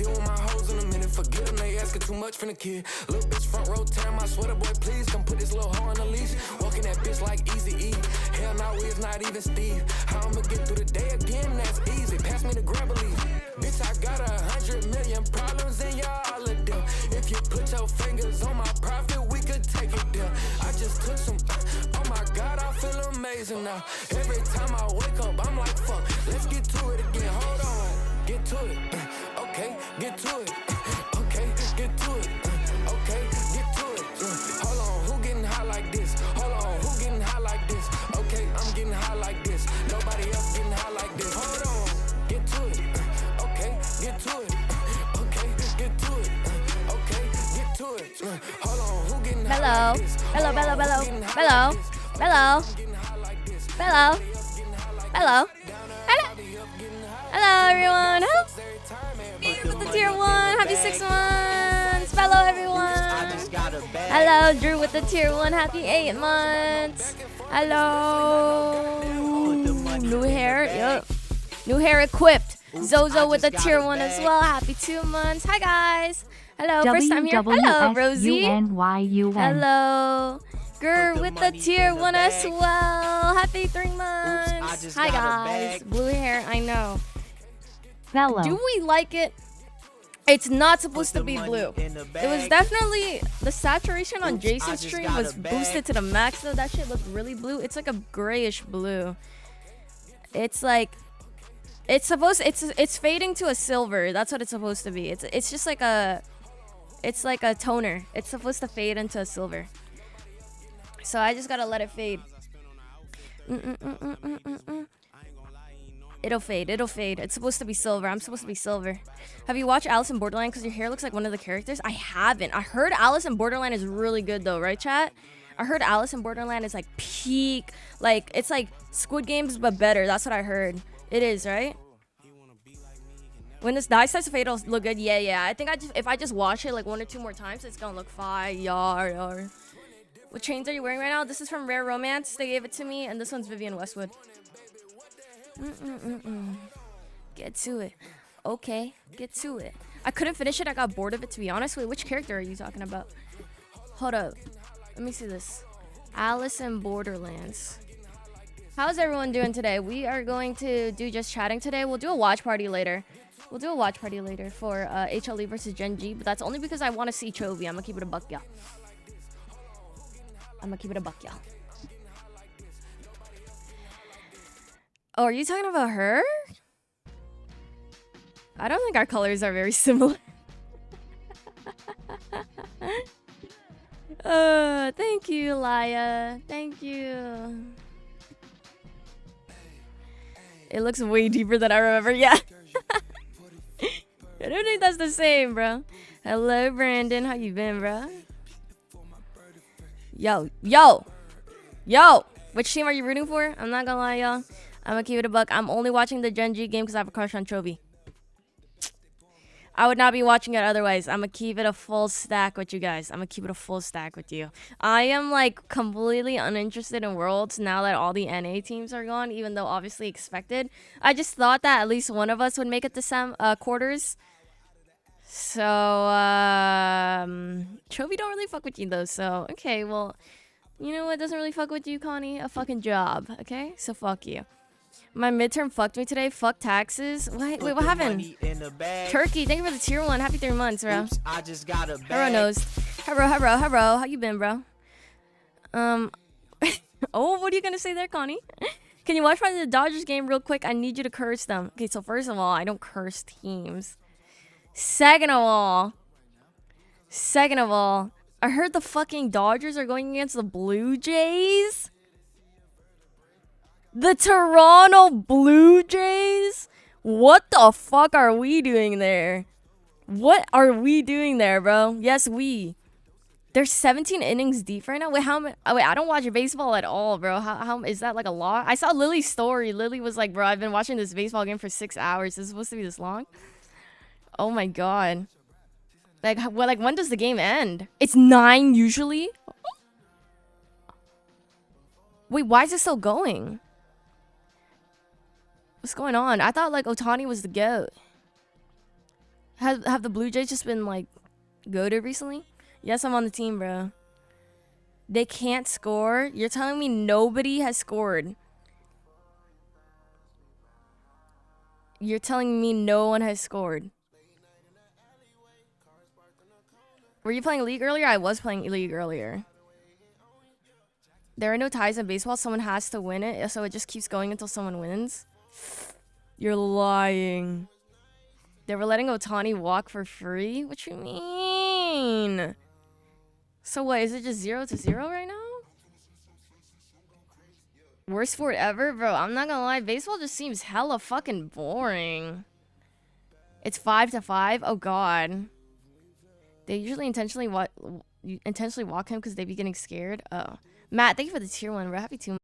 deal with my hoes in a minute. Forget them, they asking too much from the kid. Little bitch front row tearing my sweater, boy, please come put this little hoe on the leash. Walking that bitch like Easy E. Hell no, it's not even Steve. How I'ma get through the day again? That's easy. Pass me the grab a leaf. Bitch, I got 100 million problems and y'all all of them. If you put your fingers on my profit, we could take it there. I just took some. Oh my God, I feel amazing now. Every time I wake up, I'm like, fuck. Let's get to it again. Hold on. Get to it. Okay, get to it. Okay, get to it. Okay, get to it. Hold on, who getting high like this? Hold on, who getting high like this? Okay, I'm getting high like this. Nobody else getting high like this. Hold on, get to it. Okay, get to it. Okay, get to it. Okay, get to it. Hold on, who getting high like this? Bello, Bello, Bello, Bello, Bello, Bello, Bello, hello everyone. Hey, with the tier 1, happy 6 months. Hello everyone. Hello Drew with the tier 1, happy 8 months. Hello. New hair, yep. New hair equipped. Zozo with the tier 1 as well, happy 2 months. Hi guys. Hello, first time here. Hello Rosie. Hello. Grr with the tier 1 as well. Happy 3 months. Hi guys. Blue hair, I know. Hello. Do we like it? It's not supposed to be blue. It was definitely, the saturation on Jason's stream was boosted to the max though. That shit looked really blue. It's like a grayish blue. It's like, it's fading to a silver. That's what it's supposed to be. It's just like a, it's like a toner. It's supposed to fade into a silver. So I just gotta let it fade. It'll fade. It'll fade. It's supposed to be silver. I'm supposed to be silver. Have you watched Alice in Borderland? Because your hair looks like one of the characters. I haven't. I heard Alice in Borderland is really good though, right, chat? I heard Alice in Borderland is like peak. Like, it's like Squid Games, but better. That's what I heard. It is, right? When this dye starts to fade, it'll look good. Yeah. I think if I just wash it like 1 or 2 more times, it's gonna look fire. What chains are you wearing right now? This is from Rare Romance. They gave it to me, and this one's Vivienne Westwood. Get to it. Okay, get to it. I couldn't finish it. I got bored of it, to be honest. Wait, which character are you talking about? Hold up. Let me see this. Alice in Borderlands. How's everyone doing today? We are going to do just chatting today. We'll do a watch party later. We'll do a watch party later for HLE versus Gen G, but that's only because I want to see Chovy. I'm gonna keep it a buck, y'all. Oh, are you talking about her? I don't think our colors are very similar. Thank you, Laya. Thank you. It looks way deeper than I remember. Yeah. I don't think that's the same, bro. Hello, Brandon. How you been, bro? Yo. Which team are you rooting for? I'm not gonna lie, y'all. I'm gonna keep it a buck. I'm only watching the Gen G game because I have a crush on Chovy. I would not be watching it otherwise. I'm gonna keep it a full stack with you guys. I'm gonna keep it a full stack with you. I am like completely uninterested in Worlds now that all the NA teams are gone, even though obviously expected. I just thought that at least one of us would make it to quarters. So, Chovy don't really fuck with you though. So, okay, well, you know what doesn't really fuck with you, Connie? A fucking job, okay? So fuck you. My midterm fucked me today. Fuck taxes. Wait, what happened? Turkey, thank you for the tier 1. Happy 3 months, bro. Oops, I just got a Hero knows. Hi, bro. How you been, bro? Oh, what are you gonna say there, Connie? Can you watch the Dodgers game real quick? I need you to curse them. Okay, so first of all, I don't curse teams. Second of all, I heard the fucking Dodgers are going against the Blue Jays. The Toronto Blue Jays? What the fuck are we doing there? What are we doing there, bro? Yes, we. They're 17 innings deep right now. Wait, I don't watch baseball at all, bro. How is that like a lot? I saw Lily's story. Lily was like, bro, I've been watching this baseball game for 6 hours. Is it supposed to be this long? Oh my god. Like, when does the game end? It's 9 usually? Wait, why is it still going? What's going on? I thought like Ohtani was the GOAT. Have the Blue Jays just been like goated recently? Yes, I'm on the team, bro. They can't score? You're telling me nobody has scored? You're telling me no one has scored? Were you playing League earlier? I was playing League earlier. There are no ties in baseball. Someone has to win it, so it just keeps going until someone wins. You're lying. They were letting Otani walk for free? What you mean? So what, is it just 0-0 right now? Worst sport ever? Bro, I'm not gonna lie. Baseball just seems hella fucking boring. It's 5-5? Oh, God. They usually intentionally walk him because they be getting scared. Oh. Matt, thank you for the tier 1. We're happy to.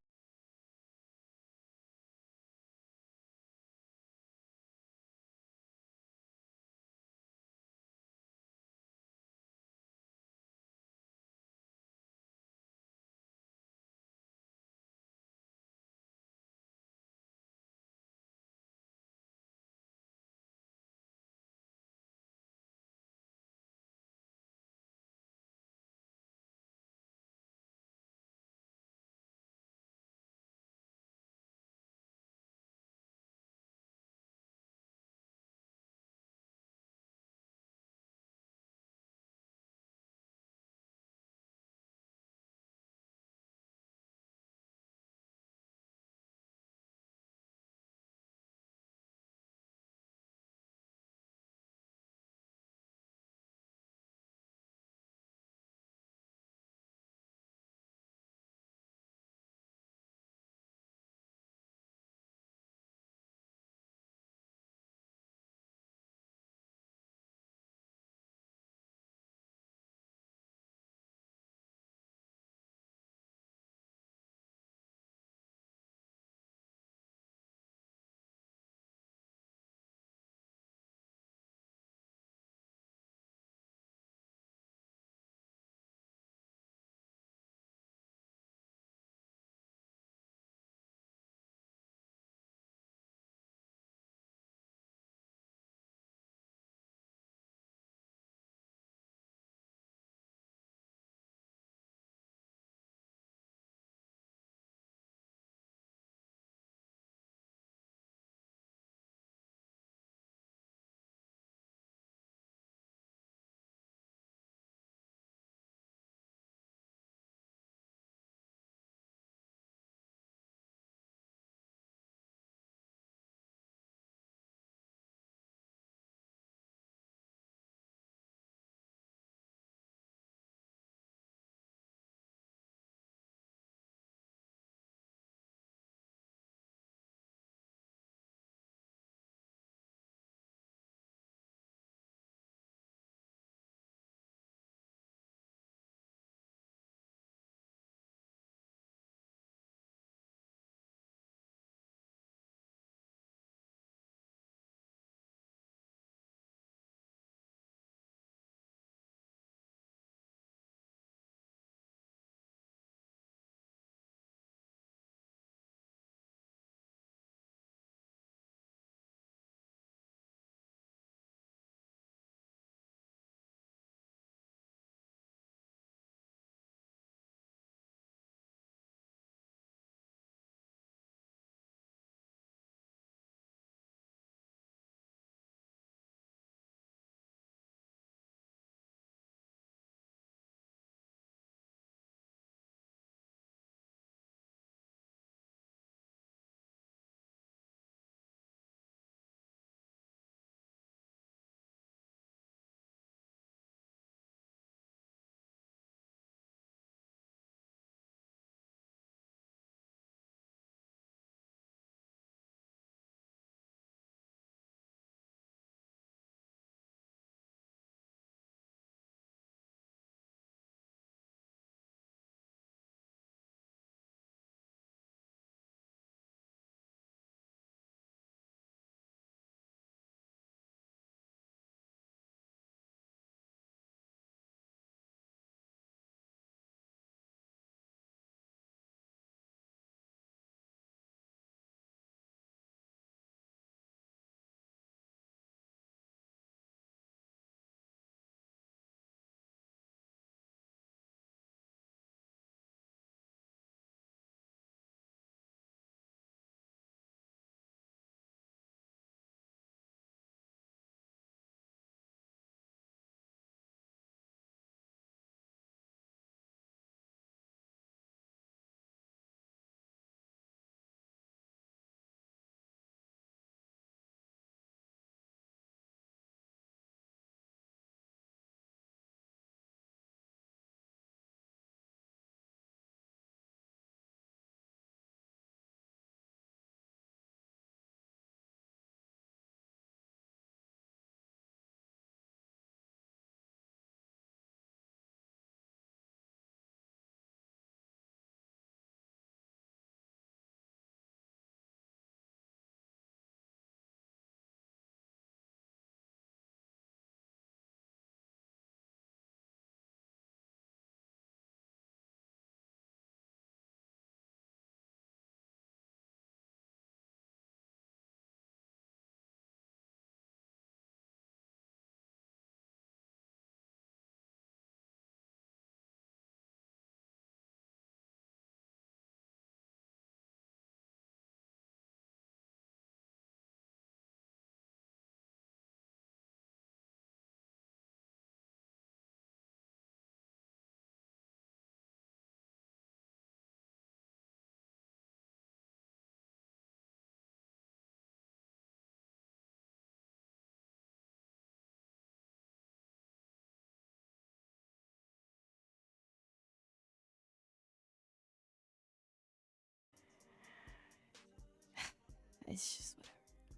It's just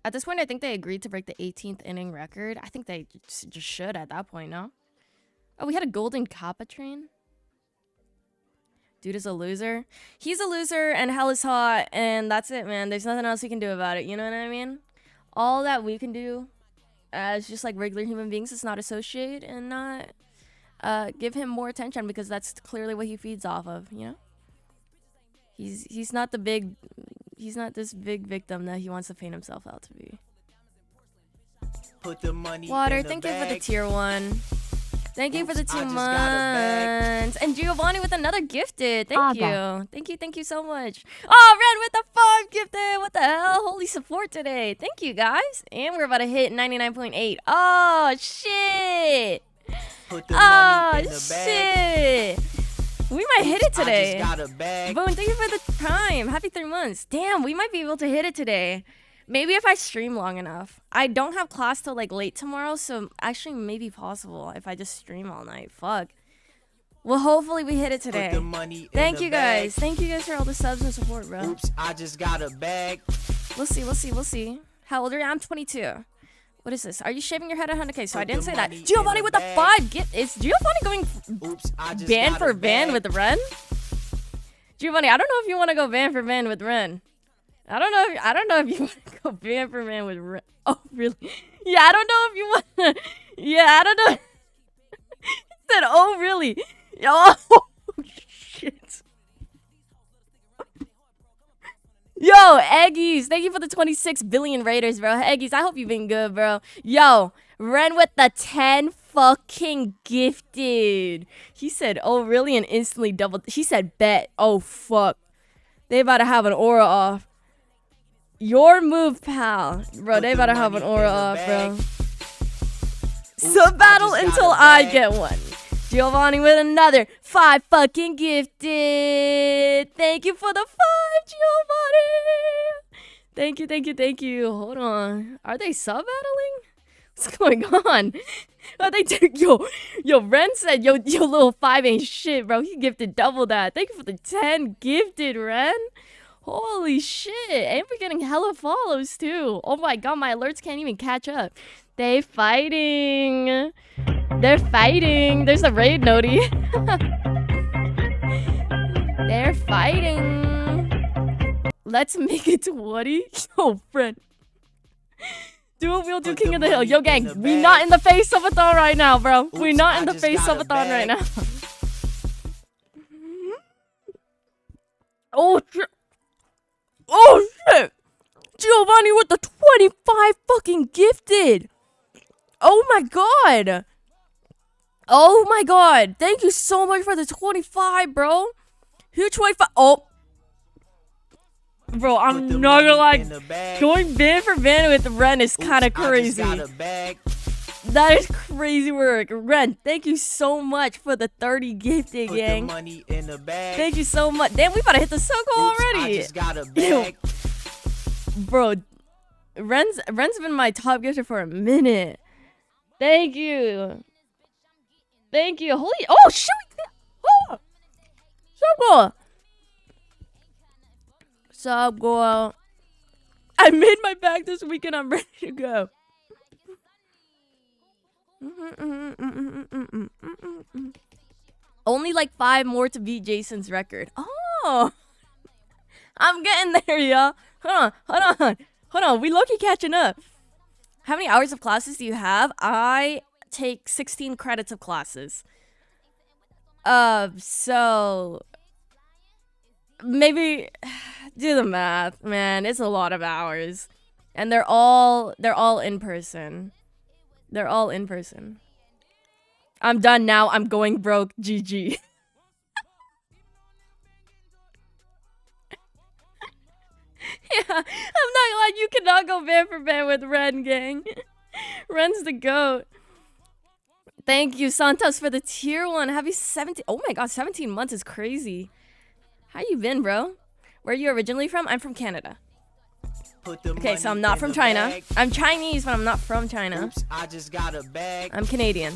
at this point, I think they agreed to break the 18th inning record. I think they just should at that point, no? Oh, we had a golden Kappa train. Dude is a loser. He's a loser and hell is hot, and that's it, man. There's nothing else we can do about it. You know what I mean? All that we can do as just like regular human beings is not associate and not give him more attention, because that's clearly what he feeds off of, you know? He's not the big... He's not this big victim that he wants to paint himself out to be. Put the money Water, in the thank you for the bag. tier 1. Thank you for the 2 I just got a months. And Giovanni with another gifted. Thank Aga. you. Thank you so much. Oh, Ren with the 5 gifted. What the hell? Holy support today. Thank you, guys. And we're about to hit 99.8. Oh, shit. Put the money in Oh, the bag. shit. We might hit it today. I just got a bag. Boone, thank you for the prime. Happy 3 months. Damn, we might be able to hit it today. Maybe if I stream long enough. I don't have class till like late tomorrow, so actually maybe possible if I just stream all night. Fuck. Well, hopefully we hit it Put today. the money in Thank the you bag. guys. Thank you guys for all the subs and support, bro. Oops, I just got a bag. We'll see. How old are you? I'm 22. What is this? Are you shaving your head at 100K? So I Put didn't the say that. money in Giovanni the with the bag. 5 gift. Is Giovanni going Oops, I just band got for a band bag. with Ren? Giovanni, I don't know if you want to go band for band with Ren. I don't know if you want to go band for band with Ren. Oh, really? Yeah, I don't know if you want to. Yeah, I don't know. He said, oh, really? Oh, shit. Yo, Eggies, thank you for the 26 billion raiders, bro. Eggies, I hope you've been good, bro. Yo, Ren with the 10 fucking gifted. He said, oh, really? And instantly doubled. He said, bet. Oh, fuck. They about to have an aura off. Your move, pal. Bro, they about to have an aura off, bro. Sub battle until I get one. Giovanni with another 5 fucking gifted. Thank you for the 5, Giovanni. Thank you. Hold on. Are they sub battling? What's going on? Are they yo, Ren said your little 5 ain't shit, bro. He gifted double that. Thank you for the 10 gifted, Ren. Holy shit. And we're getting hella follows too. Oh my god, my alerts can't even catch up. They're fighting. There's a raid noti. They're fighting. Let's make it 20. Yo, friend. We'll do King of the Hill. Yo, gang, we not in the face of a thon right now, bro. We not in the face of a thon right now. Oh, shit. Oh, shit. Giovanni with the 25 fucking gifted. Oh, my God. Oh, my God. Thank you so much for the 25, bro. Huge 25. Oh. Bro, I'm not gonna lie. Going band for band with Ren is kind of crazy. That is crazy work. Ren, thank you so much for the 30 gifted, gang. Thank you so much. Damn, we about to hit the circle already. I just got a bag. Bro, Ren's been my top gifter for a minute. Thank you. Holy, oh shit. Oh, so cool. Sup, girl? I made my bag this weekend. I'm ready to go. Only like 5 more to beat Jason's record. Oh, I'm getting there, y'all. Hold on. We low-key catching up. How many hours of classes do you have? I take 16 credits of classes. So maybe do the math, man. It's a lot of hours, and they're all in person. They're all in person. I'm done now. I'm going broke. GG. Yeah, I'm not like you cannot go band for band with Ren, gang. Ren's the GOAT. Thank you, Santos, for the tier 1. Happy 17. Oh my god, 17 months is crazy. How you been, bro? Where are you originally from? I'm from Canada. Okay, so I'm not from China. I'm Chinese, but I'm not from China. Oops, I just got a bag. I'm Canadian.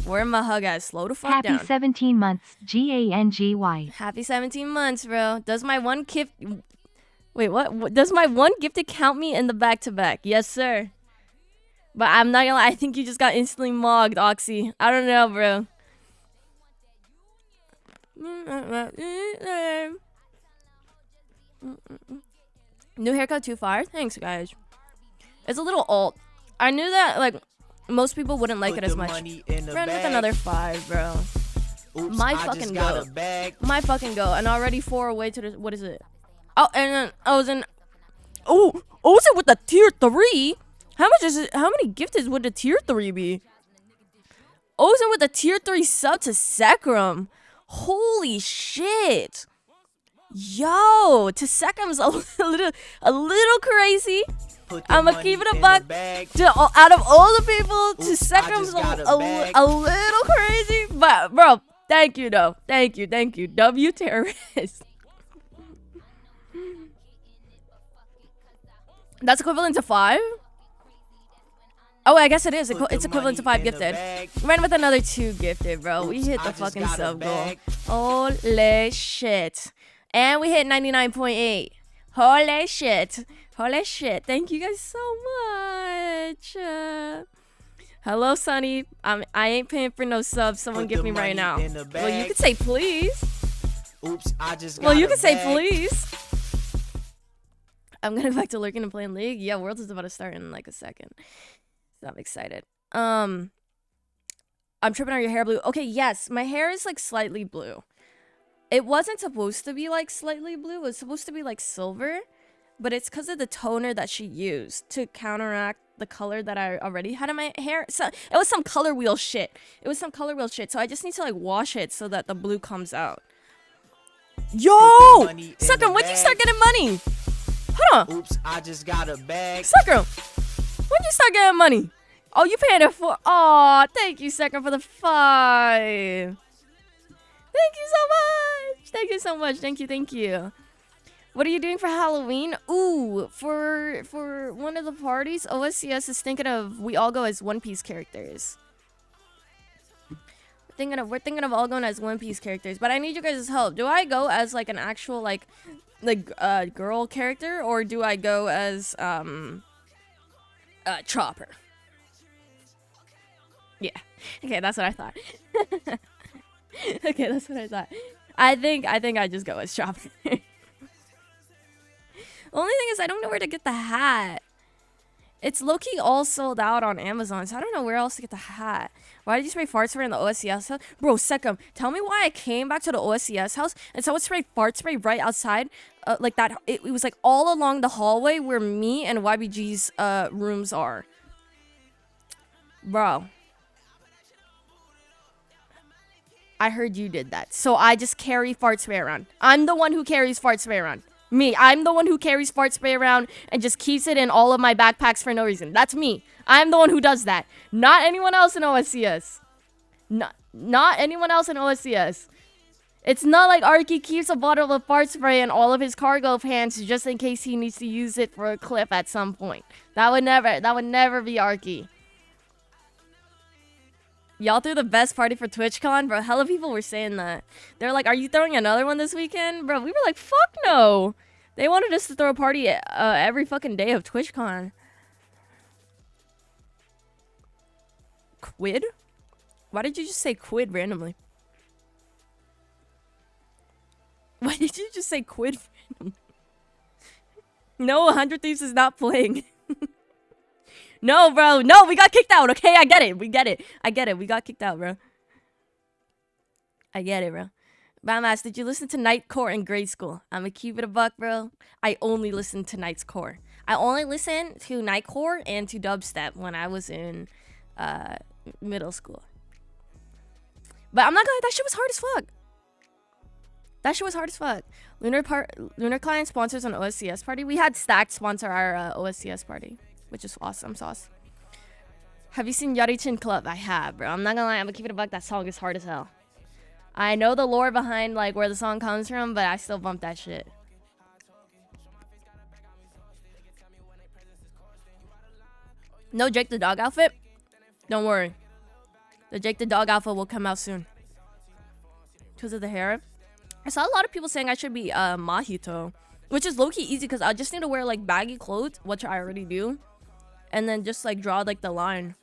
Where my hug at? Slow the fuck Happy down. 17 months, GANGY. Happy 17 months, bro. Does my one gift... Wait, what? Does my one gifted count me in the back-to-back? Yes, sir. But I'm not gonna lie, I think you just got instantly mogged, Oxy. I don't know, bro. New haircut too far? Thanks, guys. It's a little alt. I knew that, like, most people wouldn't like it as much. Run with another 5, bro. Oops, My fucking go. My fucking go. And already 4 away to the... What is it? Oh, and then I was in... Oh, was it with the tier 3? How much is it? How many gifted would the tier 3 be? Ozen with the tier 3 sub to Sekram. Holy shit. Yo, to Sekrum's a little crazy. I'ma keep it a buck. Out of all the people, to Sekrum's a little crazy. But bro, thank you though. Thank you. W terrorist. That's equivalent to 5? Oh, I guess it is. It's equivalent to 5 gifted. Ran with another 2 gifted, bro. We hit the fucking sub goal. Holy shit. And we hit 99.8. Holy shit. Holy shit. Thank you guys so much. Hello, Sonny. I ain't paying for no subs. Someone give me right now. Well, you could say please. Oops, I just Well, you could say please. I'm gonna go back to lurking and playing League. Yeah, Worlds is about to start in like a second. So I'm excited. I'm tripping on your hair blue. Okay, yes, my hair is like slightly blue. It wasn't supposed to be like slightly blue. It was supposed to be like silver, but it's because of the toner that she used to counteract the color that I already had in my hair. So it was some color wheel shit. So I just need to like wash it so that the blue comes out. Yo, Sucker, when'd you start getting money? Hold on. Oops, I just got a bag. Sucker, when'd you start getting money? Oh, you paying it for? Oh, thank you, Sucker, for the 5. Thank you so much. Thank you. What are you doing for Halloween? Ooh, for one of the parties, OSCS is thinking of we all go as One Piece characters. We're thinking of all going as One Piece characters, but I need you guys' help. Do I go as like an actual like girl character, or do I go as Chopper? Yeah. Okay, that's what I thought. Okay, that's what I thought. I think I just go as Chopper. Only thing is I don't know where to get the hat. It's low-key all sold out on Amazon, so I don't know where else to get the hat. Why did you spray fart spray in the OSCS house? Bro, Sekam, tell me why I came back to the OSCS house and someone sprayed fart spray right outside. Like that, it was like all along the hallway where me and YBG's rooms are. Bro. I heard you did that. So I just carry fart spray around. I'm the one who carries fart spray around. I'm the one who carries fart spray around and just keeps it in all of my backpacks for no reason. That's me. I'm the one who does that. Not anyone else in OSCS. Not anyone else in OSCS. It's not like Arky keeps a bottle of fart spray in all of his cargo pants just in case he needs to use it for a clip at some point. That would never be Arky. Y'all threw the best party for TwitchCon? Bro, hella people were saying that. They're like, are you throwing another one this weekend? Bro, we were like, fuck no. They wanted us to throw a party every fucking day of TwitchCon. Quid? Why did you just say quid randomly? Why did you just say quid randomly? No, 100 Thieves is not playing. No, bro. No, we got kicked out. Okay, I get it. We got kicked out, bro. I get it, bro. Bamass, did you listen to Nightcore in grade school? I'ma keep it a buck, bro. I only listened to Nightcore. I only listened to Nightcore and to dubstep when I was in middle school. But I'm not gonna. That shit was hard as fuck. Lunar Client sponsors an OSCS party. We had Stacked sponsor our OSCS party, which is awesome sauce. Have you seen Yarichin Club? I have, bro. I'm not gonna lie, I'm gonna keep it a buck. That song is hard as hell. I know the lore behind like where the song comes from, but I still bump that shit. No Jake the Dog outfit? Don't worry. The Jake the Dog outfit will come out soon. Because of the hair. I saw a lot of people saying I should be Mahito. Which is low-key easy because I just need to wear like baggy clothes, which I already do, and then just like draw like the line.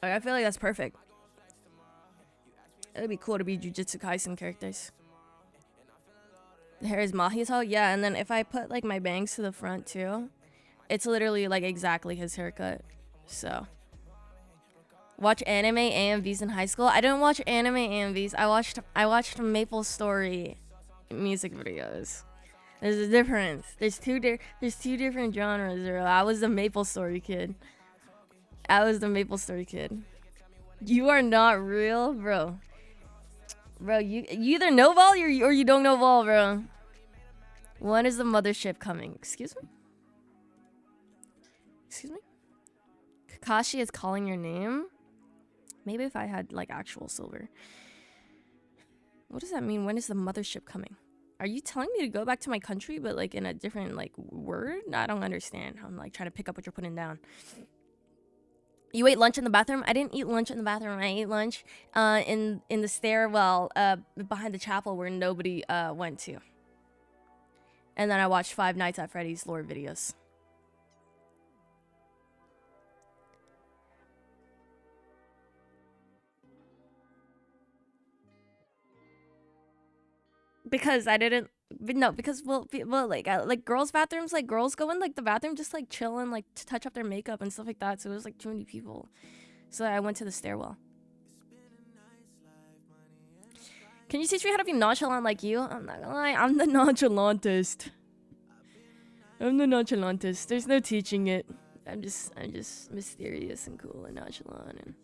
Like, I feel like that's perfect. It'd be cool to be Jujutsu Kaisen characters. The hair is Mahito, yeah, and then if I put like my bangs to the front too, it's literally like exactly his haircut. So watch anime AMVs in high school. I didn't watch anime AMVs. I watched Maple Story music videos. There's a difference. There's two different genres, bro. I was the Maple Story kid. You are not real, bro. Bro, you either know Vol or you don't know Vol, bro. When is the mothership coming? Excuse me? Kakashi is calling your name? Maybe if I had like actual silver. What does that mean? When is the mothership coming? Are you telling me to go back to my country but like in a different like word? I don't understand. I'm like trying to pick up what you're putting down. You ate lunch in the bathroom? I didn't eat lunch in the bathroom. I ate lunch in the stairwell behind the chapel where nobody went to. And then I watched Five Nights at Freddy's lore videos. Because I didn't, no, because well like girls' bathrooms, like girls go in like the bathroom just like chill and like to touch up their makeup and stuff like that. So it was like too many people. So I went to the stairwell. Can you teach me how to be nonchalant like you? I'm not gonna lie, I'm the nonchalantest. There's no teaching it. I'm just mysterious and cool and nonchalant and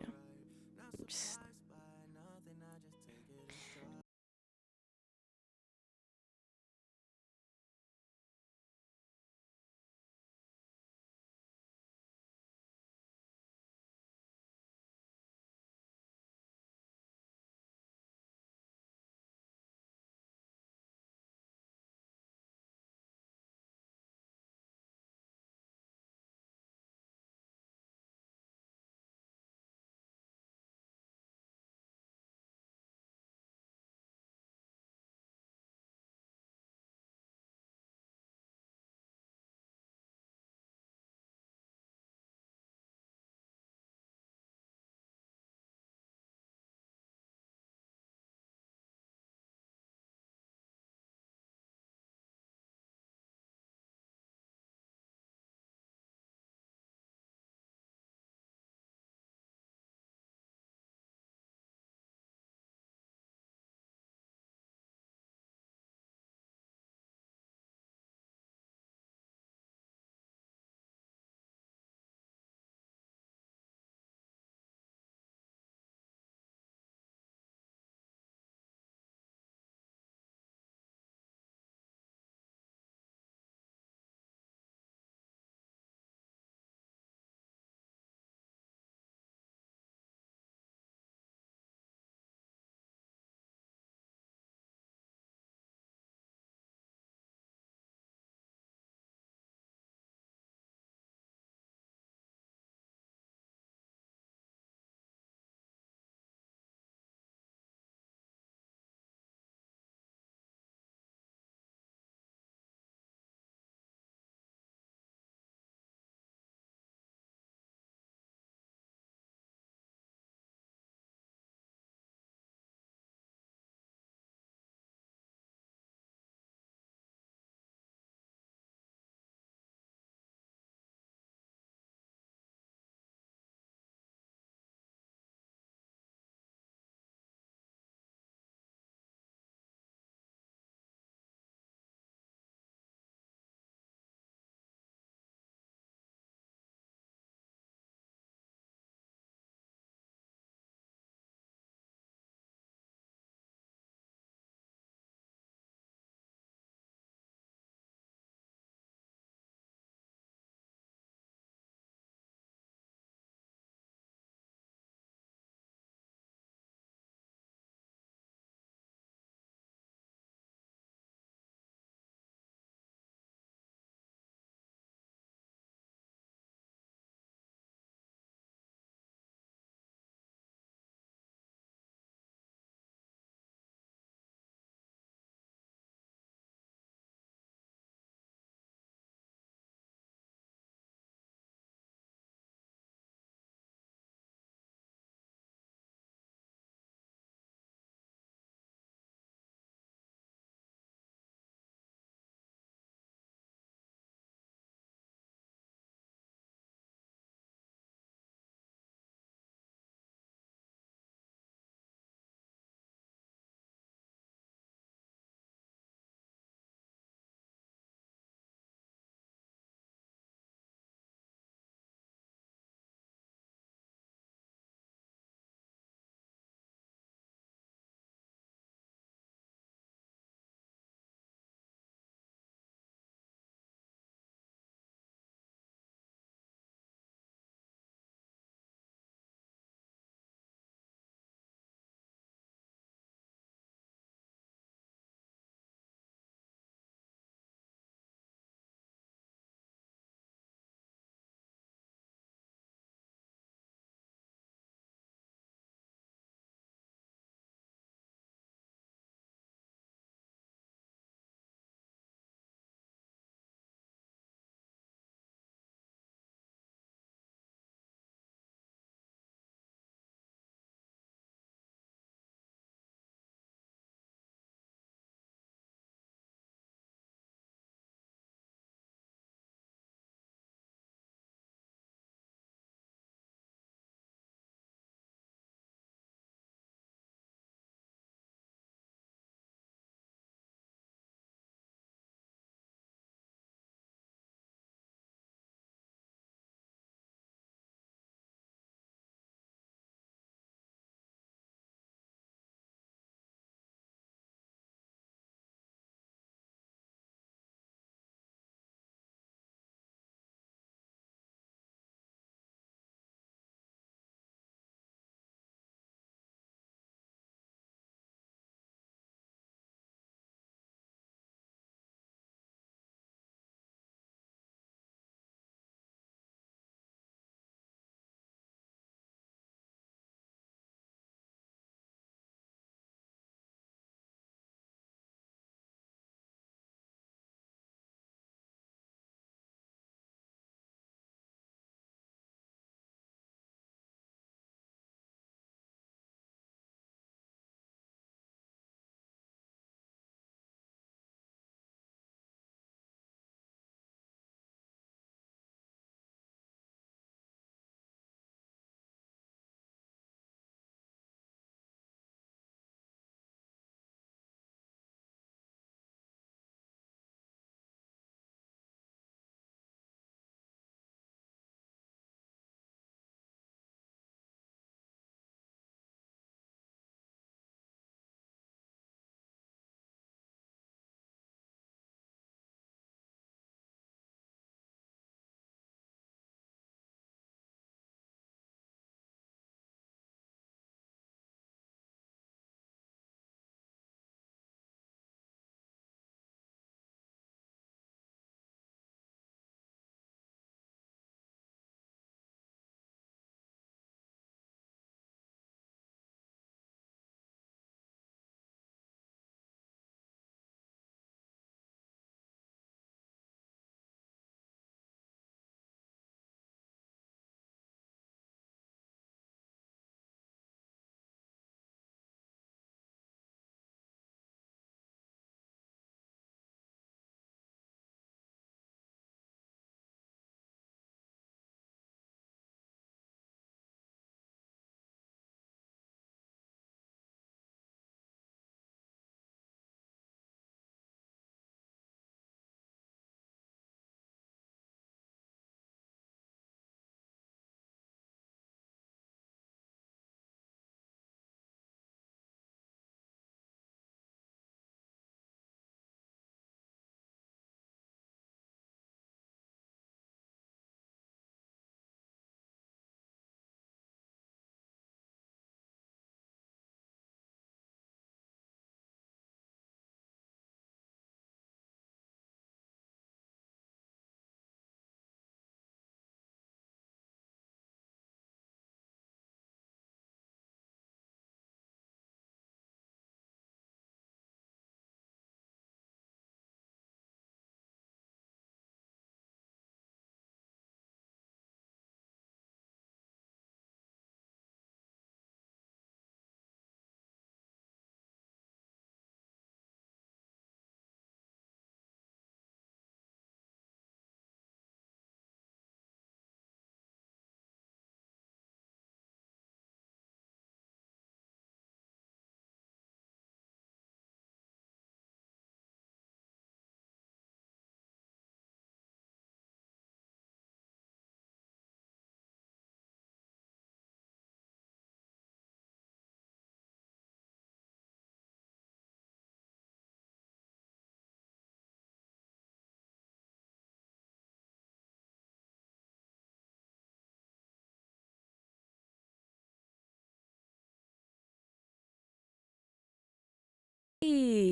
yeah. I'm just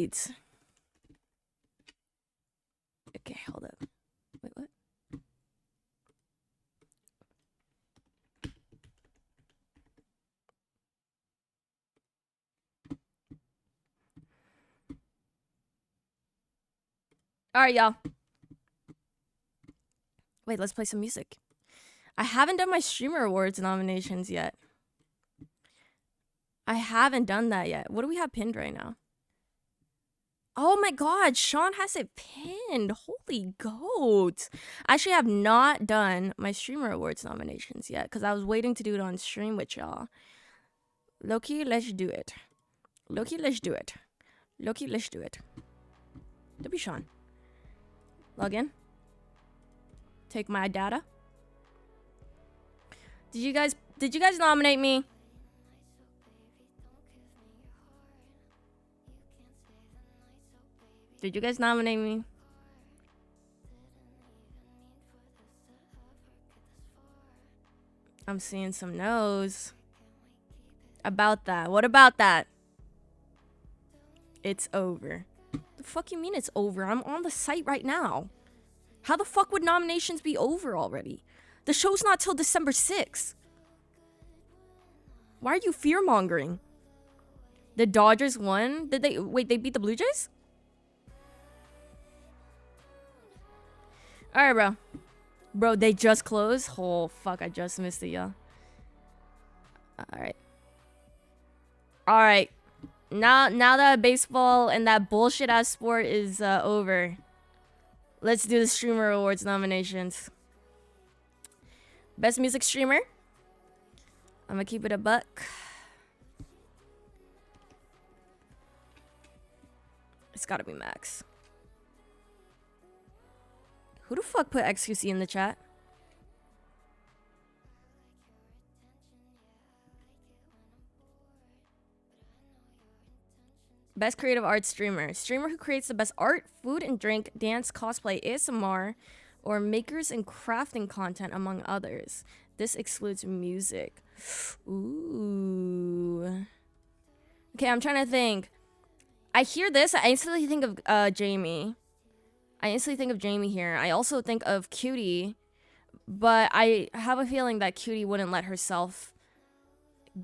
VODs. Okay, hold up. Wait, what? All right, y'all. Wait, let's play some music. I haven't done my Streamer Awards nominations yet. I haven't done that yet. What do we have pinned right now? Oh my god, Sean has it pinned. Holy goat. I actually have not done my Streamer Awards nominations yet because I was waiting to do it on stream with y'all. Loki, let's do it. Loki, let's do it. Loki, let's do it. W Sean. Log in. Take my data. Did you guys nominate me? Did you guys nominate me? I'm seeing some no's. About that. What about that? It's over. The fuck you mean it's over? I'm on the site right now. How the fuck would nominations be over already? The show's not till December 6th. Why are you fear-mongering? The Dodgers won? Did they... Wait, they beat the Blue Jays? Alright, bro. Bro, they just closed? Oh, fuck, I just missed it, y'all. Alright. Alright. Now that baseball and that bullshit-ass sport is over, let's do the Streamer Awards nominations. Best Music Streamer. I'm gonna keep it a buck. It's gotta be Max. Who the fuck put XQC in the chat? Best creative arts streamer. Streamer who creates the best art, food and drink, dance, cosplay, ASMR, or makers and crafting content, among others. This excludes music. Ooh. Okay, I'm trying to think. I hear this, I instantly think of Jamie. I instantly think of Jamie here. I also think of Cutie, but I have a feeling that Cutie wouldn't let herself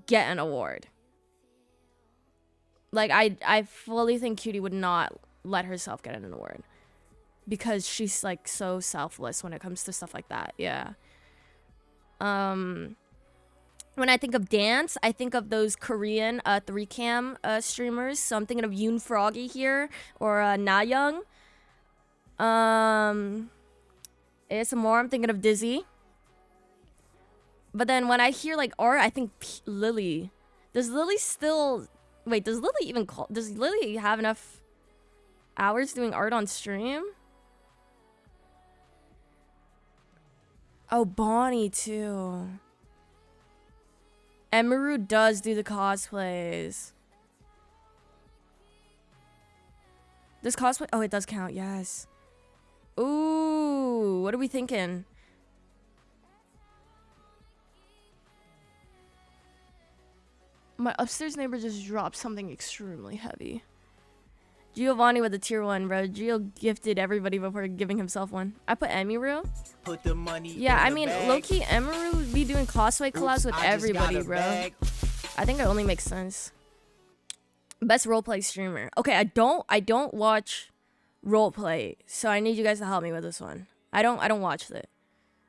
get an award. Like, I fully think Cutie would not let herself get an award. Because she's, like, so selfless when it comes to stuff like that. Yeah. When I think of dance, I think of those Korean 3cam streamers. So I'm thinking of Yoon Froggy here, or Na Young. ASMR, I'm thinking of Dizzy. But then when I hear, like, art, I think Lily. Does Lily still... Wait, does Lily even call... Does Lily have enough hours doing art on stream? Oh, Bonnie, too. Emiru does do the cosplays. Does cosplay... Oh, it does count, yes. Ooh, what are we thinking? My upstairs neighbor just dropped something extremely heavy. Giovanni with a tier 1, bro. Gio gifted everybody before giving himself one. I put Emiru. Put the money. Yeah, I mean, low-key, Emiru would be doing cosplay collabs with everybody, bro. I think it only makes sense. Best roleplay streamer. Okay, I don't watch roleplay, so I need you guys to help me with this one. I don't watch it.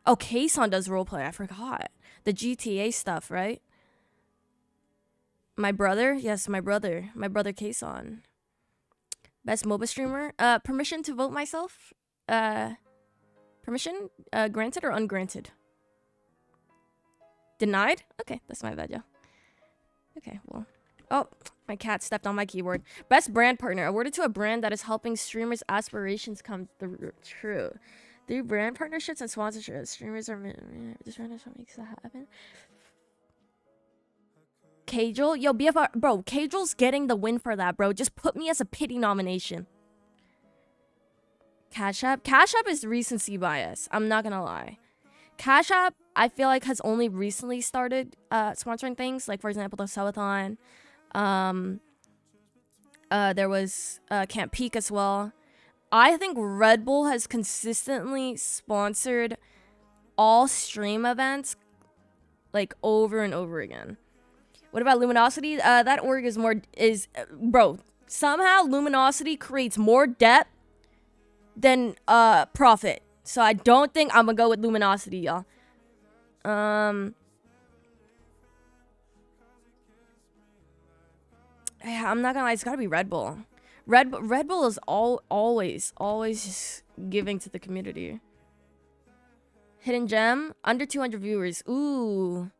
Oh, Kason does roleplay. I forgot. The GTA stuff, right? My brother? Yes, my brother. My brother Kason. Best MOBA streamer? Permission to vote myself? Permission? Granted or ungranted? Denied? Okay, that's my bad, yeah. Okay, well. Oh, my cat stepped on my keyboard. Best brand partner. Awarded to a brand that is helping streamers' aspirations come true. Through brand partnerships and sponsorships, streamers are... This brand makes that happen. Kajal? Yo, BFR, bro, Kajal's getting the win for that, bro. Just put me as a pity nomination. Cash App? Cash App is recency bias. I'm not gonna lie. Cash App, I feel like, has only recently started sponsoring things. Like, for example, the Subathon. There was Camp Peak as well. I think Red Bull has consistently sponsored all stream events like over and over again. What about Luminosity? That org is bro. Somehow Luminosity creates more debt than profit. So I don't think I'm gonna go with Luminosity, y'all. I'm not gonna lie, it's gotta be Red Bull. Red Bull is always just giving to the community. Hidden Gem, under 200 viewers. Ooh.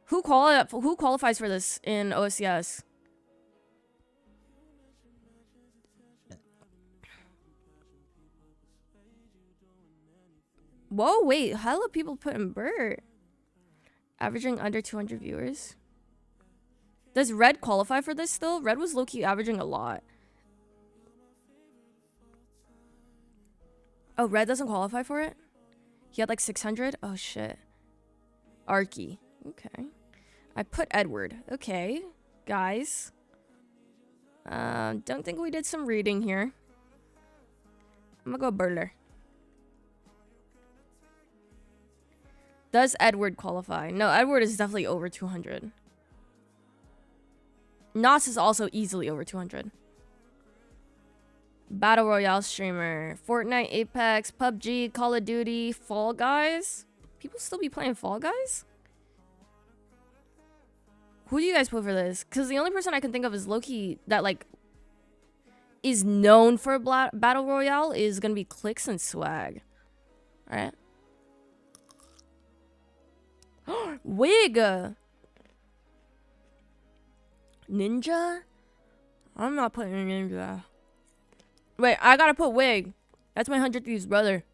Who qualifies for this in OCS? Whoa, wait, hella people put in Bert. Averaging under 200 viewers. Does Red qualify for this still? Red was low-key averaging a lot. Oh, Red doesn't qualify for it? He had like 600? Oh, shit. Arky. Okay. I put Edward. Okay. Guys. Don't think we did some reading here. I'm gonna go Burler. Does Edward qualify? No, Edward is definitely over 200. Nos is also easily over 200. Battle Royale streamer. Fortnite, Apex, PUBG, Call of Duty, Fall Guys. People still be playing Fall Guys? Who do you guys put for this? Because the only person I can think of is Loki that, like, is known for Battle Royale is going to be Clicks and Swag. Alright. Wig! Ninja? I'm not putting Ninja. Wait, I gotta put Wig. That's my 100 Thieves brother.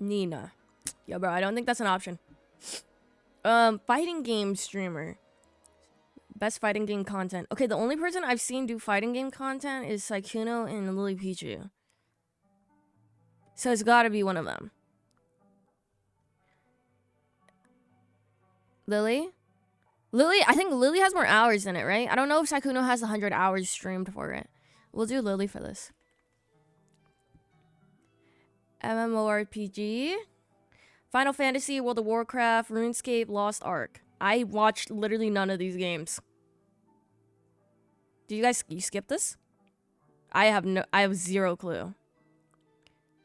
Nina. Yo, bro, I don't think that's an option. Fighting game streamer. Best fighting game content. Okay, the only person I've seen do fighting game content is Sykkuno and Lily Pichu. So it's gotta be one of them. Lily? Lily, I think Lily has more hours in it, right? I don't know if Sykkuno has 100 hours streamed for it. We'll do Lily for this. MMORPG. Final Fantasy, World of Warcraft, RuneScape, Lost Ark. I watched literally none of these games. Do you skip this? I have zero clue.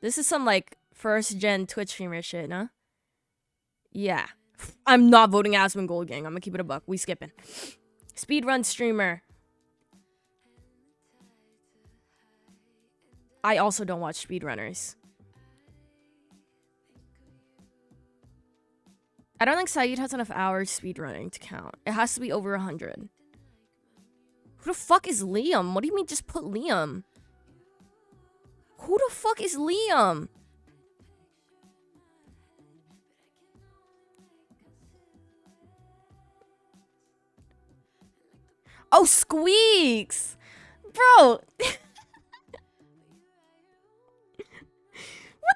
This is some like first gen Twitch streamer shit, huh? Yeah. I'm not voting Aspen Gold Gang. I'm gonna keep it a buck. We skipping. Speedrun streamer. I also don't watch speedrunners. I don't think Saeed has enough hours speedrunning to count. It has to be over 100. Who the fuck is Liam? What do you mean just put Liam? Who the fuck is Liam? Oh, Squeaks! Bro! What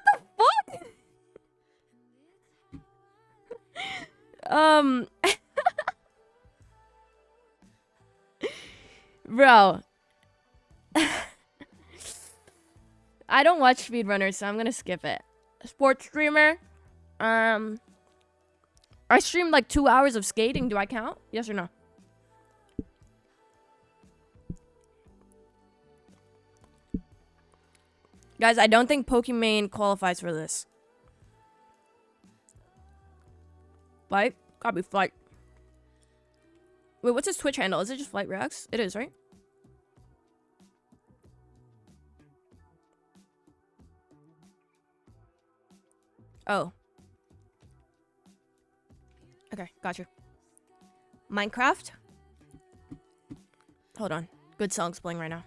the fuck? Bro. I don't watch speedrunners, so I'm gonna skip it. Sports streamer. I streamed like 2 hours of skating. Do I count? Yes or no? Guys, I don't think Pokimane qualifies for this. Flight? Gotta be Flight. Wait, what's his Twitch handle? Is it just Flight Reacts? It is, right? Oh. Okay, got you. Minecraft? Hold on. Good song's playing right now.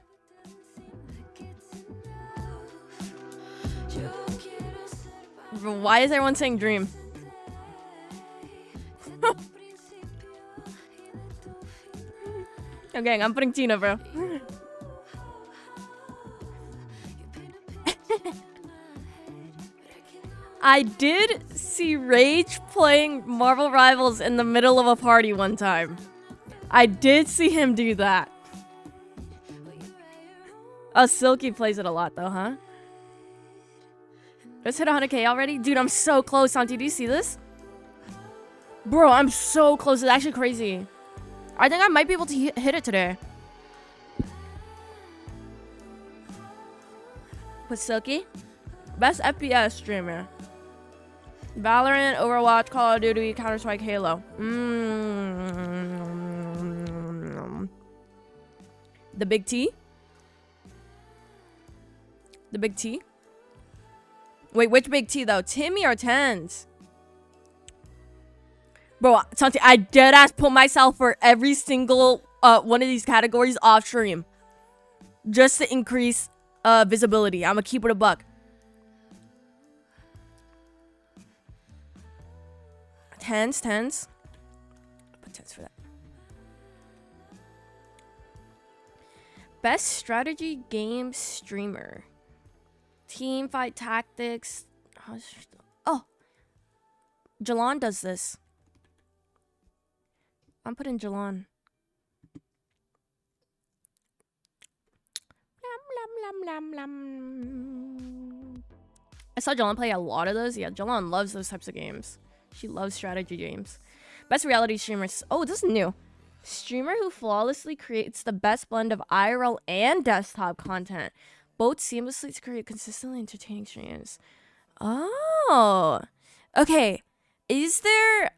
Why is everyone saying Dream? Okay, I'm putting Tina, bro. I did see Rage playing Marvel Rivals in the middle of a party one time. I did see him do that. Oh, Silky plays it a lot though, huh? Let's hit 100k already? Dude, I'm so close, Santi. Do you see this? Bro, I'm so close. It's actually crazy. I think I might be able to hit it today. With Silky? Best FPS streamer. Valorant, Overwatch, Call of Duty, Counter-Strike, Halo. The Big T? The Big T? Wait, which Big T though? Timmy or Tens? Bro, Santi, I deadass put myself for every single one of these categories off stream. Just to increase visibility. I'm gonna keep it a buck. Tens. Put tens for that. Best strategy game streamer. Team fight tactics. Oh, Jalon does this. I'm putting Jalon. I saw Jalon play a lot of those. Yeah, Jalon loves those types of games. She loves strategy games. Best reality streamers. Oh, this is new. Streamer who flawlessly creates the best blend of IRL and desktop content. Both seamlessly to create consistently entertaining streams. Oh. Okay. Is there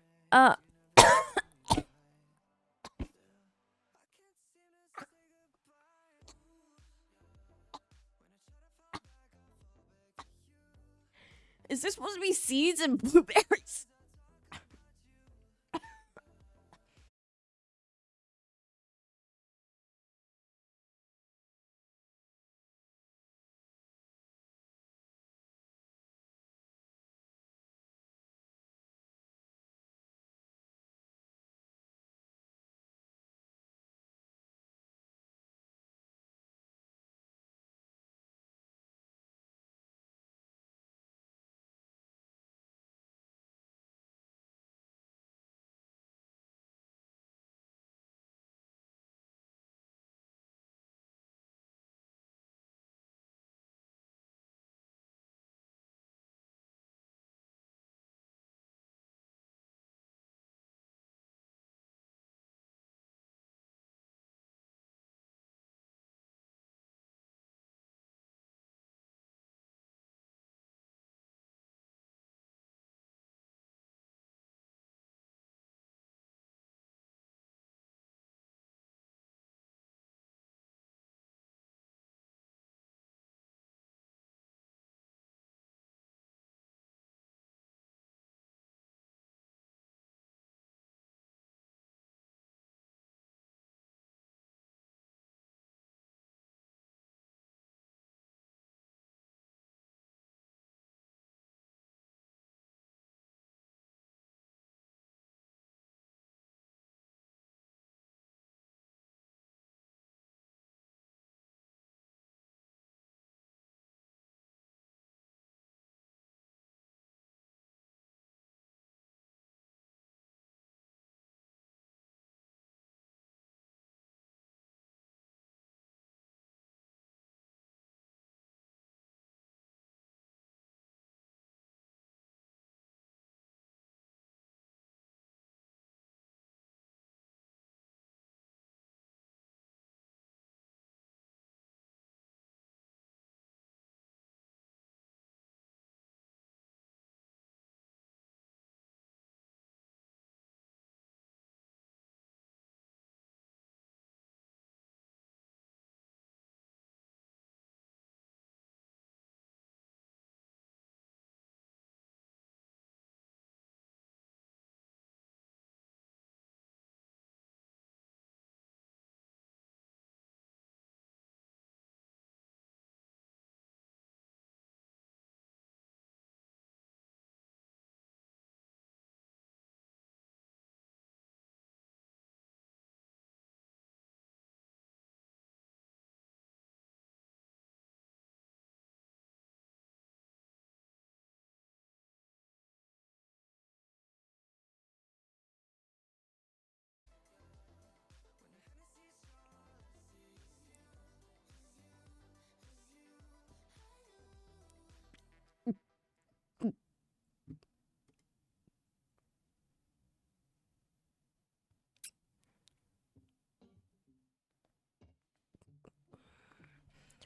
is there supposed to be seeds and blueberries?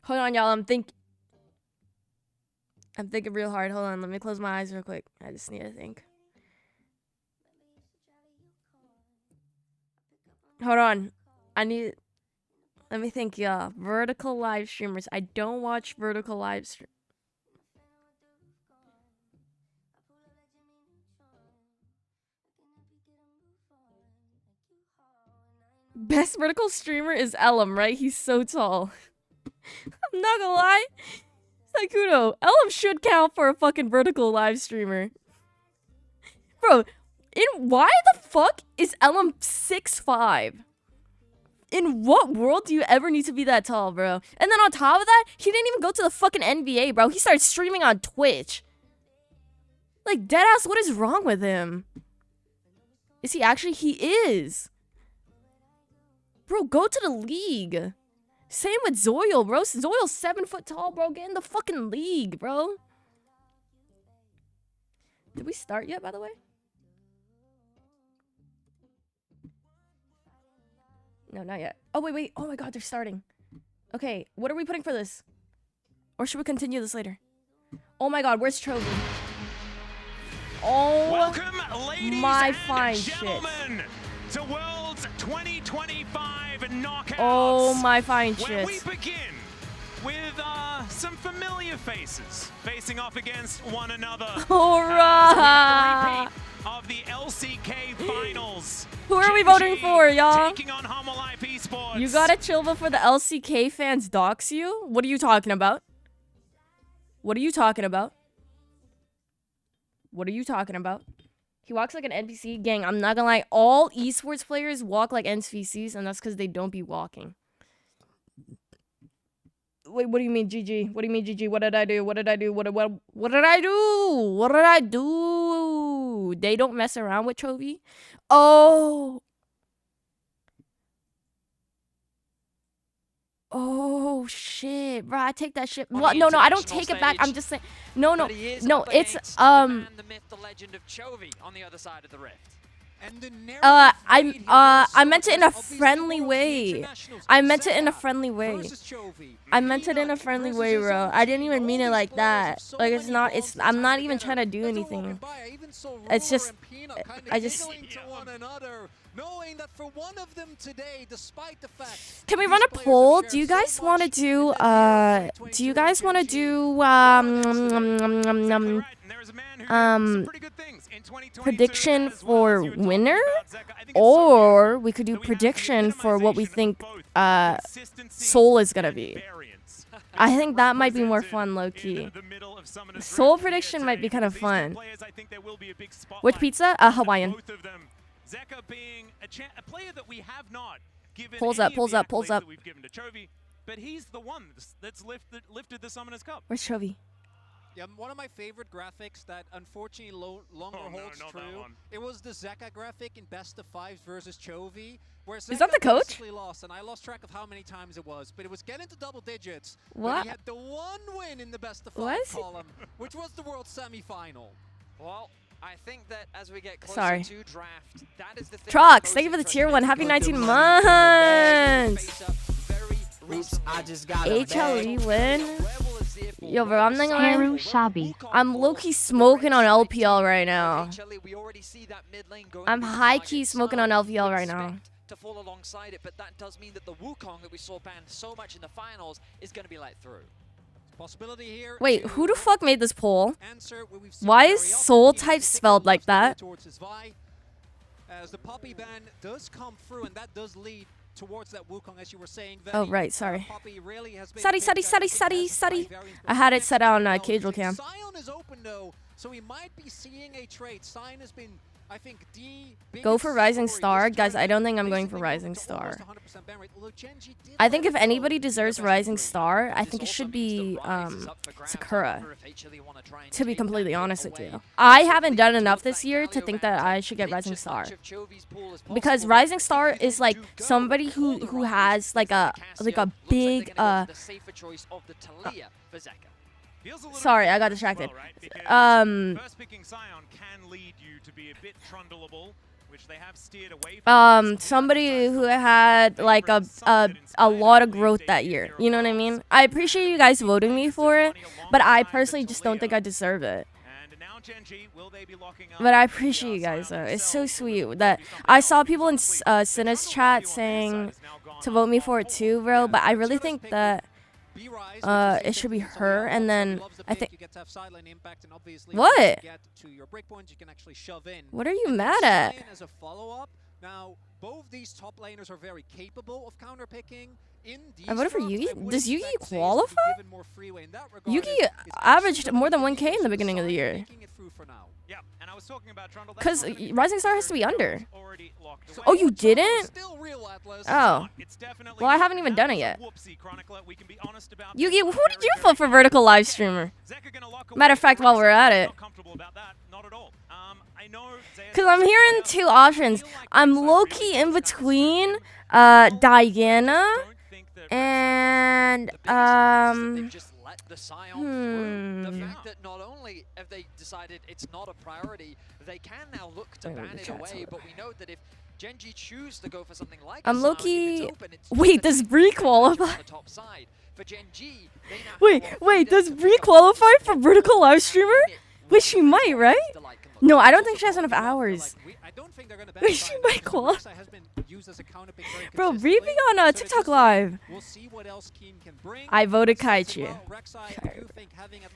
Hold on, y'all. I'm thinking real hard. Hold on. Let me close my eyes real quick. I just need to think. Hold on. Let me think, y'all. Vertical live streamers. I don't watch vertical live stream. Best vertical streamer is Ellum, right? He's so tall. I'm not gonna lie. Saikudo, Ellum should count for a fucking vertical live streamer. Bro, why the fuck is Ellum 6'5"? In what world do you ever need to be that tall, bro? And then on top of that, he didn't even go to the fucking NBA, bro. He started streaming on Twitch. Like, deadass, what is wrong with him? Is he actually? He is. Bro, go to the league. Same with Zoil, bro. Zoil's 7 foot tall, bro. Get in the fucking league, bro. Did we start yet, by the way? No, not yet. Oh, wait. Oh my god, they're starting. Okay, what are we putting for this? Or should we continue this later? Oh my god, where's Trophy? Oh, welcome, ladies my and fine gentlemen, to World's 2025 Knockouts. Oh my fine where shit. we begin with some familiar faces facing off against one another. Hurrah! Of the LCK finals. Who are we voting for, y'all? Taking on Homo Life Esports. You gotta chill before the LCK fans dox you? What are you talking about? What are you talking about? What are you talking about? He walks like an NPC. Gang, I'm not gonna lie. All esports players walk like NPCs, and that's because they don't be walking. Wait, what do you mean, GG? What do you mean, GG? What did I do? What did I do? What did I do? What did I do? They don't mess around with Chovy. Oh. Oh shit, bro! I take that shit. Well, no, I don't take it back. I'm just saying. No, it's the myth, the legend of Chovy on the other side of the rift. I meant it in a friendly way. I meant it in a friendly way. I meant it in a friendly way, bro. I didn't even mean it like that. Like, I'm not even trying to do anything. It's just, Can we run a poll? Do you guys want to do, prediction for winner, or we could do prediction for what we think Soul is gonna be. I think that might be more fun, low-key. Soul prediction might be kind of fun. Which pizza? Hawaiian. Pulls up. But he's the one that's lifted the Summoner's Cup. Where's Chovy? Yeah, one of my favorite graphics that unfortunately longer holds true. It was the Zeka graphic in Best of Fives versus Chovy, where Zeka is that the coach? Lost, and I lost track of how many times it was, but it was getting to double digits. What? He had the one win in the Best of Five column, which was the World Semi-Final. Well, I think that as we get closer to draft, that is the thing. Trox, thank you for the tier 1. Happy 19 months. Oops, I just got HLE win. Yo, bro, I'm not gonna lie. I'm low-key smoking on LPL right now. I'm high-key smoking on LPL right now. To fall alongside it, but that does mean that the Wukong that we saw banned so much in the finals is going to be let through. Possibility here. Wait, who the fuck made this poll? Why is Soul type spelled like that? As the Poppy ban does come through, and that does lead towards that Wukong, as you were saying. Oh, right, sorry. Study. I had it set on casual cam. Sion is open though, so we might be seeing a trade. Sion has been, I think, go for Rising Star. Guys, I don't think I'm going for Rising Star. I think if anybody deserves Rising Star, I think it should be Sakura. To be completely honest with you. I haven't done enough this year to think that I should get Rising Star. Because Rising Star is like somebody who has like a big sorry, I got distracted. First picking Sion can lead you to be a bit trundleable. which they have steered away from. Somebody who had like a lot of growth that year. You know what I mean? I appreciate you guys voting me for it, but I personally just don't think I deserve it. But I appreciate you guys though. It's so sweet that I saw people in Sinus chat saying to vote me for it too, bro. But I really think that it should be her, and then I think. What? What are you mad at? Now, both these top laners are very capable of counterpicking. I voted for Yugi. Does Yugi qualify? Yugi averaged more than 1K in the beginning of the year. Because Rising Star has to be under. Oh, you didn't? Oh. Well, I haven't even done it yet. Yugi, who did you vote for vertical live streamer? Matter of fact, while we're at it. Because I'm hearing two options. I'm low-key in between Diana and the fact that not only have they decided it's not a priority, they can now look to ban it away, but we know that if Genji choose to go for something like I'm low-key. Wait, does Bree qualify? Wait, does Bree qualify for vertical live streamer? Wait, she might, right? No, I don't think she has enough hours. Wait, she might qualify. Bro, Bree be on TikTok Live. I voted Kaichi.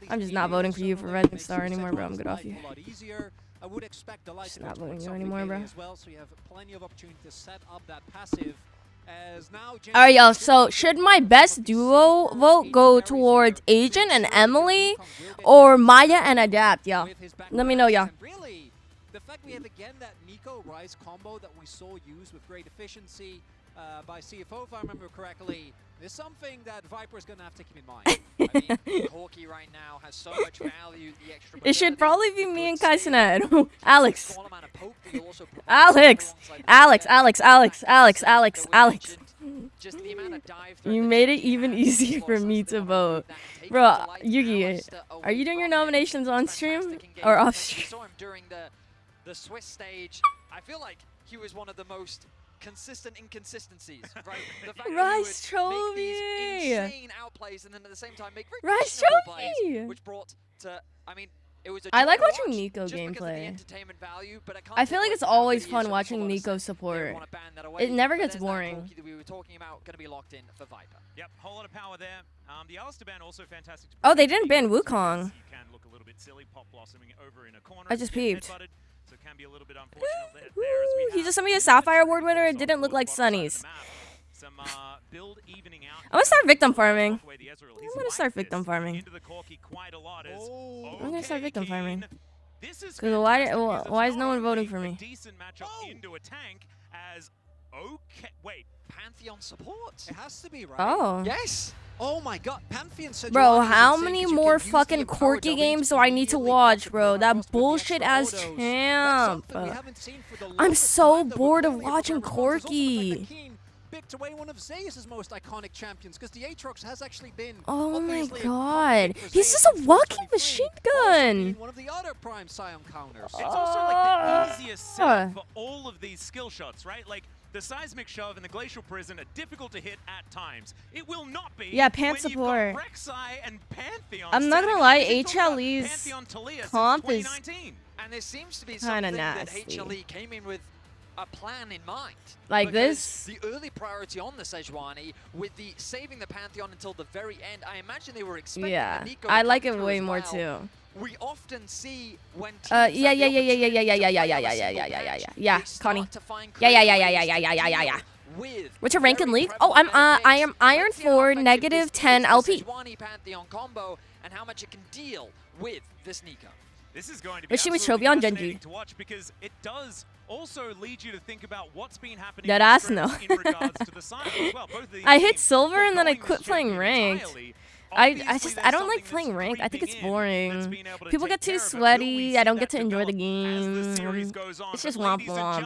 I'm just not voting for you for Rising Star anymore, bro. I'm good off you. Just not voting you anymore, bro. Alright, y'all. So, should my best duo vote go towards Agent and Emily, or Maya and Adapt, y'all? Let me know, y'all. The fact we have again that Nico Rise combo that we saw used with great efficiency by CFO, if I remember correctly, is something that Viper's gonna have to keep in mind. I mean, Corki right now has so much value. The extra it should probably be me and Kaisenet. Alex. Alex. You made it even easier for me to vote. Bro, Yugi, are you doing your nominations on stream or off stream? Saw him during the Swiss stage. I feel like he was one of the most consistent inconsistencies, right? The fact Rise that he would make these insane outplays and then at the same time make very questionable plays, which brought to, I mean, it was a I like watching watch Nico just because of the gameplay. entertainment value, but I feel like it's always fun watching Nico support. It never gets boring. That we were talking about going to be locked in for Viper. Yep, whole lot of power there. The Alistair ban also fantastic. Oh, they didn't ban Wukong. You can look a little bit silly, pop blossoming over in a corner. I just peeped. So it can be a little bit unfortunate there He just sent me a Sapphire Award winner. It didn't look like Sunny's. I'm gonna start victim farming. I'm gonna start victim farming. Because why is no one voting for me? Pantheon support. It has to be, right? Oh. Yes. Oh my god, Pantheon said. Bro, how many more fucking Corki games do I need to watch, bro? That bullshit ass champ. I'm so bored of watching Corki. Picked away one of Zeus's most iconic champions because the Aatrox has actually been. Oh my god, he's just a walking machine gun. One of the other prime Sion counters. It's also like the easiest setup for all of these skill shots, right? Like the seismic shove and the glacial prison are difficult to hit at times. It will not be. Yeah, Pan support. And Pantheon I'm not gonna lie, HLE's comp is and there seems to be something that nasty. HLE came in with a plan in mind. Like this? The early priority on the Sejuani with the saving the Pantheon until the very end, I imagine they were expecting the Nico I like it through way as more well. too. We often see when teams Yeah, Connie. Yeah. What's your rank in league? Oh, I am Iron 4, negative 10 LP. Pantheon combo and how much it can deal with this Nico. This is going to be But she was trophy on Genji. To watch because it does also lead you to think about what's been happening That ass no. in regards to the side as well. Both of these I hit teams silver and then I going quit this playing champion ranked. entirely. I don't like playing ranked. I think it's boring. People get too sweaty. I don't get to enjoy the game. It's just womp womp.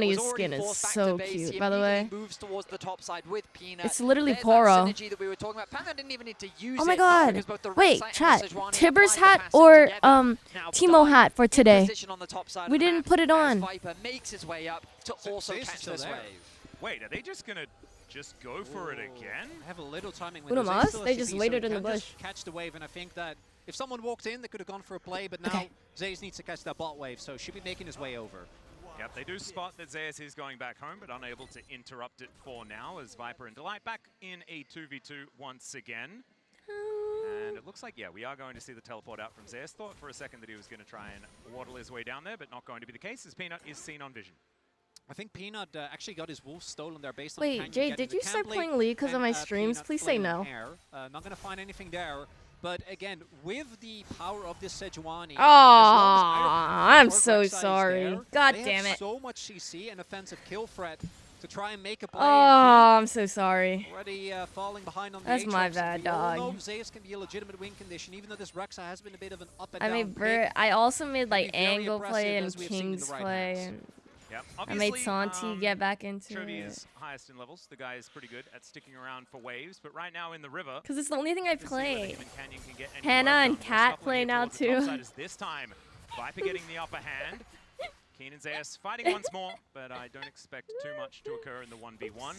Sejuani's was already skin is forced back so to base. cute, He by the way. immediately moves towards the top side with Peanut. It's literally There's Poro. that synergy that we were talking about. Pantheon didn't even need to use Oh my it, god. because both the red Wait, side and chat. the Sejuani Tibbers applied the hat passive or together. Now Teemo Dart hat for in today? position on the top side of We the didn't map put it as on. Viper makes his way up to also Face is catch still this there. wave. Wait, are they just gonna just go for it again. I have a little timing Uno window. mas? They just waited in the can bush. just catch the wave, and I think that if someone walked in, they could have gone for a play, but now Zayas needs to catch that bot wave, so should be making his way over. Yep, they do spot that Zayas is going back home, but unable to interrupt it for now as Viper and Delight back in a 2v2 once again. And it looks like, yeah, we are going to see the teleport out from Zayas. Thought for a second that he was going to try and waddle his way down there, but not going to be the case as Peanut is seen on vision. I think Peanut actually got his wolf stolen there based on Wait, Canyon Jay, getting did the you start camp playing lead, League because of and, my streams? Peanut Please say playing no. air. Not going to find anything there. But again, with the power of this Sejuani, I'm so sorry. God damn it. So much CC and offensive kill threat to try and make a play. Oh, I'm so sorry. Already falling behind on the That's my Aatrox. bad, We all know dog. Zayas can be a legitimate win condition, even though this Rexa has been a bit of an up and I down made pick. I also made like Can be very Angle play aggressive, and as we have seen in the King's right play. hands. And Yep. I made Santi get back into Chovy it. is highest in levels. The guy is pretty good at sticking around for waves, but right now in the river, Because it's the only thing I to see whether play. him and Canyon can get any Hannah work and done. Kat Scuffling play here now towards the top too. side is this time Viper getting the upper hand. Keen and Zayas fighting once more, but I don't expect too much to occur in the 1v1.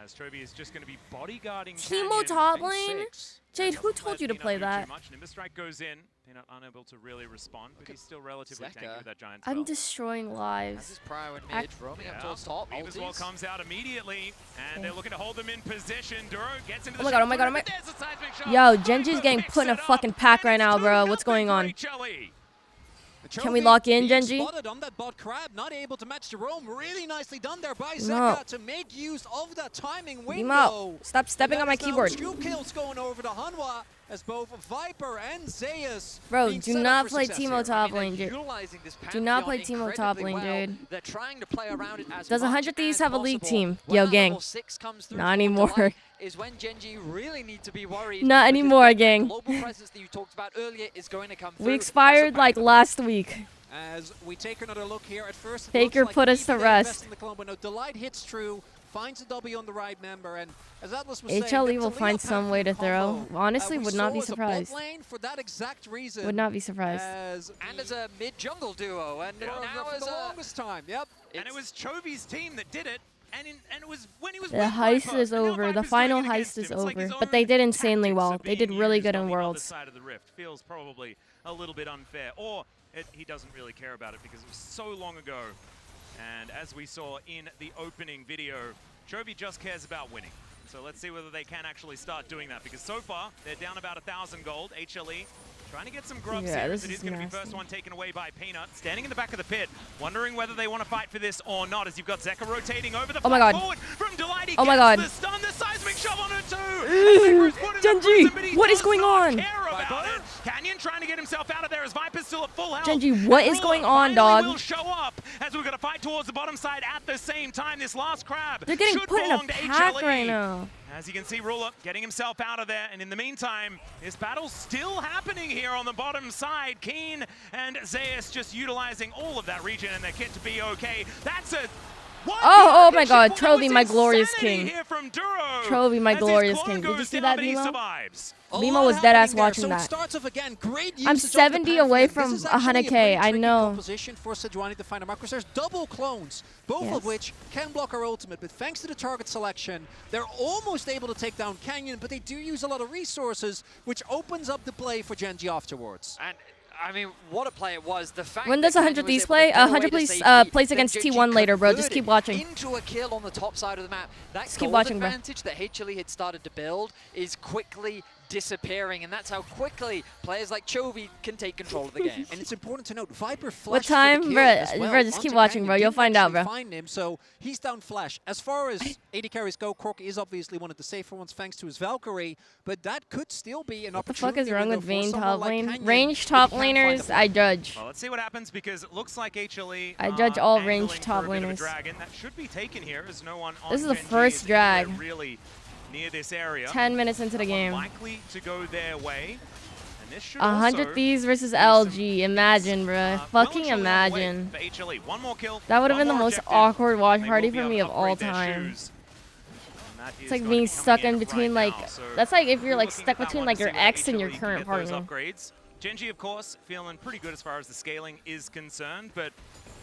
As Chovy is just going to be bodyguarding Teemo Canyon. top Lane lane? 6. Jade, That who doesn't told let you to Peanut play do that? Too much. Nimbus Strike goes in. Peanut unable to really respond, but he's still relatively Zeka. tanky with that giant I'm spell. destroying Has lives. his prior in Ac- mid, roaming up Yeah. towards top. Weave as well ultis. comes out immediately, and they're looking to hold them in position. Duro gets into the Oh my god, oh my god, oh my- There's the seismic shot. Yo, Viper Genji's getting picks put in a it up, fucking pack and right it's now, bro. 2-0 What's going for on? HLE. Can we Chovy lock in, being Genji? spotted on that bot crab, not able to match Jerome. Really nicely done there by No. Zeka to make use of that timing Beam out. window. Stop stepping on my keyboard. 2 kills going over to Hanwha as both Viper and Zayas. Bro, being do set up not for play success Teemo here. top They're lane, dude. utilizing this Do not Pantheon play Teemo top incredibly lane, well. dude. They're trying to play around it as Does much 100 Thieves as have a league possible. team? When Yo, that gang. level 6 comes through Not for anymore. Delight is when Genji really need to be worried. Not because anymore, that gang. global presence that you talked about earlier is going to come through. We That's a expired like factor. last week. As we take another look here at first, it Faker looks like put us to even they invest rest. in the Colombo. No, Delight hits true, finds a W on the right member, and as Atlas was saying, HLE the will find Talia some way to combo, throw. Honestly, we would not saw be as a bot surprised. lane for that exact reason. Would not be surprised. And as a mid-jungle duo, and Yeah. now for as the a... longest time. Yep. And it was Chovy's team that did it, and it was when he was The with heist Viper, is and now over. The Viper's final doing it against heist is him. It's like over. his But they own did insanely tactics well. are They did being really used good on in the other Worlds. side of the rift. Feels probably a little bit unfair, or he doesn't really care about it because it was so long ago. And as we saw in the opening video, Chovy just cares about winning. So let's see whether they can actually start doing that, because so far they're down about 1,000 gold. HLE trying to get some grubs Yeah, here, this as it is is going to be nasty. first one taken away by Peanut. Standing in the back of the pit, wondering whether they want to fight for this or not, as you've got Zeka rotating over the Oh my flank God. forward from Delight. He Oh my gets God. the stun, the seismic shove on her too. Ooh, Genji, what is going on? Care about it. Canyon trying to get himself out of there as Viper's still at full health. Genji, what And is going Ruler on, finally dog? will show up as we're going to fight towards the bottom side at the same time. This last crab They're getting should put in a belong to pack HLE. right now. As you can see, Ruler getting himself out of there, and in the meantime, this battle's still happening here on the bottom side. Keen and Zayas just utilizing all of that region and their kit to be okay. That's a... Oh my God, That Trovy, was my glorious insanity king. here from Duro. Trovy, my As his glorious clone king. Did you goes see down, that, but he Nemo? survives. Lima was dead ass watching so that. It starts off again. Great I'm usage of the 70 away Pantheon. from This is actually 100K, a very I tricky know. Composition for Sejuani to find a mark, because there's double clones, both Yes. of which can block our ultimate. But thanks to the target selection, they're almost able to take down Canyon, but they do use a lot of resources, which opens up the play for Genji afterwards. And I mean, what a play it was. The fact When that does Canyon 100 was Thieves able to play? get away 100 to plays safety, plays then against Genji T1 later, bro. Just converted keep watching. into a kill on the top side of the map. That Just keep gold watching, bro. advantage that HLE had started to build is quickly disappearing, and that's how quickly players like Chovy can take control of the game. And it's important to note, Viper flashed What for the time? kill Bruh, as well bruh, just keep onto watching, Canyon. bro. You'll Didn't find out, actually bro. Find him, so he's down flash. As far as AD carries go, Cork is obviously one of the safer ones thanks to his Valkyrie, but that could still be an What the opportunity. fuck is wrong window with for Vayne someone top like lane? Canyon Range if top he can find a laners, play. I judge. Well, let's see what happens, because it looks like HLE I judge all angling ranged top for a bit of a laners. dragon. That should be taken here, as no one on This is the Genji first is drag. anywhere really near this area. 10 minutes into the game. Likely to go their way. And this should 100 also Thieves versus some LG. Imagine, bruh. well Fucking and truly on the way imagine. for HLE. One more kill. That would have one been the more most objective, awkward watch and they party will be for able me to of all upgrade their time. shoes. And that It's is like going being to be stuck coming in between, right like, now. So that's like if you're we're like looking stuck at that between one like to your see whether ex and your HLE can current get those partner. upgrades. Genji, of course, feeling pretty good as far as the scaling is concerned, but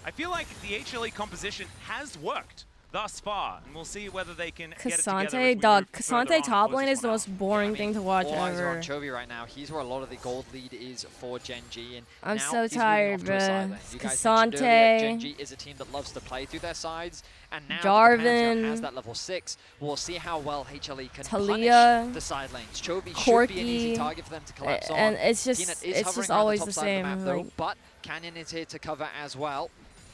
I feel like the HLE composition has worked thus far, and we'll see whether they can get it together. Cassante, dog. Cassante top lane is the most boring thing to watch all eyes are ever. on Chovy right now. He's where a lot of the gold lead is for Gen G. And I'm now so he's moving tired, off to a side bruh. lane. You guys mentioned earlier, Cassante, Gen G is a team that loves to play through their sides. And now that the Jarvan, Pantheon has that level 6, we'll see how well HLE can Talia, punish the side lanes. Chovy should Corky, be an easy target for them to collapse on. and it's Peanut just is hovering around always top the side of same. map, though, Like, but Canyon is here to cover as well.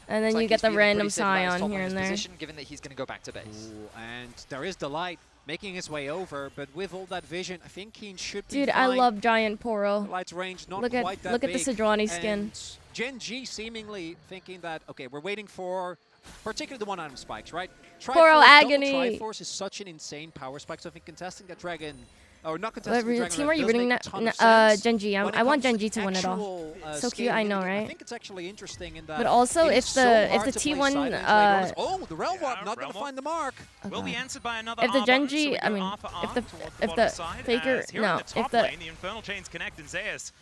and then Looks you like get he's the feeling random pretty safe about his Scion top here lane's and there. position, given that he's going to go back to base. Ooh, and there is Delight making his way over, but with all that vision, I think Keen should be Dude, fine. I love Giant Poro. Delight's range not Look quite at that look at the big. Sejuani skin. And Gen G seemingly thinking that, okay, we're waiting for particularly the one-item spikes, right? Poro agony. Triforce is such an insane power spike, so I think contesting that dragon, or not contesting the dragon, Team, are you does rooting make a ton of that? sense. Genji. When it I want comes Genji to win it all. actual, So cute, I scaling know, in the game, right? I think it's actually interesting in that. But also, it if is the so if hard the to play T1 side lanes later on. Oh, the Realm Yeah, Warp not going to Realm find the mark. Will be answered by another if the R button, Genji, so we I go mean, R for R if the towards if bottom the side, Faker, as here no, in the top if the lane, the Infernal Chains connect, and Zeus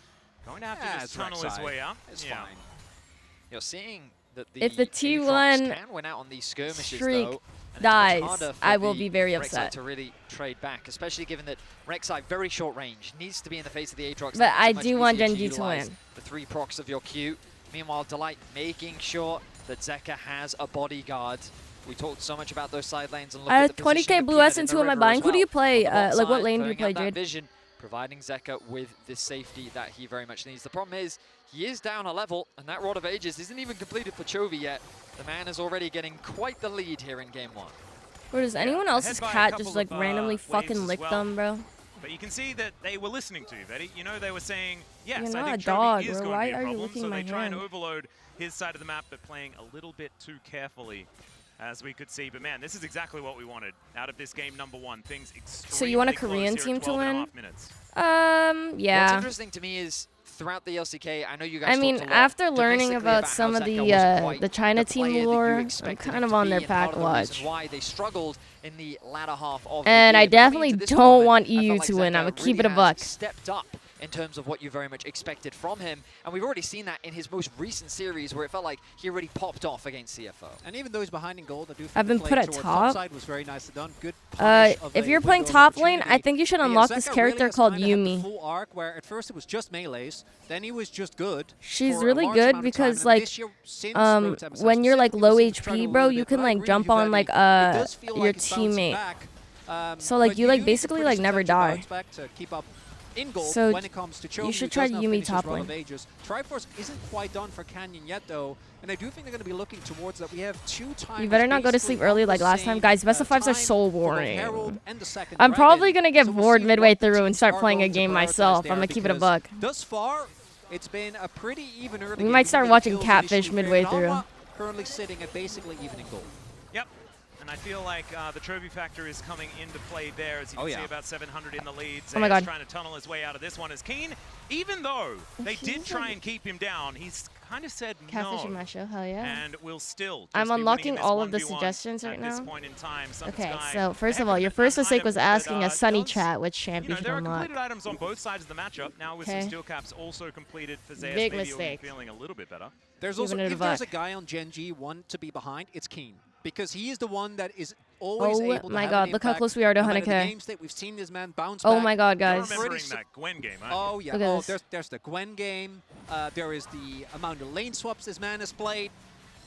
going to have to Yeah, just it's tunnel his Rek'Sai. way up. It's Yeah. fine. You're seeing that If the Aatrox T1 can win out on these skirmishes, streak though, and it's much dies, harder for I will the be very Rek'Sai upset. to really trade back, especially given that Rek'Sai, very short range, needs to be in the face of the Aatrox. But That makes I it much do want easier Genji to utilize win. The 3 procs of your Q. Meanwhile, Delight making sure that Zeka has a bodyguard. We talked so much about those side lanes, and look I at have the position 20k of blue Peanut S in and the 2 am I river buying? as Who do you well. play? On the bot Like what side, lane do you throwing play, out that Jade? vision, providing Zeka with this safety that he very much needs. The problem is, he is down a level, and that Rod of Ages isn't even completed for Chovy yet. The man is already getting quite the lead here in game 1. Or does anyone else's by a cat couple just like of, randomly waves fucking as lick well. them, bro? But you can see that they were listening to you, Betty. You know, they were saying, yes, You're I not think a dog, Chovy is bro. going Why to be a are you problem, licking so my they try and hand? overload his side of the map, but playing a little bit too carefully, as we could see. But man, this is exactly what we wanted out of this game number 1. Things extremely So you want a close Korean here team at to 12 and a win? half minutes. What's Yeah. interesting to me is throughout the LCK, I know you guys I mean, talked a lot after learning domestically about how some of Zeka wasn't quite the China the team player that you lore, I'm expected kind him of to on be, their and part pack of the reason watch. why they struggled in the latter half of And the I year. But coming definitely into this don't tournament, want I felt EU like to win. Zeka I'ma keep really it a has buck. stepped up in terms of what you very much expected from him, and we've already seen that in his most recent series where it felt like he already popped off against CFO. And even though he's behind in gold, I do think I've the been play put at towards top. Topside was very nicely done. Good punish of If a you're playing window of top lane, I opportunity. think you should But yeah, unlock this Zeka character really has called kinda had the Yumi. full arc where at first it was just melees, then he was just good. She's for a really large good amount of time, because and like this year, since Rotom has when you're like specifically, low we seem to struggle HP, a bro, little you bit, can but I like agree with jump you, on Veddy. like It does feel your like it's bouncing teammate. back. So, like, But you, like, do need basically, pretty like, never substantial die. bounce back to keep up in gold So when it comes to Cho, you who should does try now Yumi finish his top Run lane. of Ages. Triforce isn't quite done for Canyon yet, though, and I do think they're going to be looking towards that. We have 2 times. You better not go to sleep early like last time. Guys, best of 5s are so boring. I'm probably going to get bored midway through and start playing a game myself. I'm going to keep it a buck. Thus far, it's been a pretty even early We game. might start Even watching kills Catfish initially midway fair. through. Alma currently sitting at basically even in gold. Yep. And I feel like the trophy factor is coming into play there, as you can see about 700 in the lead. Oh my Zeus God. trying to tunnel his way out of this one is Keen. Even though they did try and keep him down, he's kind of said Catfish in no. my show, hell yeah. And will still just I'm be winning unlocking this all of the 1v1 suggestions right at this now. point in time. Some Okay, Sky, so first a of all, heck your of first an mistake item was that, asking a Sunny does, chat which you know, champion should there are unlock. completed items on both sides of the matchup. Now with Okay. some steel caps also completed for Zeus, Big maybe mistake. feeling a little bit better. There's Giving also, it a if there's a buck. guy on Gen G one to be behind, it's Keen. Because he is the one that is always able to my have God, an look how impact. close we are to No matter the 100K. game state, we've seen this man bounce Oh back. my God, You're guys. remembering that Gwen game, aren't you? Oh, yeah. Look at Oh, this. there's the Gwen game. There is the amount of lane swaps this man has played.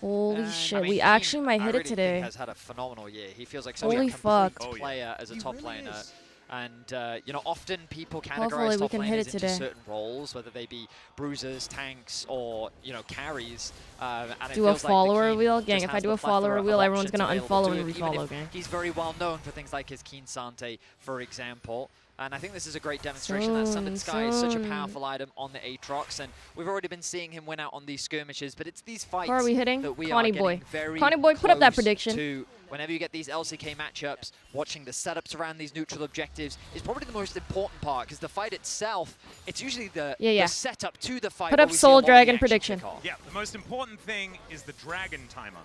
Holy And, shit, I mean, we Keen, actually might I hit really it today. think has had a phenomenal year. He feels like such Holy a fuck. complete player as a top laner. is. And, you know, often people Hopefully categorize we top can hit laners it into today. certain roles, whether they be bruisers, tanks, or, you know, carries. And it Do a feels like the follower Keen wheel? just Gang, if I has do the a follower plethora of wheel, everyone's options gonna available unfollow to and him, even refollow, if gang. He's very well known for things like his Keen Sante, for example. And I think this is a great demonstration that Sunlit Sky is such a soon. powerful item on the Aatrox, and we've already been seeing him win out on these skirmishes, but it's these fights Who are we hitting? that we Connie are boy. getting very Connie boy, put up that close prediction. to. Whenever you get these LCK matchups, watching the setups around these neutral objectives is probably the most important part, because the fight itself, it's usually the setup to the fight. Put where up we see a Soul lot of the Dragon action prediction. kick off. Yeah, the most important thing is the dragon timer.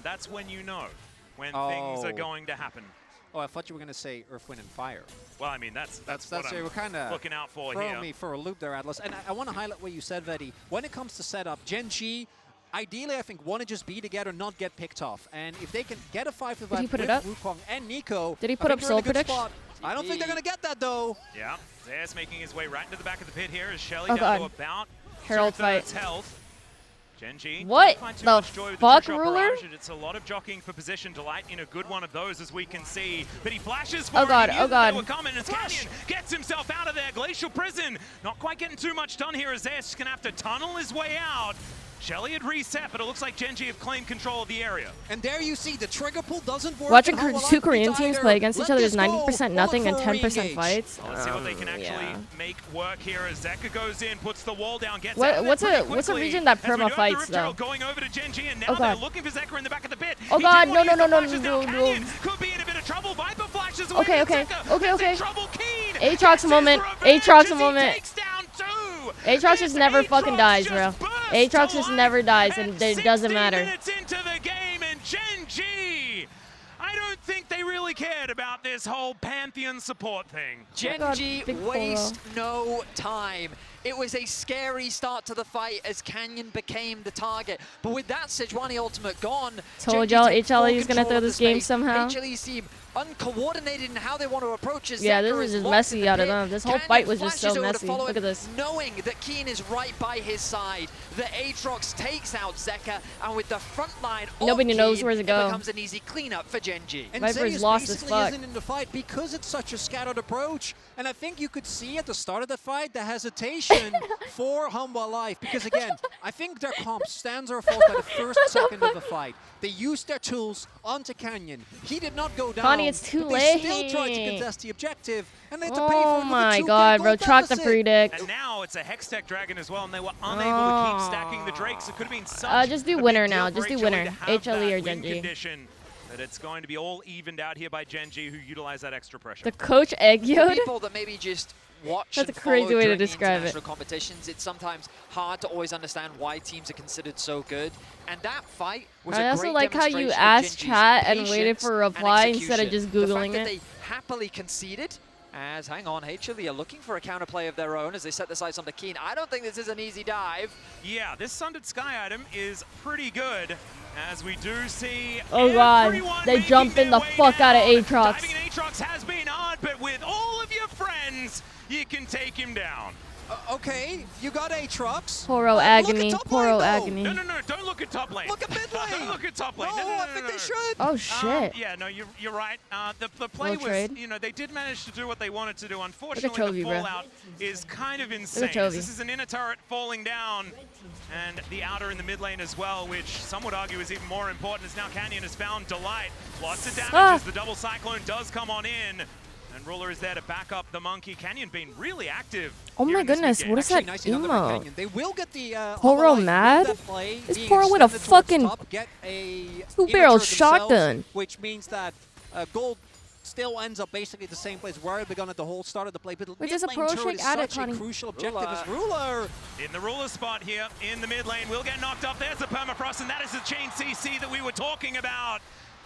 That's when you know when things are going to happen. Oh, I thought you were going to say Earth, Wind, and Fire. Well, I mean, that's what we're I'm kind of looking out for throwing here. me for a loop there, Atlas. And I want to highlight what you said, Veddy. When it comes to setup, Gen G, ideally, I think, want to just be together, not get picked off. And if they can get a 5v5 Did he put it with up? Wukong and Nico, Did he I put up think they're in a soul good prediction? spot. I don't think they're going to get that, though. Yeah, Zayas making his way right into the back of the pit here as Shelly Oh, down God. to about Herald 2/3 fight. health. Genji. What Find too the much joy with fuck, the two-shot Ruler? barrage, and it's a lot of jockeying for position. Delight in a good one of those, as we can see. But he flashes for Oh, it. God, He knew oh, that they God. were coming as Canyon gets himself out of there. Glacial Prison. Not quite getting too much done here as Zayas going to have to tunnel his way out. Shelly had reset, but it looks like Genji have claimed control of the area. And there you see, the trigger pull doesn't work. Watching and how two Alive Korean beats teams either. play against each Let other this is go. 90% nothing and Look for a 10% re-engage. fights. Well, let's see what they can actually Yeah. make work here as Zeka goes in, puts the wall down, gets What- out of what's there a- pretty what's a quickly. region that As we do perma have the fights, Rip Trail though? going over to Genji, and now Oh, they're God. looking for Zeka in the back of the pit. Oh, He God, didn't want no, to no, use no, the flashes. no, Now no, Canyon no. could be in a bit of trouble. Viper flashes away. Okay, and okay, Zeka okay, is in okay. trouble. Keen Aatrox gets his moment. revenge Aatrox as he moment. takes down two. Aatrox This just never fucking Aatrox dies, just bro. burst Aatrox to just life never dies, at and it doesn't 60 matter. minutes into the game, and Genji, I don't think they really cared about this whole Pantheon support thing. Genji big waste no time. It was a scary start to the fight as Canyon became the target. But with that Sejuani ultimate gone, Told Genji y'all take full HLE is gonna control throw of the this game space. somehow. HLE seem uncoordinated in how they want to approach it. Yeah, Zeka this is just locked messy in the out of pit. them. This whole Canyon fight was just flashes so over to messy. follow Look him, at this. knowing that Keen is right by his side. The Aatrox takes out Zeka, and with the front line of Nobody knows Keen, where to it go. becomes an easy cleanup for Genji. And Viper's Zayas lost as basically fuck. isn't in the fight because it's such a scattered approach. And I think you could see at the start of the fight the hesitation for Humble Life. Because again, I think their comp stands or falls by the first second of the fight. They used their tools onto Canyon. He did not go down. Connie, it's too but they still tried to late. contest the objective. And they had to pay for Oh it with a my 2K god, bro. gold Chalk the deficit. free dick. And now it's a Hextech Dragon as well, and they were unable to keep stacking the Drakes. It could have been such just do a big winner deal now. for Just do HLE winner. to have HLE or that win Genji. condition, that it's going to be all evened out here by Genji, who utilized that extra pressure. The coach egg For yod? people that maybe just watch That's and a crazy follow way to during the describe it. international competitions, it's sometimes hard to always understand why teams are considered so good. And that fight was I a also great like how you demonstration of asked Genji's chat and waited patience for a and reply instead of execution. just The Googling fact that it. they happily conceded, as, hang on, HLE are looking for a counterplay of their own as they set their sights on the Keen. I don't think this is an easy dive. Yeah, this Sundered Sky item is pretty good, as we do see Oh god, everyone they making jumping their the way fuck out of down. Aatrox. Diving in Aatrox has been hard, but with all of your friends, you can take him down. Okay, you got Aatrox. Poro Look agony, at top Poro lane, though. agony. No, don't look at top lane. Look at mid lane. Don't look at top lane. No, No, I think they should. Oh shit. Yeah, no, you're right. The play Little was, trade. you know, they did manage to do what they wanted to do. Unfortunately, Chovy, the bro. fallout is kind of insane. Chovy. This is an inner turret falling down, and the outer in the mid lane as well, which some would argue is even more important, as now Canyon has found Delight. Lots of damage as the double cyclone does come on in. And Ruler is there to back up the monkey. Canyon being really active. Oh here my in this goodness, mid-game. what is Actually, that nicely done by emote? Canyon. They will get the Poro Humble Life mad? with that play Is being Poro with a extended towards fucking top, get a two-barrel inner turret themselves, shotgun? which means that gold still ends up basically the same place where it began at the whole start of the play. But Wait, there's a mid pro lane turret shake is at it, such a Connie. crucial objective Ruler. as Ruler. In the Ruler spot here, in the mid lane, will get knocked up. There's the permafrost, and that is the chain CC that we were talking about.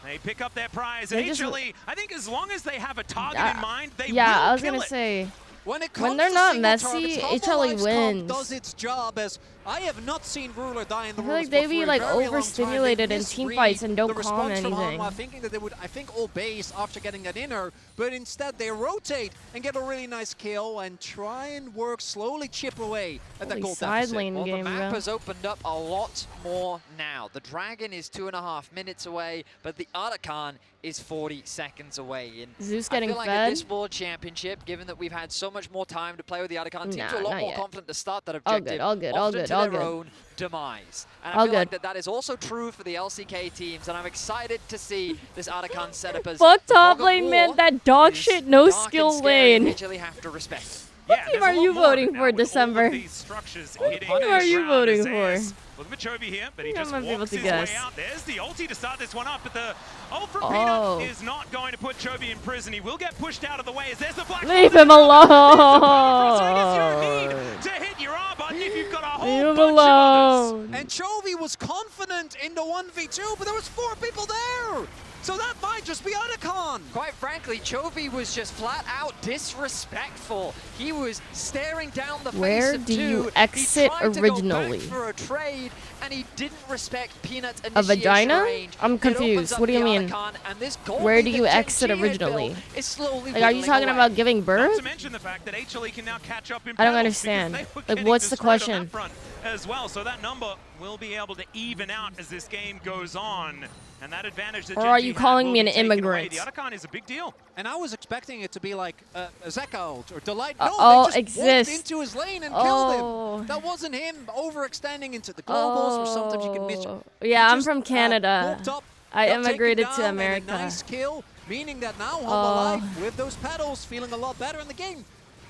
They pick up their prize, and They just- HLE, I think as long as they have a target in mind, they will Yeah, I was kill gonna it. say. When they're to not single messy, targets, HLE Humble Life's comp wins. does its job, as I have not seen Ruler die in the I feel like Worlds they be before like a very long time. They overstimulated in team misread fights and don't the calm response from anything. Hanwha, thinking that they would, I think, all base after getting that inner, but instead they rotate and get a really nice kill and try and work slowly, chip away at that Holy gold side deficit. lane Well, game, the map bro. has opened up a lot more now. The Dragon is 2.5 minutes away, but the Arakan is 40 seconds away. And Zeus I getting feel like fed? at this World Championship, given that we've had so much more time to play with the Arakan, teams Nah, are a lot not more yet. confident to start that All objective. good, all good, all often good, to all their good. own demise. And All I feel like good. that is also true for the LCK teams, and I'm excited to see this Arakan setup as Fuck the top fog of lane, man. war That dog is shit, no dark and skill scary and lane. we actually have to respect. Yeah, team there's are a lot you more of voting it for, now with all of December? these structures Oh, hitting who the are you ground voting as for? Zayas looking for Chovy here, but he I just might be able walks to his guess. way out. There's the ulti to start this one up, but the ult from Oh. Peanut is not going to put Chovy in prison. He will get pushed out of the way as there's the black. Leave hole. him There's the permafrost. So I guess you alone. need to hit your R button if you've got a whole Leave him bunch of others. alone. And Chovy was confident in the 1v2, but there was 4 people there! So that might just be Arakan! Quite frankly, Chovy was just flat out disrespectful. He was staring down the Where face of do you two. exit he tried originally? To go back for a trade, and he didn't respect Peanut's A initiation vagina? range. I'm It opens confused. up What do you the mean? Archon, and this goal Where lead do that you Gen exit G had originally? built is slowly Like, are you whittling talking away. about giving Not birth? to mention the fact that HLE can now catch up in I don't pedals understand. because they were Like, getting what's the destroyed on question? that front as well. So that number will be able to even out as this game goes on. And that advantage that Or Gen are G you had calling will me be an taken away. immigrant? The Archon is a big deal. And I was expecting it to be like a Zeka ult or Delight. Oh, No, they just exist. walked into his lane and Oh. killed him. That wasn't him overextending into the globals, or sometimes you can miss. Yeah, He I'm just, from Canada. walked up, I got taken immigrated down, to and a America. nice kill, meaning that now Humble Oh. Life with those pedals feeling a lot better in the game.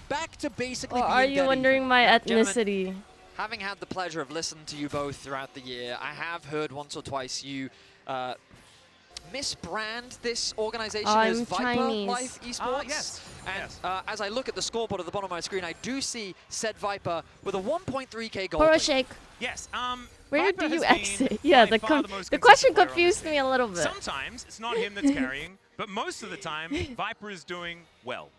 Back to basically Or being are you dead wondering even. my Gentlemen, ethnicity? Having had the pleasure of listening to you both throughout the year, I have heard once or twice you misbrand this organization as I'm Viper Chinese. Life Esports. Yes. And Yes. as I look at the scoreboard at the bottom of my screen, I do see said Viper with a 1.3k goal. Poro lead. shake. Yes. Where Viper do you has been exit? Yeah, by the far most the question consistent player on this confused team. me a little bit. Sometimes it's not him that's carrying, but most of the time, Viper is doing well.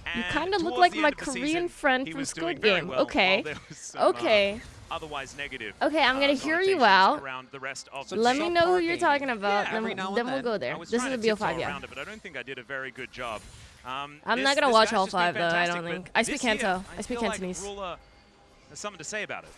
You And kind of look towards like the my end of the Korean season, friend he from was doing Squid very Game. well, Okay. while there was some, Okay. otherwise negative. Okay, I'm gonna hear you connotations out. around the rest of So the Let team. me know who subpar you're gaming. talking about, Yeah, every then, now and then we'll then. go I there. was This is trying a to tiptoe BO5, yeah. around it, but I don't think I did a very good job. I'm This- not gonna this watch guy's all just been 5 though, I fantastic, don't but think. I speak this year, Kanto. I speak feel like Cantonese. Rula has something to say about it.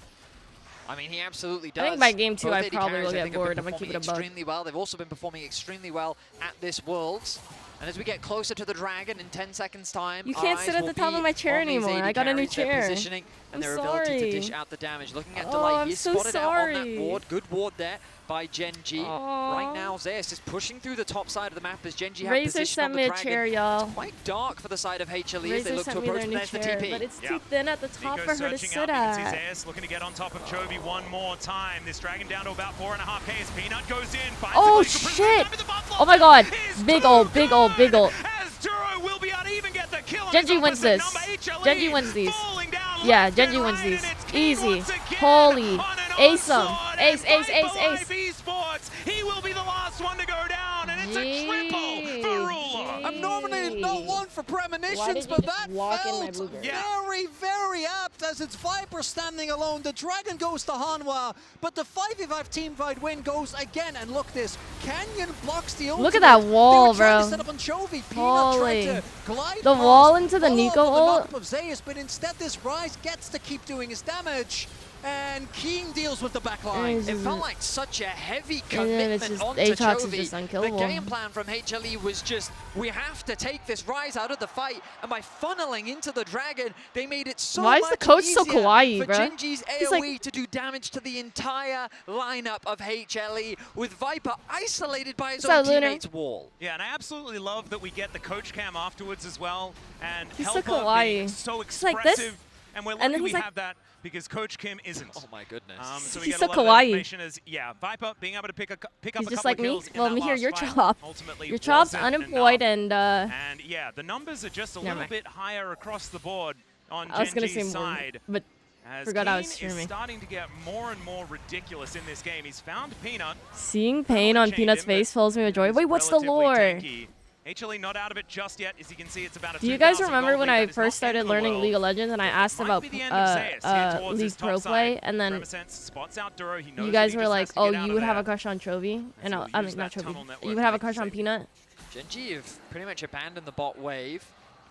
I mean, he absolutely does. I think by game 2 Both I AD probably carries, will I get think, have been bored. I'm gonna keep it a performing buck. extremely well. They've also been performing extremely well at this Worlds. And as we get closer to the Dragon in 10 seconds time, You can't eyes sit at will the top be of my chair on these anymore. AD I got a new carries, their chair. positioning and I'm their ability to sorry. dish out the damage. Looking at Oh, Delight, I'm he's so spotted out on that sorry. ward. Good ward there by Gen G. Aw. Right now, Zeus is pushing through the top side of the map as Gen G have Razor position sent on me the a Dragon. chair, y'all. Quite dark for the side of HLE as they Razor look to sent me approach, their but new there's the chair, TP. but it's Yeah. too thin at the top Nico for her to searching sit out, we can at. see Zeus looking to get on top of Chovy one more time. This Dragon down to about 4.5k as Peanut goes in. Finds Oh, a Glacier Prism, shit. time to the Buffalo Oh my god. is Big too ult, big ult, big good, ult. As Duro will be able to even get the kill on Genji his wins opposite this. number, HLE Genji wins these. falling down Yeah, left Genji and wins right, these. and it's King Easy. once again Holy. on an Ace 'em. onslaught, Ace, and ace, ace, Viper Life ace. Esports, he will be the last one to go down, and it's a triple for Rula. I'm normally not one for Why premonitions, did you but just that walk in my felt blueberry? Yeah. very, very apt as it's Viper standing alone. The Dragon goes to Hanwha, but the 5v5 teamfight win goes again. And look this, Canyon blocks the ultimate. Look at that wall, They were trying bro. to set up on Chovy. Peanut Holy. tried to glide The past, wall into the follow Nico up with the ult. knock-up of Zeus, but instead this Ryze gets to keep doing his damage. And King deals with the backline. It felt like such a heavy And then it's commitment just onto Aatrox is Chovy. just The unkillable. game plan from HLE was just, we have to take this Ryze out of the fight, and by funneling into the Dragon, they made it so Why is much the coach so easier kawaii, for bruh? Genji's He's AoE like- to do damage to the entire lineup of HLE, with Viper isolated by his What's own up, Lunar? teammates' wall. Yeah, and I absolutely love that we get the coach cam afterwards as well, and He's so Helper kawaii. being so He's like expressive, this, and we're and lucky then we he's like- have that because Coach Kim isn't. Oh my goodness. So we He's get so a lot of kawaii. information as, yeah, Viper being able to pick up He's a just couple like of me. kills in Well, that me here, last you're fight Chop. ultimately Your Chop's wasn't unemployed enough. and And yeah, the numbers are just a Never little mind. bit higher across the board on I was gonna say Genji's more, side. but As forgot I was Keen streaming. is starting to get more and more ridiculous in this game. He's found Peanut. seeing pain on chained Peanut's him, but face fills me with joy. is Wait, what's the relatively lore? tanky. HLE not out of it just yet. As you can see, it's about a Do you guys 2,000 remember gold when lead. I That is not first started end of the learning world. League of Legends and I asked Might about be the end of Zeus here towards League his top Pro side. play, and then Remesense spots out Duro. He knows you that guys he were just like, has to "Oh, get out you of would have a there." crush on Chovy," and So I use mean not that tunnel Chovy. network You would to have a make crush on safe. Peanut. Genji have pretty much abandoned the bot wave,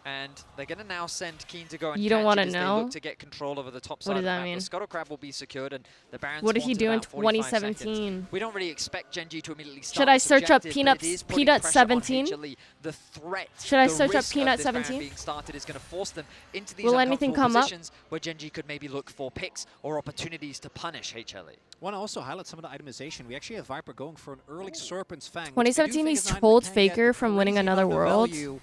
and they're going to now send Keen to go and You don't catch wanna it as they know? look to get control over the top What side does of the that map. mean? The Scuttle Crab will be secured, and the Baron What did he spawns do in about 45 2017? seconds. We don't really expect Genji to immediately start Should I this search up objective, Peanut- but it is putting Peanut pressure on 17? HLE. The threat, Should I the search up risk of Peanut this Baron 17? being started is going to force them into these Will anything uncomfortable come up? positions where Genji could maybe look for picks or opportunities to punish HLE. Want to also highlight some of the itemization. We actually have Viper going for an early Serpent's Fang. which I do 2017 think he's is an item told that can get Faker from winning crazy another amount of world. value.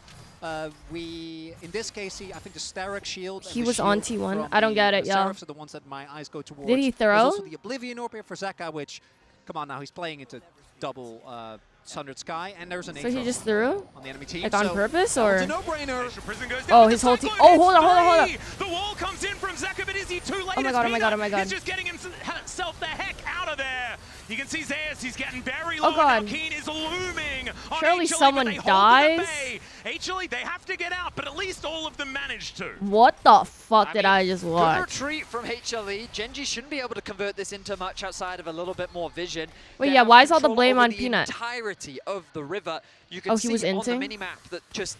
In this case, I think the Starrick shield. and He the was on shield T1. from I don't get it, the y'all. Seraphs are the ones that my eyes go towards. Did he throw? There's also the Oblivion Orb here for Zeka, which, come on now, he's playing into double Sundered Sky, and there's an So he Aatrox just threw? on the enemy team. Like on so purpose, that was or? a no-brainer. Glacier Prison goes Oh, down with his the whole team- cyclone. oh, It's hold on. 3. The wall comes in from Zeka, but is he too late? Oh my It's god, oh my god, Peanut. oh my god. He's just getting himself the heck out of there. You can see Zeus, he's getting very Oh low. god. Now Keen is looming on Surely HLE, someone but they hold dies. the bay. HLE, they have to get out, but at least all of them managed to. What the fuck did mean, I just Good watch? retreat from HLE. Genji shouldn't be able to convert this into much outside of a little bit more vision. Wait, They yeah, have why is all the control blame over on the Peanut? entirety of the river. You can Oh, he see was on the inting? mini-map that just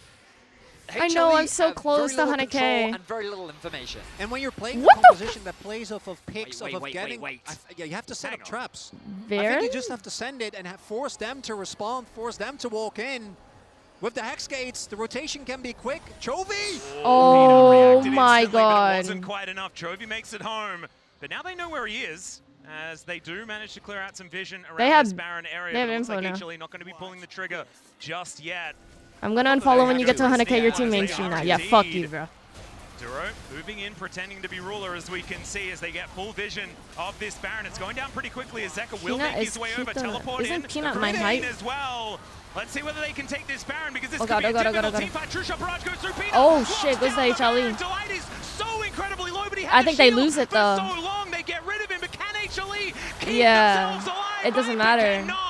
I know, I'm HLE so have close very to little control 100K. and very little information. And when you're playing What a the composition that plays off of picks, Wait, of wait, getting... wait. Yeah, you have to set Hang up on. traps. I Very? think you just have to send it and force them to respond, force them to walk in. With the Hex Gates, the rotation can be quick. Chovy! Oh Reacted my instantly, but it god. wasn't quite enough. Chovy makes it home. But now they know where he is, as they do manage to clear out some vision around this barren area. they have But it looks like info now. HLE not going to be pulling the trigger just yet. I'm gonna unfollow when you get to 100K. Your team mainstream now. Yeah, fuck you, bro. Duro moving in, pretending to be ruler, as we can see, as they get full vision of this Baron. It's going down pretty quickly as Zeka will Peanut make is his way cute over, though. teleport Isn't in. Peanut The my grenade height? as well. Let's see whether they can take this Baron, because this Oh could god, be oh a god, oh god, difficult oh god. team fight. True shot barrage goes through Peanut. Oh Locks shit, goes to down the Baron. HLE. Delight is so incredibly low, but he has I a think they shield lose it for though. so long. They get rid of him, but can HLE keep Yeah, themselves alive? it doesn't Viper matter. cannot.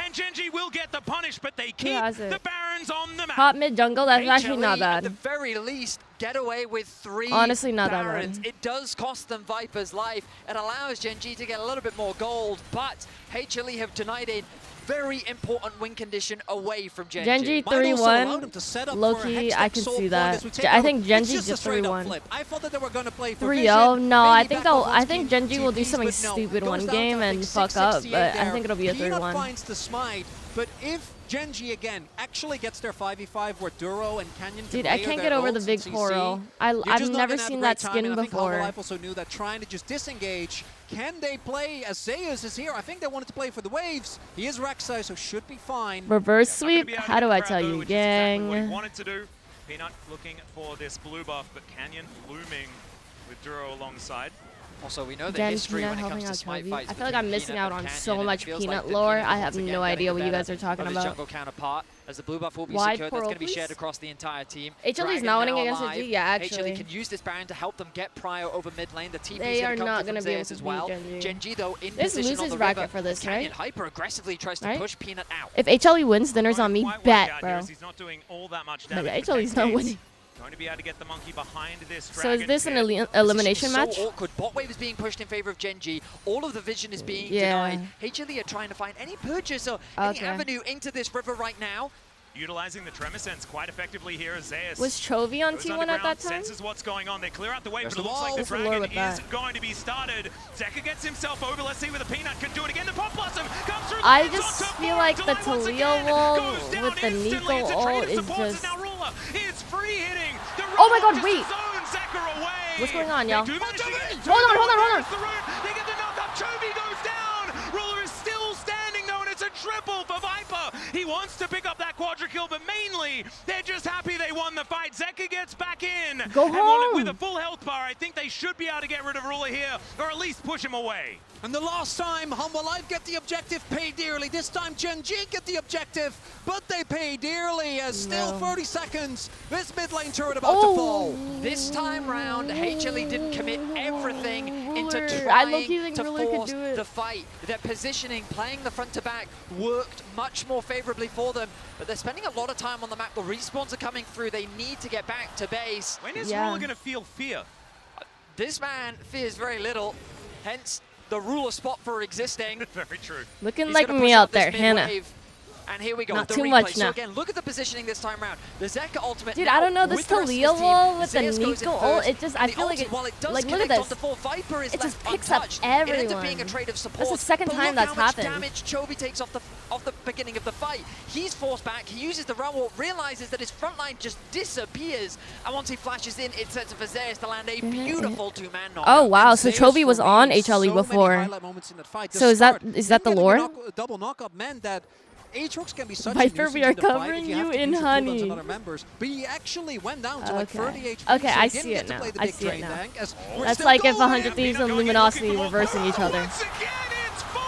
And Genji will get the punish, but they keep has it? the Barons on the map. Top mid jungle, that's actually not HLE, at the bad. very least, get away with 3 Honestly, not that Barons. bad. It does cost them Viper's life. It allows Genji to get a little bit more gold, but HLE have denied a very important win condition away from Genji. Genji Might also allow 3-1. them to set up Low-key, for a Hex I Deck can Soul see Point that. as we take I over. think Genji It's just a straight up 3-1. flip. I thought that they were going to play for 3-0? vision, No, I maybe think back they'll. up I on think Skin Genji will do TPs, something but no. stupid Goes one down to, game I and think, fuck up. 668 But I there. think it'll be a Peanut 3-1. finds the smite, but if Genji again actually gets their 5v5 where Duro and Canyon can Dude, I layer can't their get over the ults big and CC, coral. you're I've just not never gonna have a seen great that time, skin and I think before. Hololive also knew that trying to just disengage. Can they play as Zeus is here? I think they wanted to play for the waves. He is Rek'Sai, so should be fine. Reverse Not gonna sweep? be able to How get do I the tell crowd though, you, which is exactly what he gang? wanted to do. Peanut looking for this blue buff, but Canyon looming with Duro alongside. Also, we know the Again, history Peanut when it helping comes to out smite Chovy. fights. I feel like I'm between missing Peanut out and on Canyon, so and it much feels Peanut like that lore. Peanut I is have once again no getting idea the what you better guys are talking of his about. jungle counterpart, as the blue buff will be Wide secured. That's coral, going to be please. shared across the entire team. HLE is Dragon not winning now against a alive. G, yeah, actually. HLE can use this Baron to help them get Prio over mid lane. The TP They is are going to not come gonna from be able Zeus to as beat well. Genji. Genji, though, in This position loses on the bracket river. for this, Canyon right? hyper aggressively tries to Right? push Peanut out. If HLE wins, dinner's on me. Quite work Bet, out bro. here as he's not doing all that much But damage. HLE's not winning. Going to be able to get the monkey behind this So is dragon this an pit. elimination so match? awkward. Bot wave is being pushed in favor of Genji. All of the vision is being Yeah. denied. HLE are trying to find any purchase or any Okay. avenue into this river right now. Utilizing the Tremor Sense quite effectively here as Zeus Was Chovy on goes T1 at underground, that time? senses what's going on. They clear out the way, There's but it the looks like the wall. What's the lore dragon with is that? going to be started. Zeka gets himself over. Let's see whether Peanut can do it again. The Pop Blossom comes through. I lands just on top feel four. like the Delight once Taliyah again wall goes down with the instantly. Nico It's a ult trade of is supports, and just... now Ruler is free hitting. The Oh my Ruler god, just wait. zones Zeka away. What's going on, They y'all? do manage to get Hold on, hold on, hold on. the root. They get the knock-up. Chovy goes down. Ruler is still standing though, and it's a triple for Viper. He wants to pick up that quadra kill, but mainly they're just happy they won the fight. Zeka gets back in. Go and home. with a full health bar, I think they should be able to get rid of Ruler here, or at least push him away. And the last time, Hololive get the objective, pay dearly. This time, Genji get the objective, but they pay dearly as still No. 30 seconds. This mid lane turret about Oh. to fall. This time round, HLE didn't commit everything into Ruler. I low-key trying think to Ruler could force do it. the fight. Their positioning, playing the front to back, worked much more favorably for them, but they're spending a lot of time on the map. The respawns are coming through. They need to get back to base. When is Yeah. Ruler going to feel fear? This man fears very little, hence the ruler spot for existing. Very true. Looking He's like gonna me push out up this there, mid Hannah. wave. And here we go. Not the too replay. much so now. again, look at the positioning this time round. The Zeka ultimate. Dude, now I don't know, this with the rest of Taliyah team. wall with the Zeus goes in Nico ult, first. it just, I The feel like ulti, it, while it does like, look at connect this. off the full, Viper is It just left picks up untouched. It ends up everyone. being a trade of support. That's the second but time look that's how much happened. damage Chovy takes off the beginning of the fight. He's forced back. He uses the run wall, realizes that his front line just disappears. And once he flashes in, it sets up for Zeus to land a beautiful two-man knockout. Oh wow, so Zeus Chovy was for on me, HLE so many before. highlight moments in that fight. So is that- start, is that them the getting lore? double knockup meant that Aatrox can be such a Viper, nuisance we are in the fight covering if you have you to in use your cooldowns honey. on other members. But he actually went down to like Okay. 30 HP. Okay, so I he see didn't get it to now. play the I big see it drain now. tank, as we're That's still like if going. 100 Thieves and Peanut going in, Luminosity looking for reversing each other. Once again, it's 4!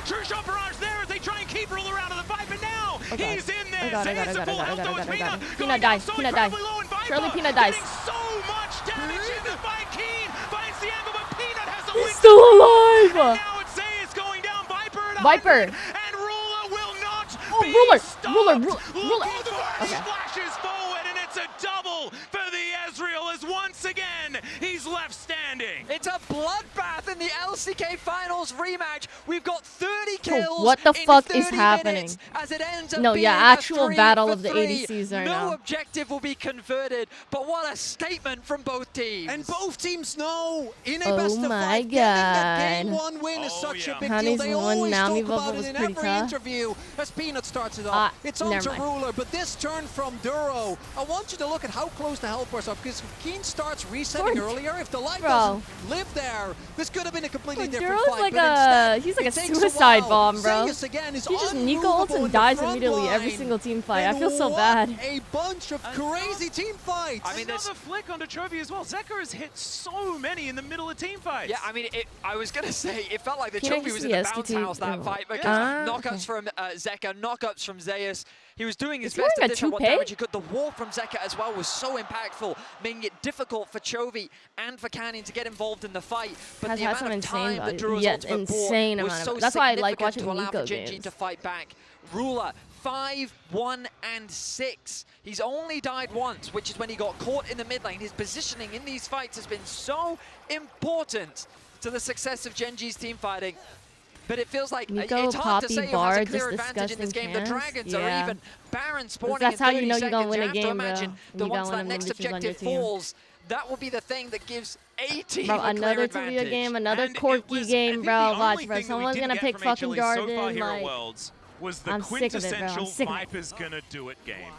True shot barrage there as they try and keep Ruler out of the fight, but now God. he's in there. Oh god, oh god, Zeus oh at god, oh full god, oh health, god, oh though, god, oh god. Peanut Peanut going dies, down so Peanut dies. incredibly low, and Viper Surely Peanut dies. getting so much damage in the fight. Keen finds the angle, but Peanut has a He's link. still alive! Now it's Zeus going down. Viper at Viper. And Ruler will not be Ruler. stopped. Ruler. Look at the way he Okay. splashes forward, and it's a double for the Ezreal as once again he's left standing. It's a bloodbath in the LCK Finals rematch. We've got 30 kills. What the in fuck 30 is happening? minutes As it ends up No, being yeah, a actual 3 battle for of the 3. ADCs right no now. objective will be converted, but what a statement from both teams. And both teams know in a Oh best of my 5, getting a game God. 1 win is Oh, such yeah. a big Honey's deal. They one always Nami talk bubble about it was in pretty every tough. interview as Peanut starts it off. It's on never to mind. Ruler, but this turn from Duro, I want you to look at how close the health bars are, because if Keen starts resetting Lord. earlier, if the light Bro. doesn't live there, this could have been a completely Look, different Duro's fight. like but instead, he's like a it takes suicide while. bomb, bro. Zeus again is He just Nico unmovable ults and in the dies front immediately every line. single team fight. I And feel so what bad. a bunch of crazy team fights. I mean, there's- Another flick onto Chovy as well. Zeka has hit so many in the middle of team fights. Yeah, I mean, I was going to say, it felt like the Can I Chovy just was see in the bounce SKT? house, that Oh. fight, because Ah, knockouts okay. from Zeka, knockouts from Zeus. He was doing his Is he best wearing to a dish out what toupee? damage he could. The wall from Zeka as well was so impactful, making it difficult for Chovy and for Canyon to get involved in the fight. But Has the had amount some of insane time that value. Duro's Yeah, ultimate insane brought was amount so of. That's why I like significant watching to allow Nico for Gen.G games. to fight back. Ruler, 5, 1, and 6. He's only died once, which is when he got caught in the mid lane. His positioning in these fights has been so important to the success of Gen.G's team fighting. But it feels like Nico, it's hard to Poppy, say who has Bard, a clear just advantage in this disgusting game. The camps. Dragons Yeah. are even Baron spawning That's in how 30 you know you're gonna seconds. win a You have to game, bro. imagine that You once gotta that win them next bitches on your objective team. falls, that will be the thing that gives a team Bro, a clear another advantage. Talia game, another And it Corky was- I game, think bro. the Watch, only bro. thing that we Someone's didn't gonna get pick from fucking HLE so far Garden. here at Like, Worlds was the I'm sick of it, bro. I'm quintessential sick of it. Viper's gonna do it game.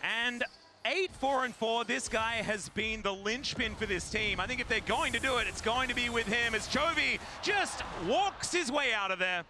And 8-4-4, this guy has been the linchpin for this team. I think if they're going to do it, it's going to be with him as Chovy just walks his way out of there.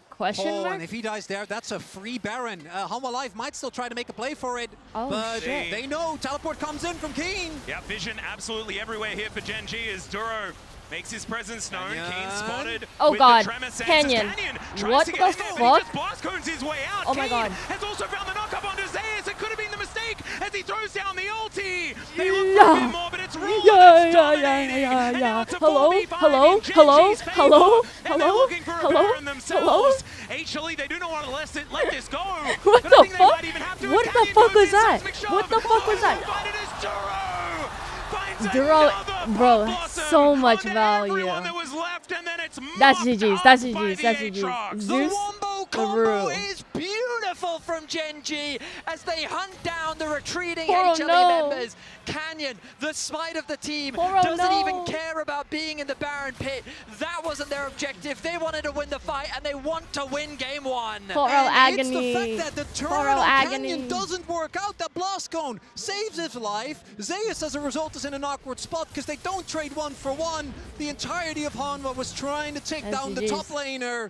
question Oh, mark? and if he dies there, that's a free Baron. Home Alive might still try to make a play for it, Oh, but shit. they know teleport comes in from Keen. Yeah, vision absolutely everywhere here for Gen.G as Duro makes his presence known. Canyon. Keen spotted Oh with God, the Tremor Senses. Canyon. Tries What to the get in there, but he fuck? just blast cones his way out. Oh my Keen God. has also found the knock-up onto Zeus. It could have been the mistake as he throws down the ulti. They look for Yeah. a bit more, but it's Ruler Yeah, that's yeah, dominating. yeah, And yeah. now it's a Hello, 4v5 hello, in hello, Gen.G's favor. hello, And they're hello, looking for a hello, Baron themselves. HLE, they do not want to let this go. What But I the think they fuck? might even have to. What the Canyon fuck goes was in, that? seismic shove. What the fuck was that? But it is Duro. Finds Duro, another bro, blossom so much on value. everyone that was left, and then it's That's mopped GG's, up that's by GG's, the that's GG's. Aatrox. The Zeus, wombo combo Aru. is beautiful from Gen.G as they hunt down the retreating Poro, HLE no. members. Canyon, the smite of the team, Poro, doesn't even no. care about being in the Baron pit. That wasn't their objective. They wanted to win the fight, and they want to win game 1. Poro And it's agony. the fact that the turn Poro on agony. Canyon doesn't work out. That blast cone saves his life. Zeus, as a result, is in an awkward spot because they don't trade 1-for-1. The entirety of Hanwha was trying to take down the SGGs. top laner.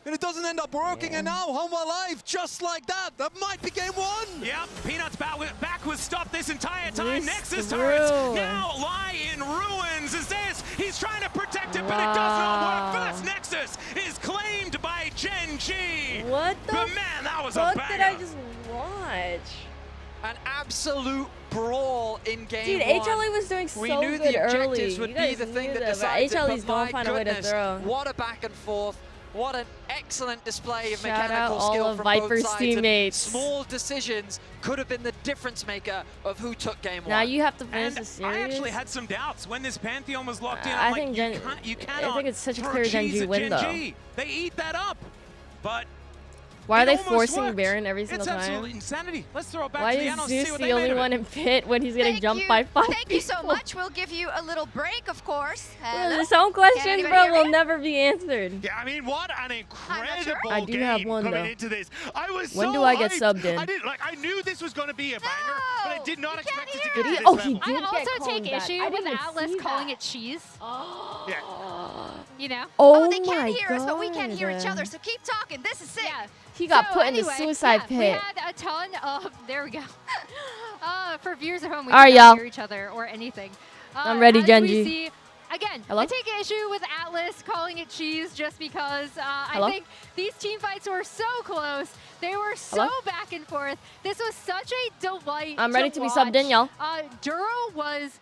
And it doesn't end up working, and now Hanwha Live, just like that. That might be game 1. Yep, Peanut's back was stopped this entire time. This Nexus through. turrets now lie in ruins. Is this? He's trying to protect it, but it does not work. Wow. First Nexus is claimed by Gen.G. What the But man, that was a fuck banger. did I just watch? An absolute brawl in game Dude, 1. HLE was doing so We knew good the objectives early. would You be guys the thing knew that that, but decides it, HLE's but gonna my find a way to goodness, throw. what a back and forth. What an excellent display of Shout out mechanical all skill of from Viper's both sides. teammates. And small decisions could have been the difference maker of who took game 1. Now you have to finish And the I series. actually had some doubts when this Pantheon was locked in. I I'm think like, you cannot I think it's such a throw clear cheese Gen.G at win, though. Gen.G. They eat that up. But Why are it they almost forcing worked. Baron every single It's time? absolutely insanity. Let's throw it back Why to the is analysts, see Zeus what the they made only of one it. in pit when he's getting Thank jumped you. by 5 Thank you so people? much. We'll give you a little break, of course. Some questions, anybody bro, hear will me? never be answered. Yeah, I mean, what an I'm not incredible sure. I do game have one, coming though. into this. I was When so do I get hyped. subbed in? I knew this was going to be a banger, but I No, did not you expect can't it to hear get to Did he? this Oh, level. he did I get also called take back. issue I with didn't Atlas see calling that. it cheese. Yeah. You know? Oh, they my can't hear God. us, but we can't hear each other. So keep talking. This is sick. Yeah. He got So put in the anyway, suicide yeah, pit. We had a ton of, there we go. For viewers at home, we All right, cannot y'all. hear each other or anything. I'm ready, as Gen.G. we see, again, Hello? I take issue with Atlas calling it cheese just because Hello? I think these team fights were so close. They were so Hello? back and forth. This was such a delight I'm ready to be watch. subbed in, y'all. Duro was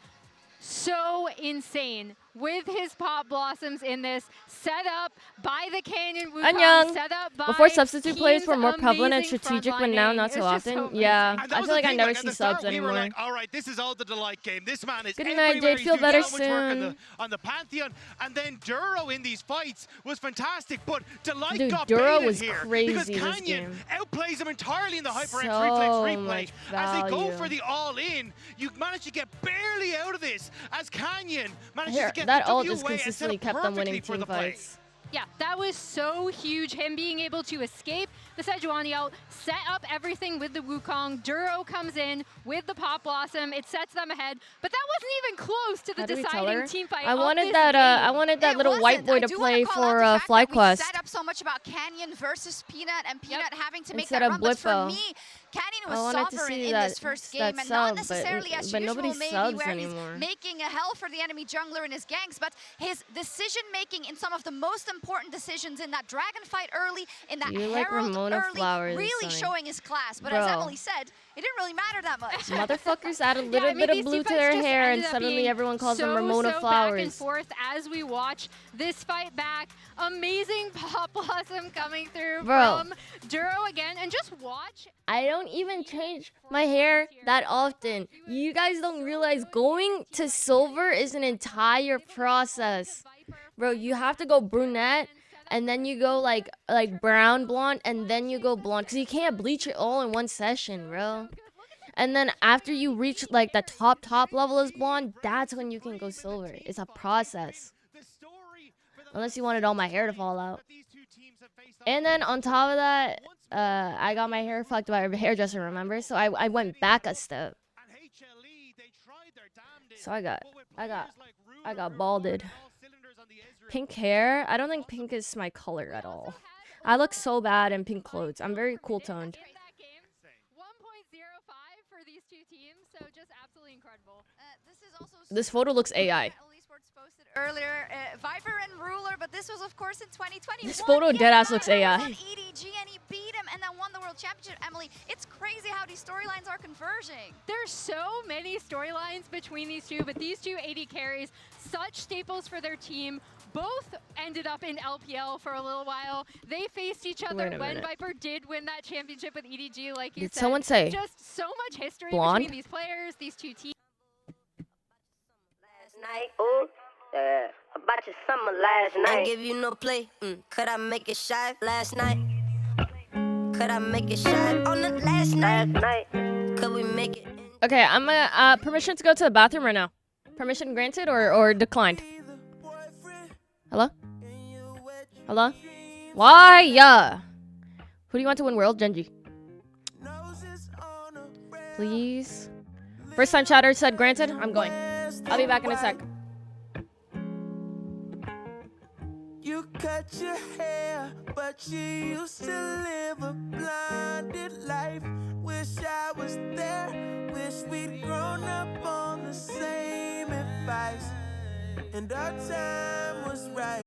so insane with his Pop Blossoms in this, set up by the Canyon Wukong, Annyeong. set up by Before substitute players were Keen's more prevalent and amazing strategic, but now frontlining. not so It's just often. so Yeah, amazing. And that I was feel the like I thing, never at see the start, subs we anymore. were like, all right, this is all the delight game. This man is Good night, everywhere. Jade. Feel He's doing better so much work soon. on the Pantheon. And then Duro in these fights was fantastic, but delight Dude, got Duro baited was here crazy because this Canyon game. outplays him entirely in the HyperX So reflex replay. much As they go value. for the all-in, you manage to get barely out of this as Canyon manages Here, to get that the ult W just away and set consistently up kept them perfectly winning for team the play. fights. Yeah, that was so huge. Him being able to escape the Sejuani ult, set up everything with the Wukong. Duro comes in with the Pop Blossom. It sets them ahead, but that wasn't even close to the How do we tell her? deciding team fight. I of wanted this that. game. I wanted that It little white wasn't. boy I to do wanna play call out for the fact that we FlyQuest. set up so much about Canyon versus Peanut and Peanut having to make Instead that of run. But for Blippo. me, Canyon I was wanted to sovereign see in that- this first that game, and sub, not but- necessarily as but usual, nobody maybe subs where anymore. he's making a hell for the enemy jungler in his ganks, but his decision making in some of the most important decisions in that dragon fight early, in that You like Herald Ramona early, Flowers, really Sonny. showing his class. But as Bro. Emily said, it didn't really matter that much. Motherfuckers add a Yeah, little I mean, bit of these blue two to fights their just hair, and ended up suddenly being everyone calls them so Ramona back and Flowers. forth as we watch this fight back. Amazing Pop Blossom coming through Bro. from Duro again, and just watch. I don't even change my hair that often. You guys don't realize going to silver is an entire process. Bro, you have to go brunette, and then you go like brown blonde, and then you go blonde, because you can't bleach it all in one session, bro. And then after you reach like the top level as blonde, that's when you can go silver. It's a process. Unless you wanted all my hair to fall out. And then on top of that, I got my hair fucked by a hairdresser, remember? So I went back a step. So I got balded. Pink hair? I don't think pink is my color at all. I look so bad in pink clothes. I'm very cool toned. 1.05 for these two teams, so just absolutely incredible. This is also This photo looks AI. Sports posted earlier, Viper and Ruler, but this was of course in 2020. This photo deadass looks AI. On EDG and he beat him and then won the World Championship. Emily, it's crazy how these storylines are converging. There's so many storylines between these two, but these two AD carries, such staples for their team. Both ended up in LPL for a little while. They faced each other Wait a when minute. Viper did win that championship with EDG, like you Did said. someone say Just so much history blonde? between these players, these two teams. Night, ooh, yeah. About your summer last night. I give you no play. Could I make it shy last night? Could I make it shy on the last night? Could we make it? Okay, I'm gonna permission to go to the bathroom right now. Permission granted or declined? Hello? Hello? Why? Yeah. Who do you want to win world? Genji. Please. First time chatter said granted. I'm going. I'll be back in a sec. You cut your hair, but you used to live a blinded life. Wish I was there, wish we'd grown up on the same advice, and our time was right.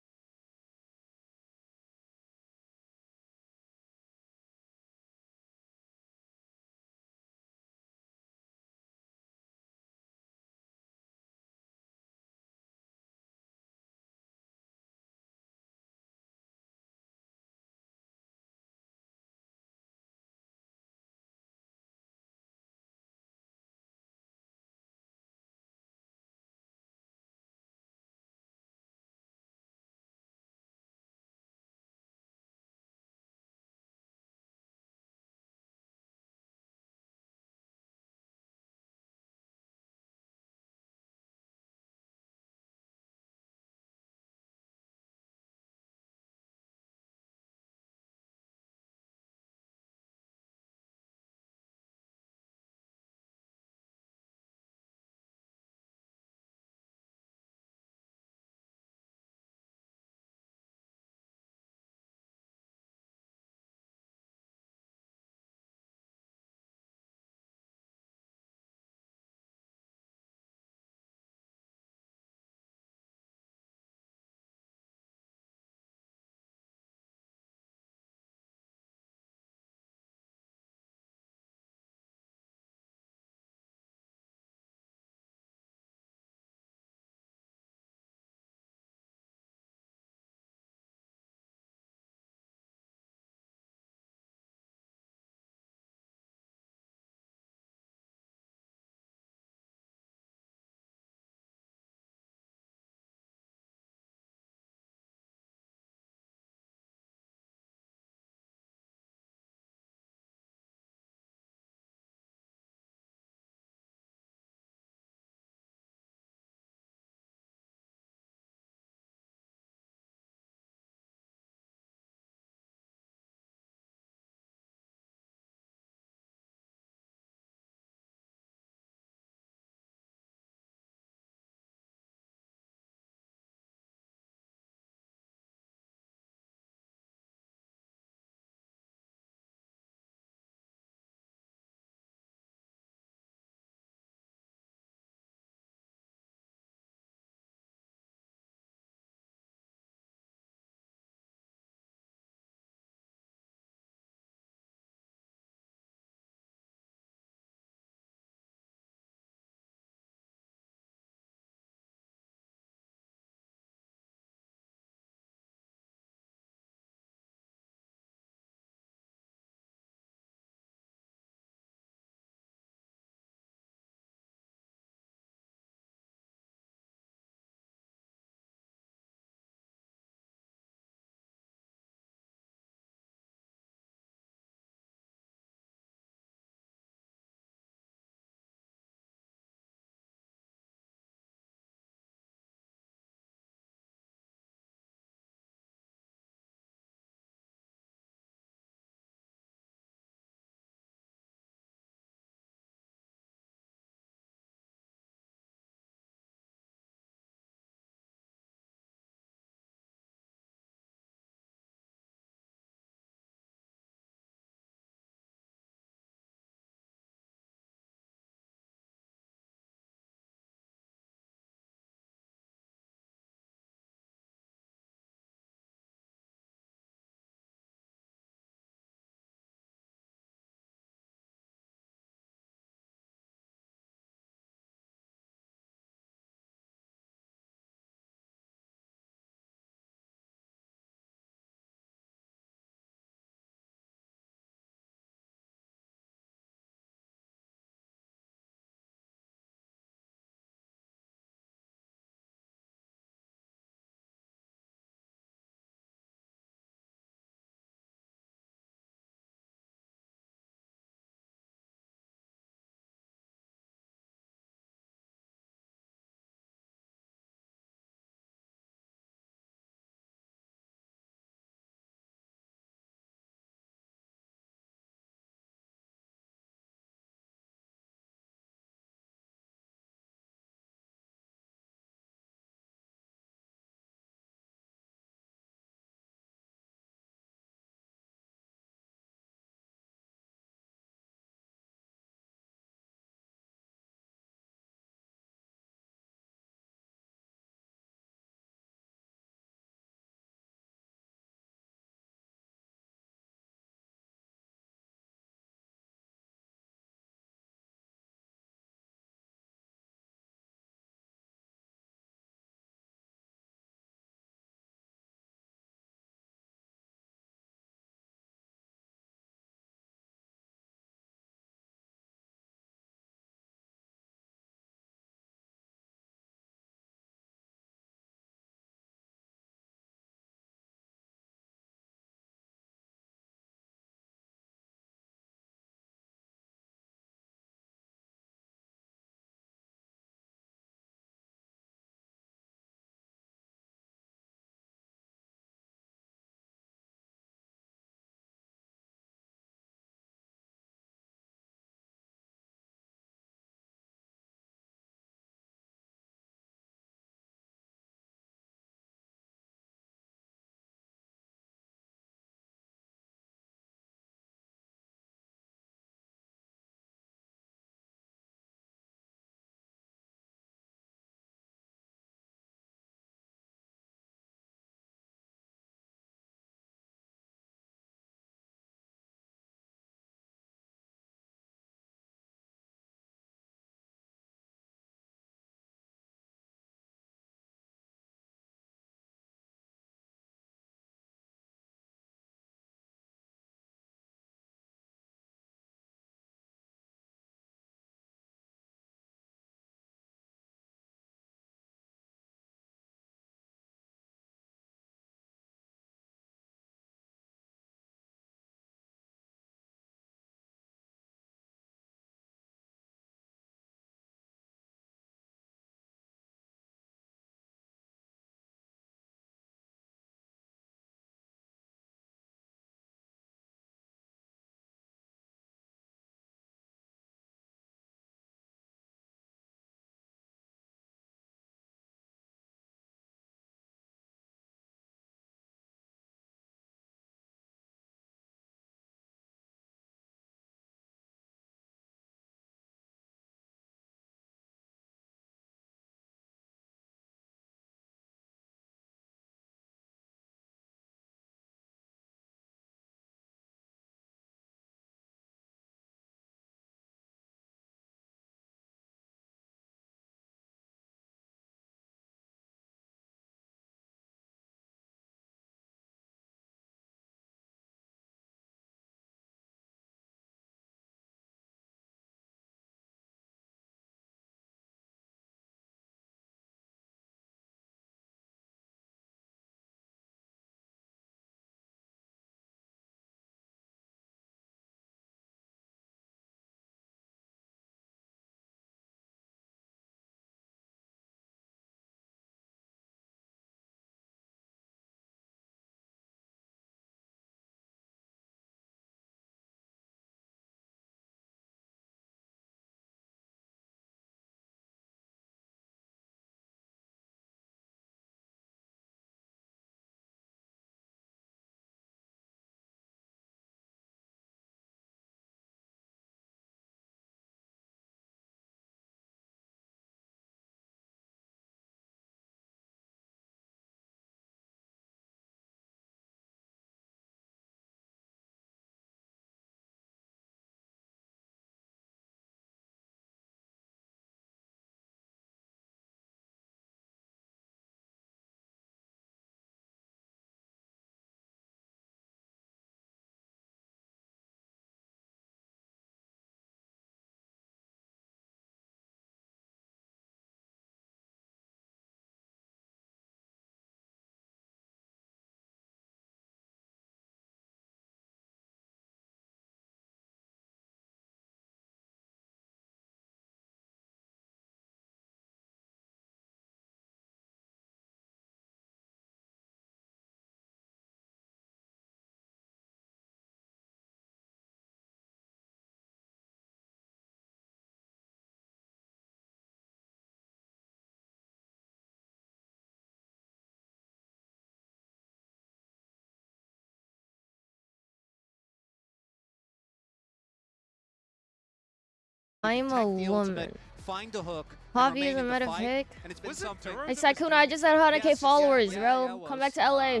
I'm a woman. Find the hook. Poppy is a meta pick. And it's been something. Hey, Saikuna, I just had 100k followers, bro. Come back to LA.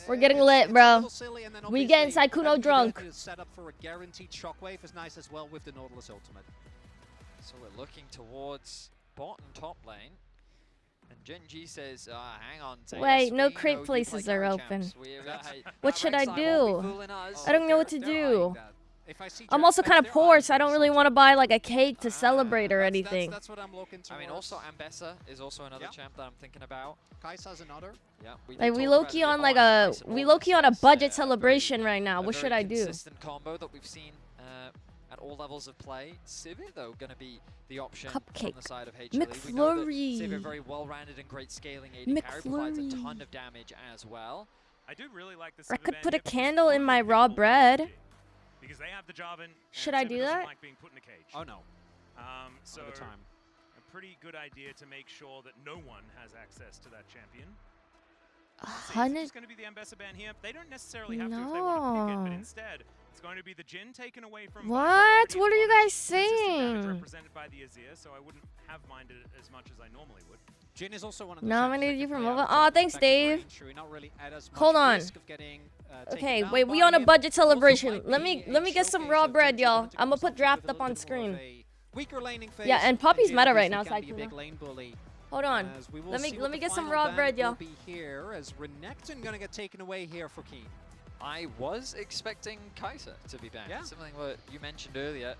We're getting lit, bro. We getting Saikuno drunk. Set up for a guaranteed shockwave is nice as well with the Nautilus ultimate. So we're looking towards bot and top lane. And Genji says, hang on. Wait, no crate places are open. What should I do? I don't know what to do. I'm also kind of poor, so I don't really want to buy like a cake to celebrate or anything. That's what I'm looking towards. I mean, also Ambessa is also another champ that I'm thinking about. Kai'Sa's another. Yeah, like we low key on like a on a budget celebration right now. What should I do? Consistent combo that we've seen at all levels of play. Sivir though gonna be the option Cupcake. on the side of HLE. McFlurry. We know that Sivir very well rounded and great scaling. AD carry provides a ton of damage as well. I do really like the I could put a candle in my raw bread. Because they have the Jarvan. Should I do that? Like being put in a cage. Oh no. So a pretty good idea to make sure that no one has access to that champion. It's going to be the Ambessa ban here. They don't necessarily have to if they want to pick it, but instead it's going to be the Jhin taken away from. What? What are you guys saying? Represented by the Azir, so I wouldn't have minded it as much as I normally would. Jhin is also one of the nominated you for MOBA. Oh, thanks, Dave. Hold on. Okay, wait, we on a budget celebration. Let me get some raw bread, y'all. I'm gonna put draft up on screen. Yeah, and Poppy's meta right now, Saikuna. Hold on. Let me get some raw bread, y'all. Here as Renekton gonna get taken away here for Keen. I was expecting Kai'Sa to be banned. Yeah. Something what you mentioned earlier.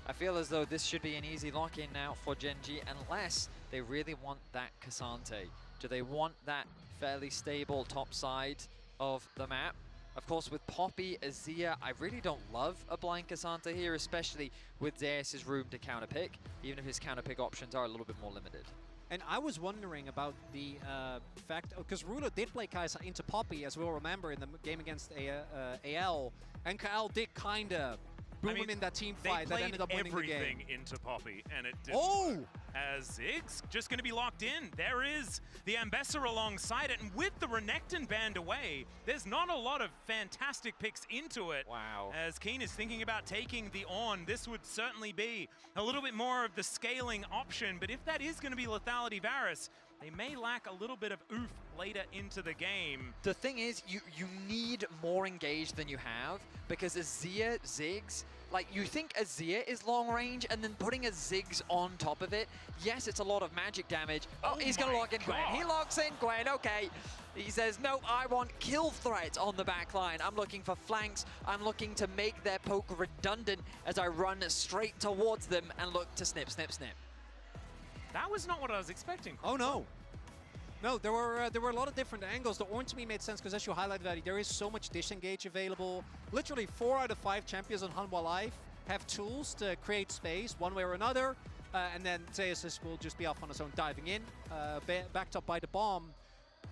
I feel as though this should be an easy lock-in now for Genji, unless they really want that Cassante. Do they want that fairly stable top side of the map? Of course, with Poppy, Azir, I really don't love a blind Cassante here, especially with Zeus' room to counterpick, even if his counterpick options are a little bit more limited. And I was wondering about the fact, because Ruler did play Kai'Sa into Poppy, as we'll remember, in the game against AL, and Kyle did kind of boom him in that team fight that ended up winning the game. Everything into Poppy, and it didn't work. As Ziggs just going to be locked in. There is the Ambessa alongside it, and with the Renekton banned away, there's not a lot of fantastic picks into it. Wow. As Keen is thinking about taking the on, this would certainly be a little bit more of the scaling option, but if that is going to be Lethality Varus, they may lack a little bit of oof later into the game. The thing is, you need more engaged than you have, because Azir, Ziggs, like, you think Azir is long range, and then putting a Ziggs on top of it, yes, it's a lot of magic damage. Oh, he's going to lock in Gwen. He locks in Gwen, okay. He says, no, I want kill threat on the back line. I'm looking for flanks. I'm looking to make their poke redundant as I run straight towards them and look to snip, snip, snip. That was not what I was expecting. Oh, no. No, there were a lot of different angles. The orange to me made sense because, as you highlighted, Vaddy, there is so much disengage available. Literally 4 out of 5 champions on Hanwha Live have tools to create space one way or another, and then Zeus will just be off on his own diving in, backed up by the bomb.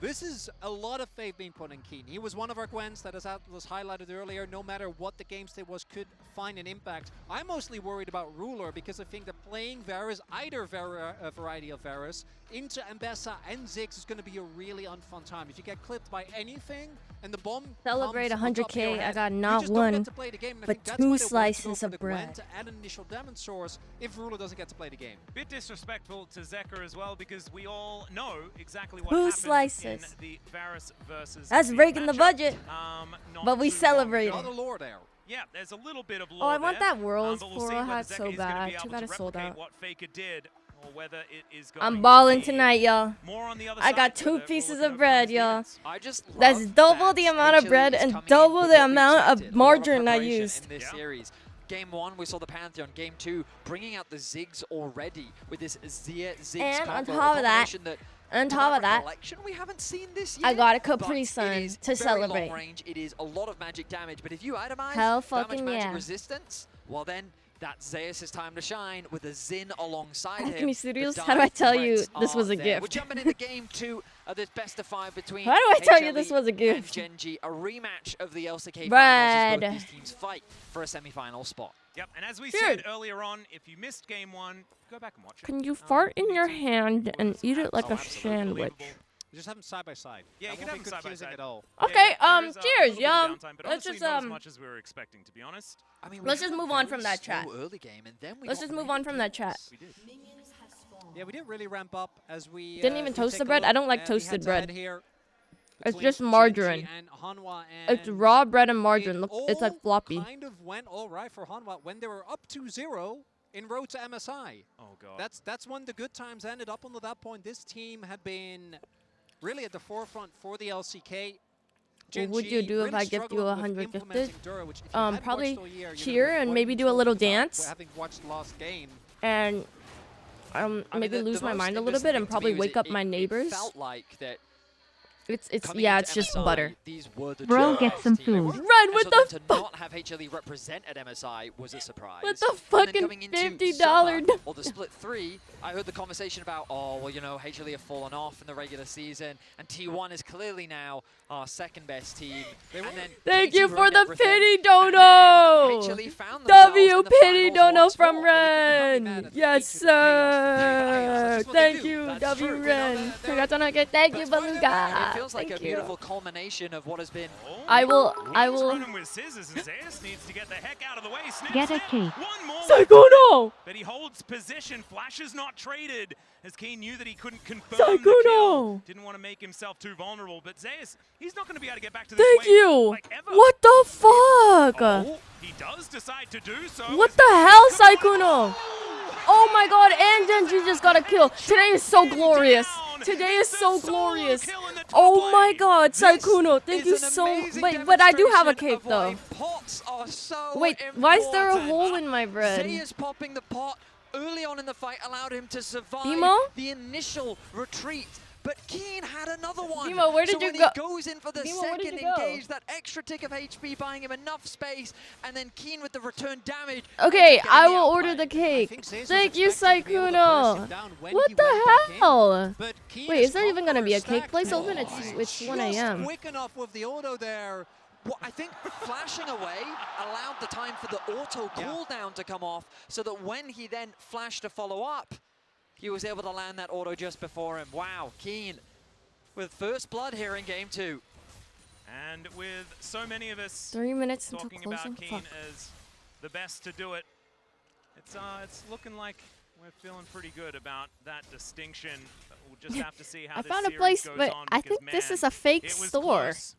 This is a lot of faith being put in Keen. He was one of our Gwens that, as Atlas highlighted earlier, no matter what the game state was, could find an impact. I'm mostly worried about Ruler because I think that playing Varus, either a variety of Varus, into Ambessa and Ziggs is going to be a really unfun time. If you get clipped by anything and the bomb celebrate 100k, I got you not just one, don't get to play the game. but 2 slices of bread. To add an initial damage source if Ruler doesn't get to play the game. Bit disrespectful to Zeka as well, because we all know exactly what 2 happened slices. in the Varus versus That's breaking the budget, but we celebrate. celebrated. Lore there. Yeah, there's a little bit of lore Oh, I want there, that Worlds but we'll see Floral whether hat Zeka so is gonna bad. be able Too bad to it's sold replicate out. what Faker did, or whether it is going I'm balling to be tonight, y'all. more on the other I got side, 2 whether pieces we're of looking bread, at y'all. I just That's love double that the amount of HLE bread is and coming in double with the what we amount expected. of A lot margarine I preparation used. in this series. Game 1, we saw the Pantheon. Game 2, bringing out the Ziggs already with this Ziggs And combo. on top of that, we haven't seen this yet. I got a Capri Sun to celebrate. Long range. It is a lot of magic damage, but if you itemize Hell that much fucking magic yeah. resistance, well then that's Zeus' time to shine with a Xin alongside him. Anthony Studios, The how do I tell you threats this was are a there. gift? We're jumping into game 2 of this best of 5 between How do I tell you HLE this was a gift? and Genji, a rematch of the LCK Bread. finals as both these teams fight for a semi-final spot. Yep, and as we said earlier on, if you missed game 1, go back and watch it. Can you fart in your hand and eat it like a absolutely sandwich? unbelievable. Just have them side by side. Yeah, That you won't can be have them side by confusing side. at all. Okay, there is a cheers, little bit of y'all. downtime, but Let's honestly just not as much as we were expecting, to be honest. I mean, Let's just move on from that chat. early game, and then we Let's got just move on from that chat. We did. Yeah, we didn't really ramp up as we Didn't even we toast take the a bread? look I don't like at the toasted head-to-head bread. here It's between just Genji margarine. and Hanwha, It's and raw bread and it margarine. Look, it's like all floppy. kind of went all right for Hanwha when they were up 2-0 in road to MSI. Oh, God. That's when the good times ended. Up until that point, this team had been really at the forefront for the LCK. What would you do if I gift you 100 gifted? Probably Probably cheer and maybe do a little dance. Having watched the last game, And I mean, maybe lose the my most mind a little interesting bit and thing to probably me was wake up my neighbors. It felt like that. It's Coming yeah, into it's just MSI, butter. These were the Bro, two get best some team they food. were. Red, And what so the then to fuck? not have HLE represent at MSI was a surprise. What the And then fucking coming into $50 summer, or the split 3, I heard the conversation about, oh, well, you know, HLE have fallen off in the regular season, and T1 is clearly now our second best team. And then Thank KT you for ruined the everything. pity And dono. then HLE found themselves W in the pity finals dono once from more. Ren. Yes, sir. Thank you, That's W true. Ren. Congrats on a good. Thank you, Beluga. It feels like Thank a you. beautiful culmination of what has been. I will. He's running with scissors, and Zeus needs to get the heck out of the way. Snip, Get a snip. cake. One more. Sykkuno. But he holds position. Flash is not traded, as Keen knew that he couldn't confirm the kill. Sykkuno. Didn't want to make himself too vulnerable. But Zeus, he's not going to be able to get back to this Thank wave you. like ever. What the fuck? Oh, he does decide to do so. What the hell, Sykkuno? Oh my god, and Genji just got a kill. Today is so glorious. Today is so glorious. Oh my god, Sykkuno, thank you so much. Wait, but I do have a cake though. Pots are so Wait, why is there a important. hole in my bread? Zeus popping the pot early on in the fight allowed him to survive Emo? the initial retreat. But Keen had another one. Emo, where did so you when go? he goes in for the Emo, where did second you go? engage, that extra tick of HP buying him enough space, and then Keen with the return damage. Okay, getting I the will order outplay. the cake. think Zeus was Thank you, expecting to be able to burst him Sykkuno. down when What he the went back in, hell? but Keen Wait, has is there even gonna be a cake overstacked place him. open? It's 1 a.m. Quick enough with the auto there. Well, I think flashing away allowed the time for the auto cooldown to come off, so that when he then flashed to follow up, he was able to land that auto just before him. Wow, Keen with first blood here in game 2. And with so many of us 3 minutes until talking closing. about Keen Fuck. as the best to do it, it's looking like we're feeling pretty good about that distinction. But we'll just have to see how I this found a series place, goes but on, I because, think this man, is a fake it was store. close.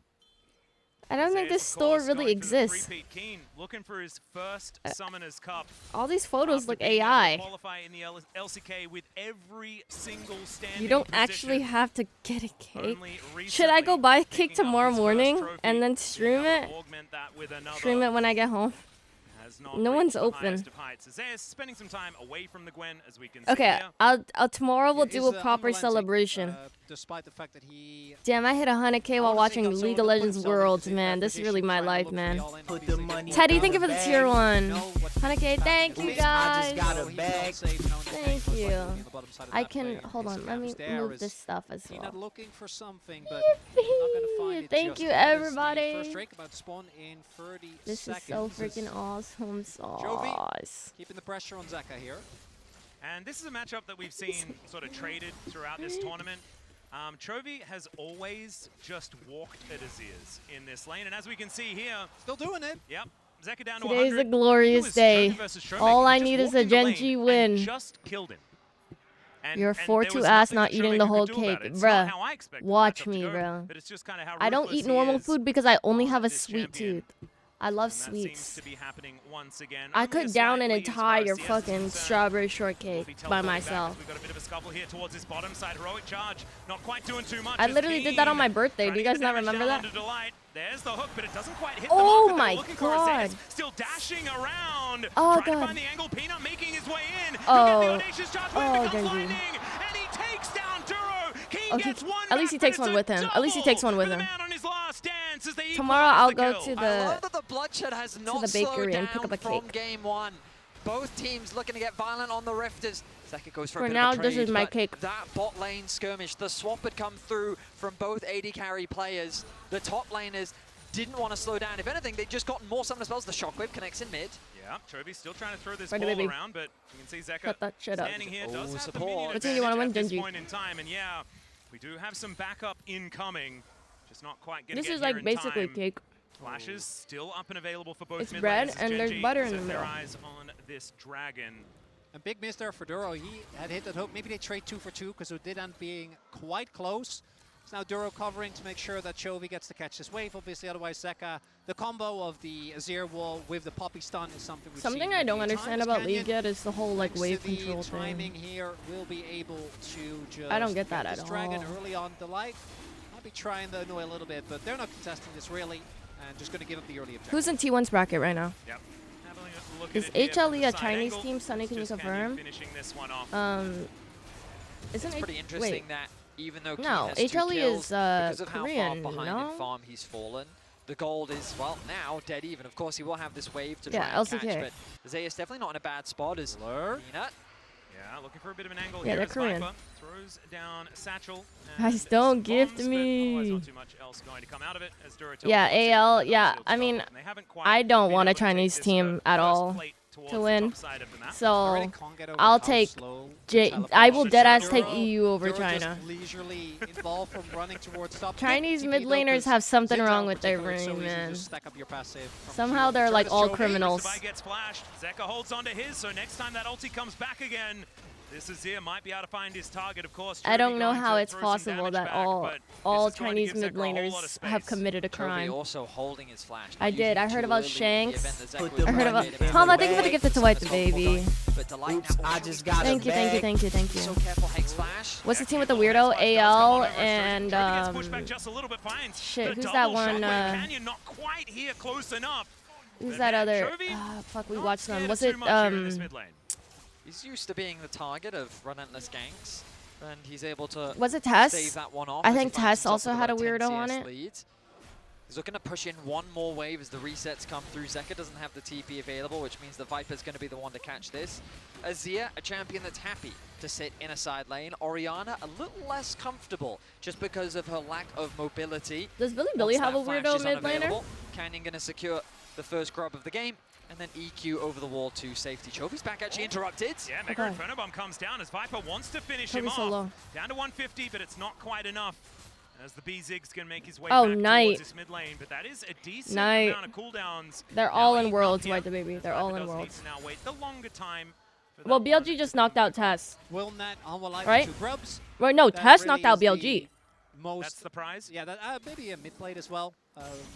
I don't think Zeus, this of store course, really going for the exists. three-peat. Keen looking for his first Summoners Cup. All these photos After look being able to AI. qualify in the LCK with every single standing You don't position. actually have to get a cake. Only Should I go recently buy a cake picking up tomorrow his first morning trophy, and then being stream able it? to augment that with another Stream it when I get home. has not No reached one's the open. highest of heights. Zeus spending some time away from the Gwen, as we can see Okay, here. I'll tomorrow we'll He do is, a proper unrelenting, celebration. Despite the fact that he Damn, I hit 100K while watching League of Legends Worlds, man. This is really my life, man. Put the money Teddy, in thank you the for the bag. tier 1. know what 100K, thank you guys. I just got a bag. Thank you. I can, hold on, let me move this stuff as He's well. not looking for something, but not gonna find it Thank just you, yet. As the everybody. First Drake about to spawn in 30 This is seconds. so freaking awesome sauce. Keeping the pressure on Zeka here. And this is a matchup that we've seen sort of traded throughout this tournament. Chovy has always just walked at Azir's in this lane, and as we can see here, still doing it. Yep, Zeka down to Today's 100. a glorious It was day. Chovy versus Shromake. All He I just need is walked a in the lane Genji and win. just killed him. You're there 4-2 was ass nothing not that eating Shromake the could whole do about cake. it. It's not Bruh, how I expected the watch matchup to me, go, bro. but it's just kinda how I don't ruthless eat he normal is food because I only have a this sweet champion. tooth. I love And that sweets. seems to be happening once again. I Only could a down slight an lead as far entire as CS is fucking concerned. strawberry Will shortcake be by teleporting back myself. as we've got a bit of a scuffle here towards this bottom side. Heroic charge, not quite doing too much. I as literally did that on my Keen birthday. trying Do you to get guys the not damage remember down that? onto Delight. There's the hook, but it doesn't quite hit Oh the mark that they my were looking for. God. Zez still dashing around, Oh, trying to God. find the angle. Peanut making his way in. Oh. He'll get the audacious charge when Oh, it becomes Genji. lightning, and he takes down Duro. Keen Oh, he- gets one at least he back, but takes one it's a with him. At least he takes one with double him. for the man on his last dance as they Tomorrow equalize I'll the go kill. to I the love that the bloodshed has not the bakery slowed and down pick up a from cake. game 1. Both teams looking to get violent on the Rifters. Zeka goes for a For bit now, of a this trade, is my but cake. that bot lane skirmish, the swap had come through from both AD carry players. The top laners didn't want to slow down. If anything, they'd just gotten more summoner spells. The shockwave connects in mid. Yeah, Chovy's still trying to throw this Ready, ball baby. around, but you can see Zeka Cut that shit up. standing here does Oh, have the support. minion What team do you wanna advantage win, at this Genji? point in time, and yeah, We do have some backup incoming, just not quite going to This get is here like in basically time. cake. Flashes still up and available for both It's mid bread laners as and there's Gen.G butter in the set their middle. eyes on this dragon. A big miss there for Duro. He had hit that hook. Maybe they trade 2 for 2 because it did end being quite close. It's now Duro covering to make sure that Chovy gets to catch this wave. Obviously, otherwise Zeka, the combo of the Azir wall with the Poppy stun is something we've Something seen I a don't few understand times. about Canyon, League yet is the whole like thanks wave to the control timing thing. here, will be able to just I don't get that this at dragon all. early on. Delight might be trying to annoy a little bit, but they're not contesting this really, and just going to give up the early objective. Who's in T1's bracket right now? Yep. Having a look Is at it here from HLE the a side Chinese angle. team? Sunny, can you Just confirm? finishing this one off. Isn't It's it? pretty interesting Wait. that even though No, Keen has 2 HLE kills, is because of Korean, how far behind no? in farm he's fallen, the gold is, well, now dead even. Of course, he will have this wave to Yeah, try and LCK. catch, but Zaya's definitely not in a bad spot as Peanut. Yeah, looking for a bit of an angle Yeah, here they're as Korean. Viper throws down Satchel. Guys, and don't some gift bombs, but otherwise me. not too much else going to come out of it as Duro Yeah, teleports in AL. and Yeah, shield I mean, stop, and they haven't quite I don't been want a able to take Chinese this team at first all plate towards to the win. top side of the map. So I'll take I will deadass take EU over China. Leisurely involved from running towards top. Chinese Good mid TP though, laners 'cause have something Xin Zhao wrong in with their particular, it's so brain, easy to man. just stack up your passive from Somehow Q. they're Try like to all show criminals. Sabai gets flashed. Zeka holds onto his, so next time that ulti comes back again, this Azir might be able to find his target, of course. I don't Jovi know going how to it's throw some possible damage that back, all but all this is going to Chinese give mid Zeka a whole lot of laners have space. committed a Jovi crime. also holding his flash. I did. I heard about Shanks. Put I heard about the money Tom. in I the think for the bag. gifted to white the baby. But Delight Oops, now I also just is got a Thank you, thank you, bag. thank you, thank you. so careful, Hex Flash. What's the team with the weirdo? AL and shit. Who's that one? Canyon not quite here close enough. Who's But that man, other? Jovi Fuck, we not watched them. scared Was too it much here in this mid lane. He's used to being the target of relentless ganks, and he's able to Was it Tess? stave that one off. I as he think finds Tess himself also with had a about 10 weirdo on CS it. lead. He's looking to push in one more wave as the resets come through. Zeka doesn't have the TP available, which means the Viper's going to be the one to catch this. Azir, a champion that's happy to sit in a side lane. Orianna, a little less comfortable just because of her lack of mobility. Does Billy Once have a that flash weirdo is mid laner? unavailable, Canyon going to secure the first grub of the game, and then EQ over the wall to safety. Chovy's back actually interrupted. Yeah, Mega Okay. Inferno Bomb comes down as Viper wants to finish him Chovy's so off. low. Down to 150, but it's not quite enough. As the B-Zig's can make his way Oh, back Knight. towards this mid lane, but that is a decent Knight. amount of cooldowns. They're Now all in eaten Worlds, up here, White the baby. as They're Viper all in does need Worlds. to now wait the longer time for Well, that BLG one. just knocked out Tess. Will Net on will Right? to Grubs. Right? No, That Tess really knocked out is the BLG. Most That's the prize? Yeah, that maybe a mid plate as well.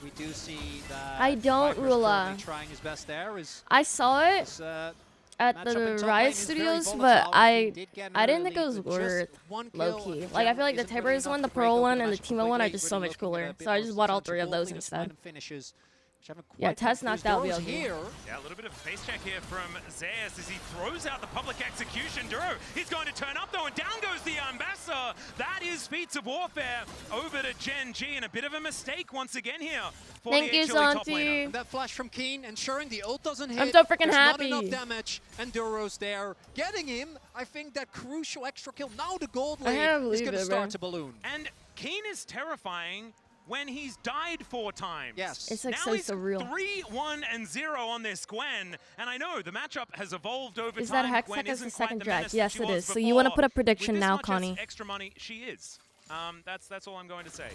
We do see that I don't, Viper's Rula. currently trying his best there. I saw it Is, at matchup in the top lane Riot is very Studios, volatile. but He I did get an didn't early think it was lead, but just worth one low kill key. and Like I Gem feel like the isn't really Tibbers enough one, the to break Pro open one, the and the matchup Teemo one are completely. just so Really much looking at cooler. a bit So I more just bought all substantial three of those gold instead. random finishes, which haven't Yeah, quite Tess come knocked through. out Duro's BLG. here. Yeah, a little bit of a face check here from Zeus as he throws out the public execution. Duro, he's going to turn up though, and down goes the Ambassador. That is feats of warfare over to Gen.G, and a bit of a mistake once again here for Thank the you, HLE top Santi. laner. And that flash from Keen, ensuring the ult doesn't hit. I'm so freaking There's happy. not enough damage, and Duro's there. Getting him, I think that crucial extra kill. Now the gold I can't lane is believe going to it, start bro. to balloon. And Keen is terrifying when he's died 4 times. Yes. It's like now so he's surreal. 3-1-0 on this Gwen, and I know the matchup has evolved over Is time. that Hex Gwen Tech as the isn't quite second the drag? menace Yes, she it was is. So you want to before. put a With prediction this now, much Connie. extra money, she is. That's all I'm going to say.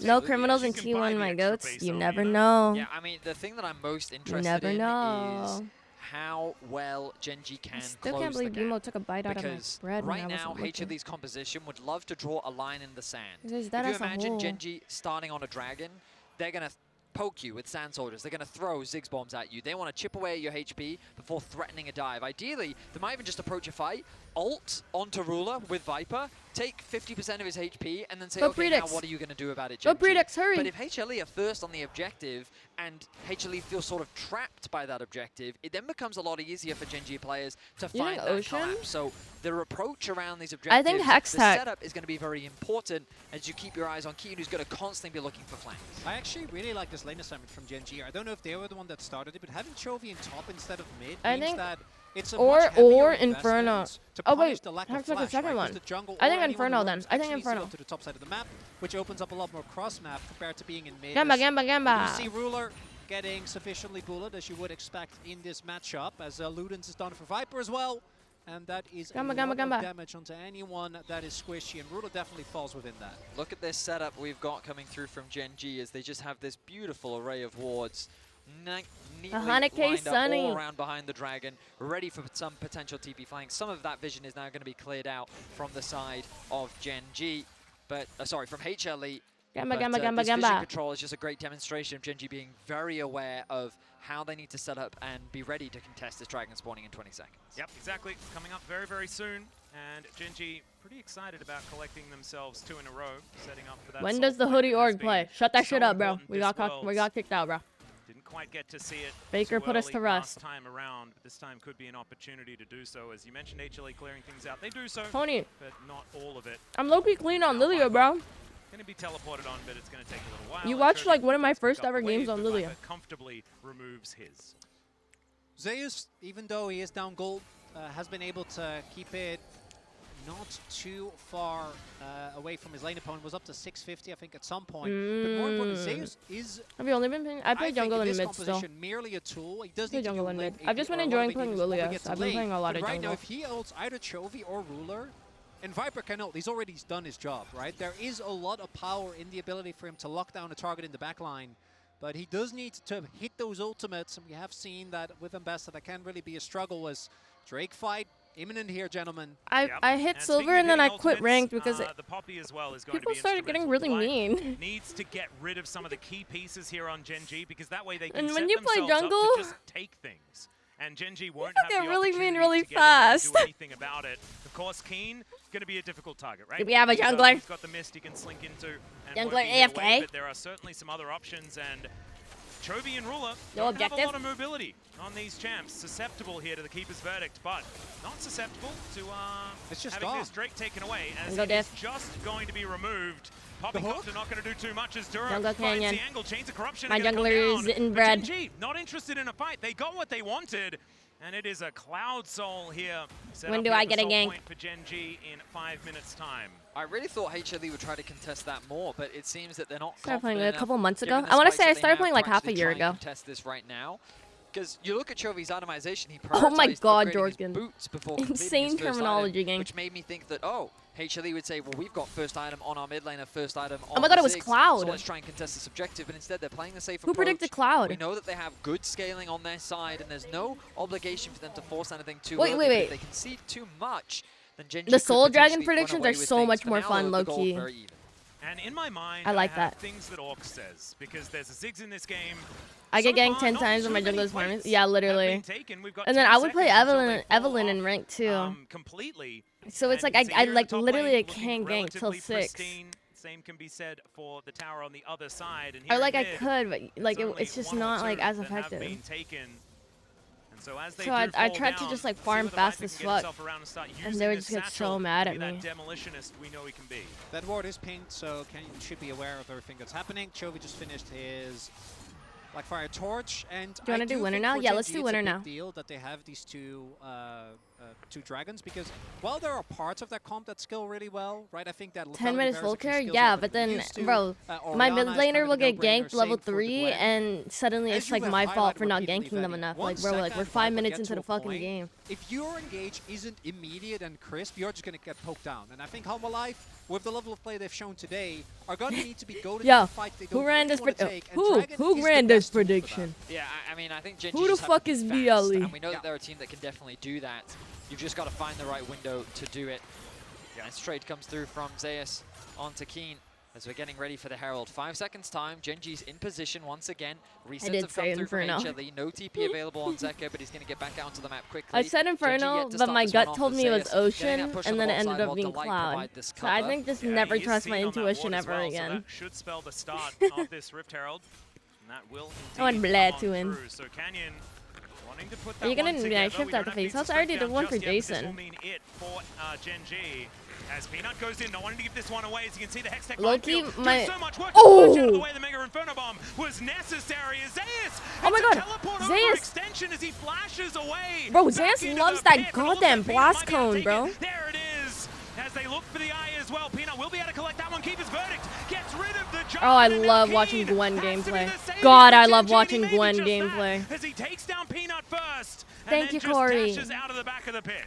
No criminals in She can buy T1, the my extra goats. base You only, never you know. Yeah, I mean, the thing that I'm most You interested never in is know. how well Gen.G can I still close can't believe the gap. Demo took a bite out of my Because bread when I right now, wasn't looking. HLE's composition would love to draw a line in the sand. There's If that you as a imagine whole. Gen.G starting on a dragon, they're going to poke you with sand soldiers. They're going to throw Ziggs bombs at you. They want to chip away at your HP before threatening a dive. Ideally, they might even just approach a fight, ult onto Ruler with Viper, take 50% of his HP, and then say, Go okay, now Predix. what are you going to do about it, Go Gen.G? Predix, hurry. But if HLE are first on the objective, and HLE feels sort of trapped by that objective, it then becomes a lot easier for Gen.G players to You find think that Ocean? collapse. So their approach around these I objectives, think Hex the Tech. setup is going to be very important as you keep your eyes on Keen, who's going to constantly be looking for flanks. I actually really like this lane assignment from Gen.G. I don't know if they were the one that started it, but having Chovy in top instead of mid I means think that it's a or much heavier Inferno. investment to Oh punish wait, the lack Hex of Tech flash, the second right? 'Cause one. the jungle I or think anyone Inferno who then. roams I think actually needs to Inferno. go to the top side of the map, which opens up a lot more cross map compared to being in mid. Gamba, As Gamba, You Gamba. see Ruler getting sufficiently bullet as you would expect in this matchup, as Ludens is done for Viper as well. and that is Gamba, a gamba, lot gamba. of damage onto anyone that is squishy, and Rulo definitely falls within that. Look at this setup we've got coming through from Gen G as they just have this beautiful array of wards. Neatly lined up all around behind the dragon, ready for some potential TP flanks. Some of that vision is now going to be cleared out from the side of Gen G, but sorry, from HLE. Gamba, But, gamba, gamba, this vision gamba. control is just a great demonstration of Gen G being very aware of how they need to set up and be ready to contest this dragon spawning in 20 seconds. Yep, exactly. Coming up very, very soon. And Gen G pretty excited about collecting themselves 2 in a row, setting up for that. When does the hoodie org play? Shut that shit up, bro. We got kicked out, bro. Didn't quite get to see it. Baker too put us early to rest. Last time around, but this time could be an opportunity to do so. As you mentioned, HLE clearing things out. They do so, Tony, but not all of it. I'm low-key clean on Lilia, bro. Going to be teleported on, but it's going to take a little while. You and watched Cody like one of my does pick first up the ever games wave, on but Lilia. Viper comfortably removes his. Zeus, even though he is down gold, has been able to keep it not too far away from his lane opponent. Was up to 650, I think, at some point. But more importantly, Zeus is. Have you only been playing? I play jungle and mid still. Merely a tool. He does Play need to jungle do and late mid. I've just been enjoying playing Lilia. So I've been playing a lot of right jungle. now, if he ults either Chovy or Ruler, and Viper can ult, he's already done his job, right? There is a lot of power in the ability for him to lock down a target in the backline. But he does need to hit those ultimates, and we have seen that with Ambassador that can really be a struggle as Drake fight imminent here, gentlemen. I hit silver and then I quit ranked because the Poppy as well is going people to be started getting really mean. Needs to get rid of some of the key pieces here on Gen G because that way they can And set when you play themselves jungle, up to just take things. And Gen G won't have get the really opportunity mean really to get in there and fast. do anything about it. Of course, Keen going to be a difficult target, right? Do we have a jungler? He's got the mist he can slink into. And Jungler won't be here AFK. away, but there are certainly some other options, and Chovy and Ruler No don't have a objective. lot of mobility on these champs. Susceptible here to the Keeper's verdict, but not susceptible to It's just having gone. this Drake taken away, as Go it is Diff. just going to be removed. Popping hook? Copter not going to do too much as Dura Jungle finds Canyon. the angle. Chains of Corruption My are gonna come jungler down, is but inbred. Gen G not interested in a fight. They got what they wanted, and it is a Cloud Soul here. Set When up do here I for get a Soul gank? Point for Gen G in 5 minutes time. I really thought HLE would try to contest that more, but it seems that they're not Started playing confident a couple enough, months given ago. the I want to spikes say I that they started have playing to like half a actually year try and ago. Contest this right now. Because you look at Chovy's itemization, he Oh my prioritized God, upgrading his Jorgen. boots before completing Insane his first terminology, item, gang. which made me think that, oh, HLE would say, well, we've got first item on our mid laner, first item on Oh my God, the it was Ziggs, Cloud. so let's try and contest this objective, but instead they're playing the safe Who approach. predicted Cloud? We know that they have good scaling on their side, and there's no obligation for them to force anything too Wait, early. wait, but wait. if they concede too much, then Gen G The could Soul Dragon potentially run predictions away are with so things. much For more now, fun, the gold low-key. very even. And in my mind, I like have that. things that Orc says, because there's a Ziggs in this game. I get So ganked far, 10 not times too when my many jungler's farming. plates Yeah, have literally. been taken. We've got And then 10 I would play seconds until Evelyn they fall Evelyn off, in rank too. completely. So it's And like I Zayir like top literally lane I can't looking gank till relatively 6. pristine. Same can be said for the tower on the other side. And Or here like I in mid, could, but like there's only it's just one or not like two as that have effective. been taken. And so as they So do I fall tried to down, just like see farm whether fast Viper as can get fuck. himself around and start And using they would this just get satchel so mad to at be me. that demolitionist we know he can be. That ward is pinged, so Canyon should be aware of everything that's happening. Chovy just finished his Blackfire Torch, and Do you wanna do winner think now? for Yeah, Gen let's G do it's a winner big now. deal that they have these two dragons, because while there are parts of that comp that skill really well, right? I think that 10 minutes Lethality full Versus care? skills Yeah, what but we're then, used to. bro, my mid Orianna is laner kind of will a get no-brainer, ganked level same for 3, Gwen. and suddenly As it's you like have my fault highlighted for not repeatedly, ganking them Vedi, enough. one Like, bro, like second we're 5 Viper minutes gets into to the a fucking point, game. If your engage isn't immediate and crisp, you're just going to get poked down. And I think Humble Life, with the level of play they've shown today, are going to need to be goaded Yo, to fight they who don't ran really this wanna prediction? take, and Dragon is Who the ran this best tool for that. prediction? Yeah, I mean, I think Gen Who G the just have fuck to be is fast, BLE? and we know that they're a team that can definitely do that. You've just got to find the right window to do it. Yeah, and straight comes through from Zeus onto Keen as we're getting ready for the Herald. 5 seconds time, Gen G's in position once again. Resets did have come say through from Inferno. HLE. No TP available on Zeka, but he's going to get back out onto the map quickly. I said Gen G Inferno, yet to but start my this one gut off told with me it was Zeus. Getting Ocean, that push on and the then it bot ended side up while being Delight Cloud. provide this So I cover. think just Yeah, never he is trust my seen on that intuition ward as ever well, so again. that should spell the start of this Rift Herald. And that will I want indeed Bled come to on win. through. So Canyon wanting to put Are you that gonna one yeah, together. shift We out don't the have face? Beats' I already breakdown did one for just yet, but This will Jason. mean it for Gen G. As Peanut goes in, not wanting to give this one away. As you can see, the Hextech Low-key, minefield my- doing so much work. Oh! Out of the way, the Mega Inferno Bomb was necessary. As Zeus Oh my hits a God, teleport Zeus. overextension as he flashes away. Bro, back Zeus into loves the that pit, but also goddamn Peanut blast might be able to cone, take bro. it. There it is. As they look for the eye as well, Peanut will be able to collect that one. Keeper's verdict gets rid of the jump. Oh, I and now love Keen watching Gwen has to be gameplay. the savior God, for I Gen love G, watching maybe Gwen just that, gameplay. as he takes down Peanut first. Thank and you, then Corey. just dashes out of the back of the pit.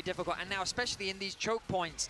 very difficult. And now, especially in these choke points,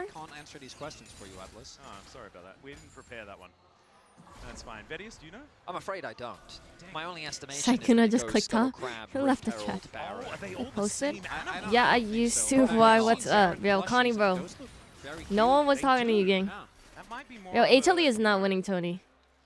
I can't answer these questions for you, Atlas. Oh, I'm sorry about that. We didn't prepare that one. That's fine. Vedius, do you know? I'm afraid I don't. My only estimation Sykuna is just clicked Scuttle off. Crab, He left the Rift chat. Herald, Baron. Are they all the Posted? same animal? Yeah, I used to. Why? What's up? Yo, Connie, bro. No one was talking to you, gang. That might be more Yo, of a- HLE is not winning, Tony.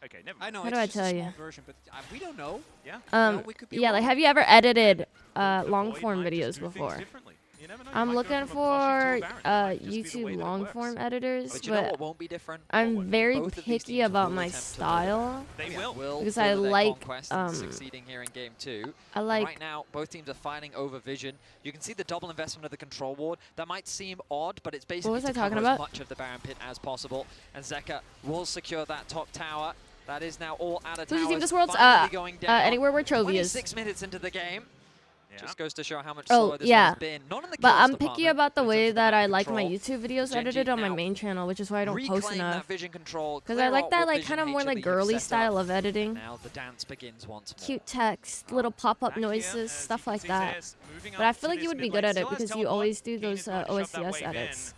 Okay, never I mind. know. How it's do I just tell a you? small version, but we don't know. Yeah. we could be Yeah, like, wrong. have you ever edited long Void form might just videos do things before? differently. You never know, you I'm might go looking from a for plushie to a Baron. It might just be the way YouTube that it long works. form editors, But you know but what won't be different? I'm very Both of these picky teams about will my attempt to style. They will. Because further I their like, conquest and succeeding here in game 2. I And like- right now, both teams are fighting over vision. You can see the double investment of the control ward. That might seem odd, but it's basically was I to cover talking as about? much of the Baron pit as possible. And Zeka will secure that top tower. That is now all out of Who's the team towers this world's finally going down. anywhere where Chovy is. 26 minutes into the game. Yeah. Just goes to show how much Oh, slower this yeah. one has been. Not in the But kills I'm picky department, about the but in way terms of that I map like my control. YouTube videos Gen G edited on my now main channel, which is why I don't post reclaim enough. that vision control, Because clear I like out that what like vision kind of more HLE like you've girly set style up. of editing. Now the dance begins once more. Cute text, little pop-up Back here, noises, as stuff you can like see, that. Zayas moving But I up feel to like you this would be mid good lane. at it Still has because you teleport. always do Keen those is gonna shove that OSCS wave in. edits.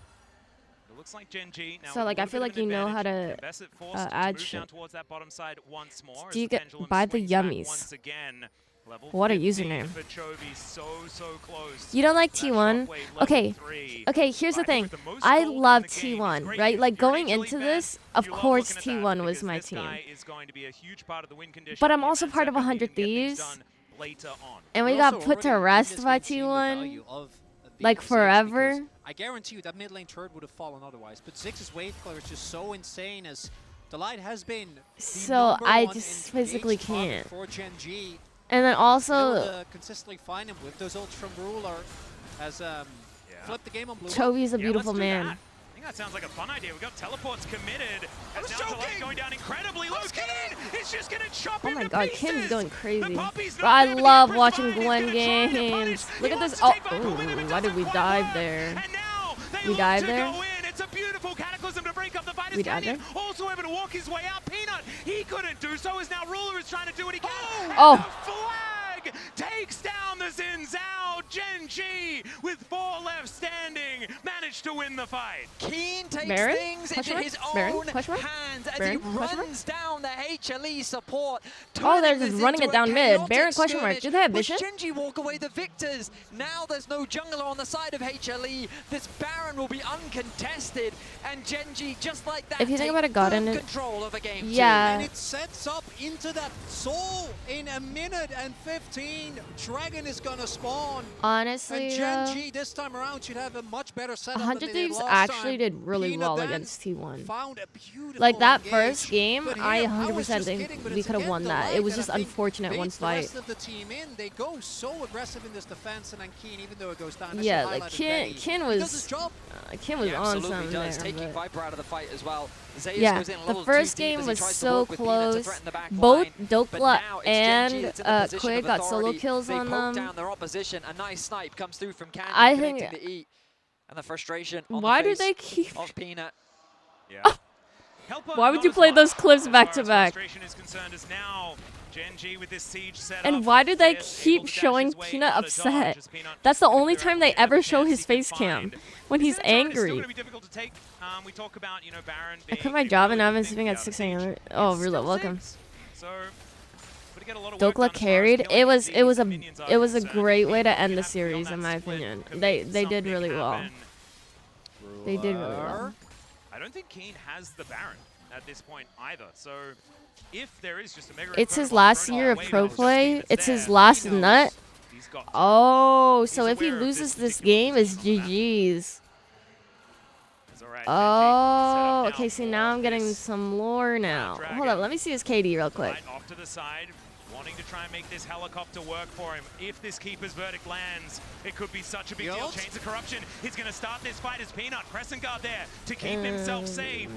It looks like Gen G now So, with like, a I little feel bit like of an you know how advantage. to, Ambassador forced to add move shit. down towards that bottom side once more. Do you as the get- pendulum buy the swings back yummies. once again. Level What a 50 username. for Chovy, so close. You don't like That T1? shockwave level Okay. 3. Okay, here's the I think thing. with the most I gold in love the game, it's T1, great. right? If Like you're an going HLE into fan, this, of you love course looking at that T1 was because my this team. guy is going to be a huge part of the win condition But I'm in also that part of second 100 if he can get things Thieves. done later on. And we We're got also put to already in rest this by game seeing the T1. value of Like being Ziggs, forever. because I guarantee you that mid lane turret would have fallen otherwise. But Ziggs' wave clear is just so insane as the light has been the So number I one just engaged physically target can't. for Gen G. And then Able also, to consistently find him with those ults from Ruler has flipped the game on blue. Chovy's a Yeah, beautiful let's do man. that. I think that sounds like a fun idea. We've got teleports committed. As now the light going down incredibly low. Keen is just going to chop Oh him my to god, pieces. Kim's going crazy. The puppy's not Bro, I gonna be love impressed watching by it. He's Gwen gonna try to games. punish. Look He at wants this. to Oh, take back the win, and it why did we doesn't quite dive work. there? And now they We look dived to there? go in. It's a beautiful cataclysm to break up the fighters. We dived Canyon there? also able to walk his way out. Peanut, he couldn't do so. As now Ruler is trying to do what he can. Oh. And the flag takes down the Xin Zhao. Gen G with 4 left standing managed to win the fight. Keen takes Baron? things Question into mark? his Baron? own Question mark? hands as Baron? he Question mark? runs down the HLE support. Oh, they're turning just this running into it down a mid. chaotic Baron? Question mark. skirmish, Do they have which vision? Gen G walk away the victors. Now there's no jungler on the side of HLE. This Baron will be uncontested, and Gen G, just like that, If you think take about it, God, full and it- control of a game Yeah. And it sets up into that soul in a minute and 15. Dragon is gonna spawn. honestly, And Gen G this time around should have a much better setup 100 than they did Thieves last actually time. did really Peanut well then against T1. found a beautiful Like that engage, first game, but I here, 100% was just think kidding, but we it's could have again won the that. light It was that I just think unfortunate one baits the fight. rest of the team in. They go so aggressive in this defense, and then Keen, even though it goes down, Yeah, as you like highlighted, Kin he does his was job. Kim was He on absolutely something does, there. taking but- Viper out of the fight as well. Zayas Yeah, goes in a the little first too deep game as he was tries to so work with Peanut to close. threaten the back Both line. Dokla But now it's Gen G and that's in the position Quig of got solo authority. kills They on poke them. down their opposition. A nice snipe comes through from Canyon, I connecting think- the E. And the frustration on Why the do face they keep? of Peanut. Yeah. Helper Why would not you as play much those clips as back far to as back? frustration is concerned, as now Gen G with this siege set And up. why do they Zayas keep able to dash showing his way Peanut out of dodge upset? as Peanut That's the gonna only clear out time they whatever ever show chance his he can face cam, find. when he's This turret is still angry. going to be difficult to take. We talk about, you know, Baron I being quit my a job and now really I'm good sleeping thing at out of 6 siege. a.m. It's Oh, still Rula, welcome. 6. So, gotta get a lot of work Dokla done as far as carried. killing It was these it was minions are a concerned. great way to You end the have to be on series, that in my split opinion. to They make did something really well. happen. They did really well. I don't think Keen has the Baron at this point either. So if there is just a mega It's his Inferno last thrown year of away pro by just play. Keen that's It's his there, last he knows nut. he's got to. Oh, so He's if he aware of loses this particular game, it's position on the map. GG's. It's all right, Oh, Gen G set up okay. now See, for now I'm getting this some lore now. Dragon. Hold up, let me see his KD real quick. Right off to the side, wanting to try and make this helicopter work for him. If this Keeper's Verdict lands, it could be such a big deal. Chains of Corruption, he's going to start this fight as Peanut. Crescent Guard there to keep himself safe.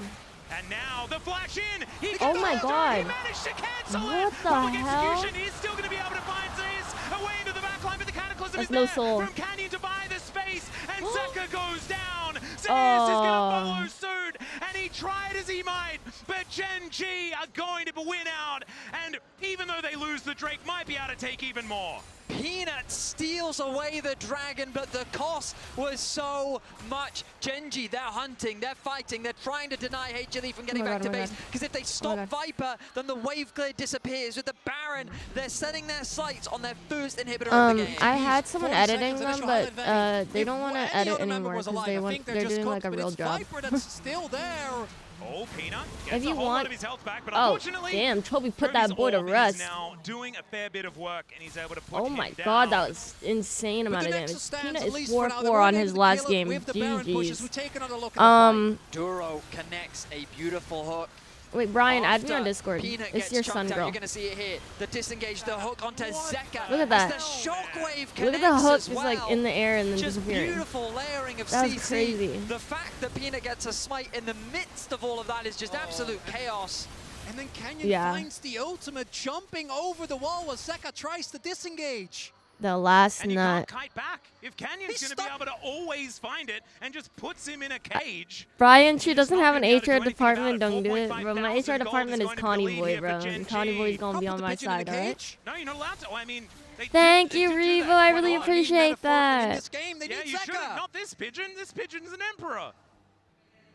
And now the flash in. He Oh gets my the God. He managed to cancel What it. the Public hell? execution is still going to be able to find Zayas away into the backline, but the Cataclysm That's is no there soul. from Canyon to buy the space, and Zeka goes down. Zayas is going to follow suit, and he tried as he might, but Gen G are going to win out, and even though they lose, the Drake might be able to take even more. Peanut steals away the dragon, but the cost was so much. Genji, they're hunting, they're fighting, they're trying to deny HLE from getting back to base. Because if they stop Viper, then the wave clear disappears. With the Baron, they're setting their sights on their first inhibitor of the game. I had someone editing them, but they don't want to edit anymore because they're doing like a real job. Viper that's still there. Oh, Peanut If gets you a whole lot want, of his health back, but oh unfortunately, damn, Toby put that boy to Orb is rest. now doing a fair bit of work, and he's able to put Oh him my down. god, that was insane amount of damage. Peanut is 4-4 They're on going his to last kill it game. with the Baron pushes. We've GG's. taken another look at the fight. Duro connects a beautiful hook. Wait, Brian, add me on After Discord. Peanut It's gets your chunked son, out, girl. You're going to see it here. The disengage, the hook onto Zeka. Look at that. As the shockwave Look at the hook as just well. like in the air and then Just disappearing. beautiful layering of That was CC. crazy. The fact that Peanut gets a smite in the midst of all of that is just absolute chaos. And then Canyon finds the ultimate, jumping over the wall while Zeka tries to disengage. The last And you nut. can't kite back. If Canyon's going to be able to always find it and just puts him in a cage. Brian, she doesn't have an HR department. Don't do it, bro. My HR department is Connie Boy, bro. And Connie Boy's gonna be on my side, alright? No, you're not allowed to. Oh, I mean, Thank you, Revo. I really appreciate that. Yeah, you should have. Not this pigeon. This pigeon's an emperor.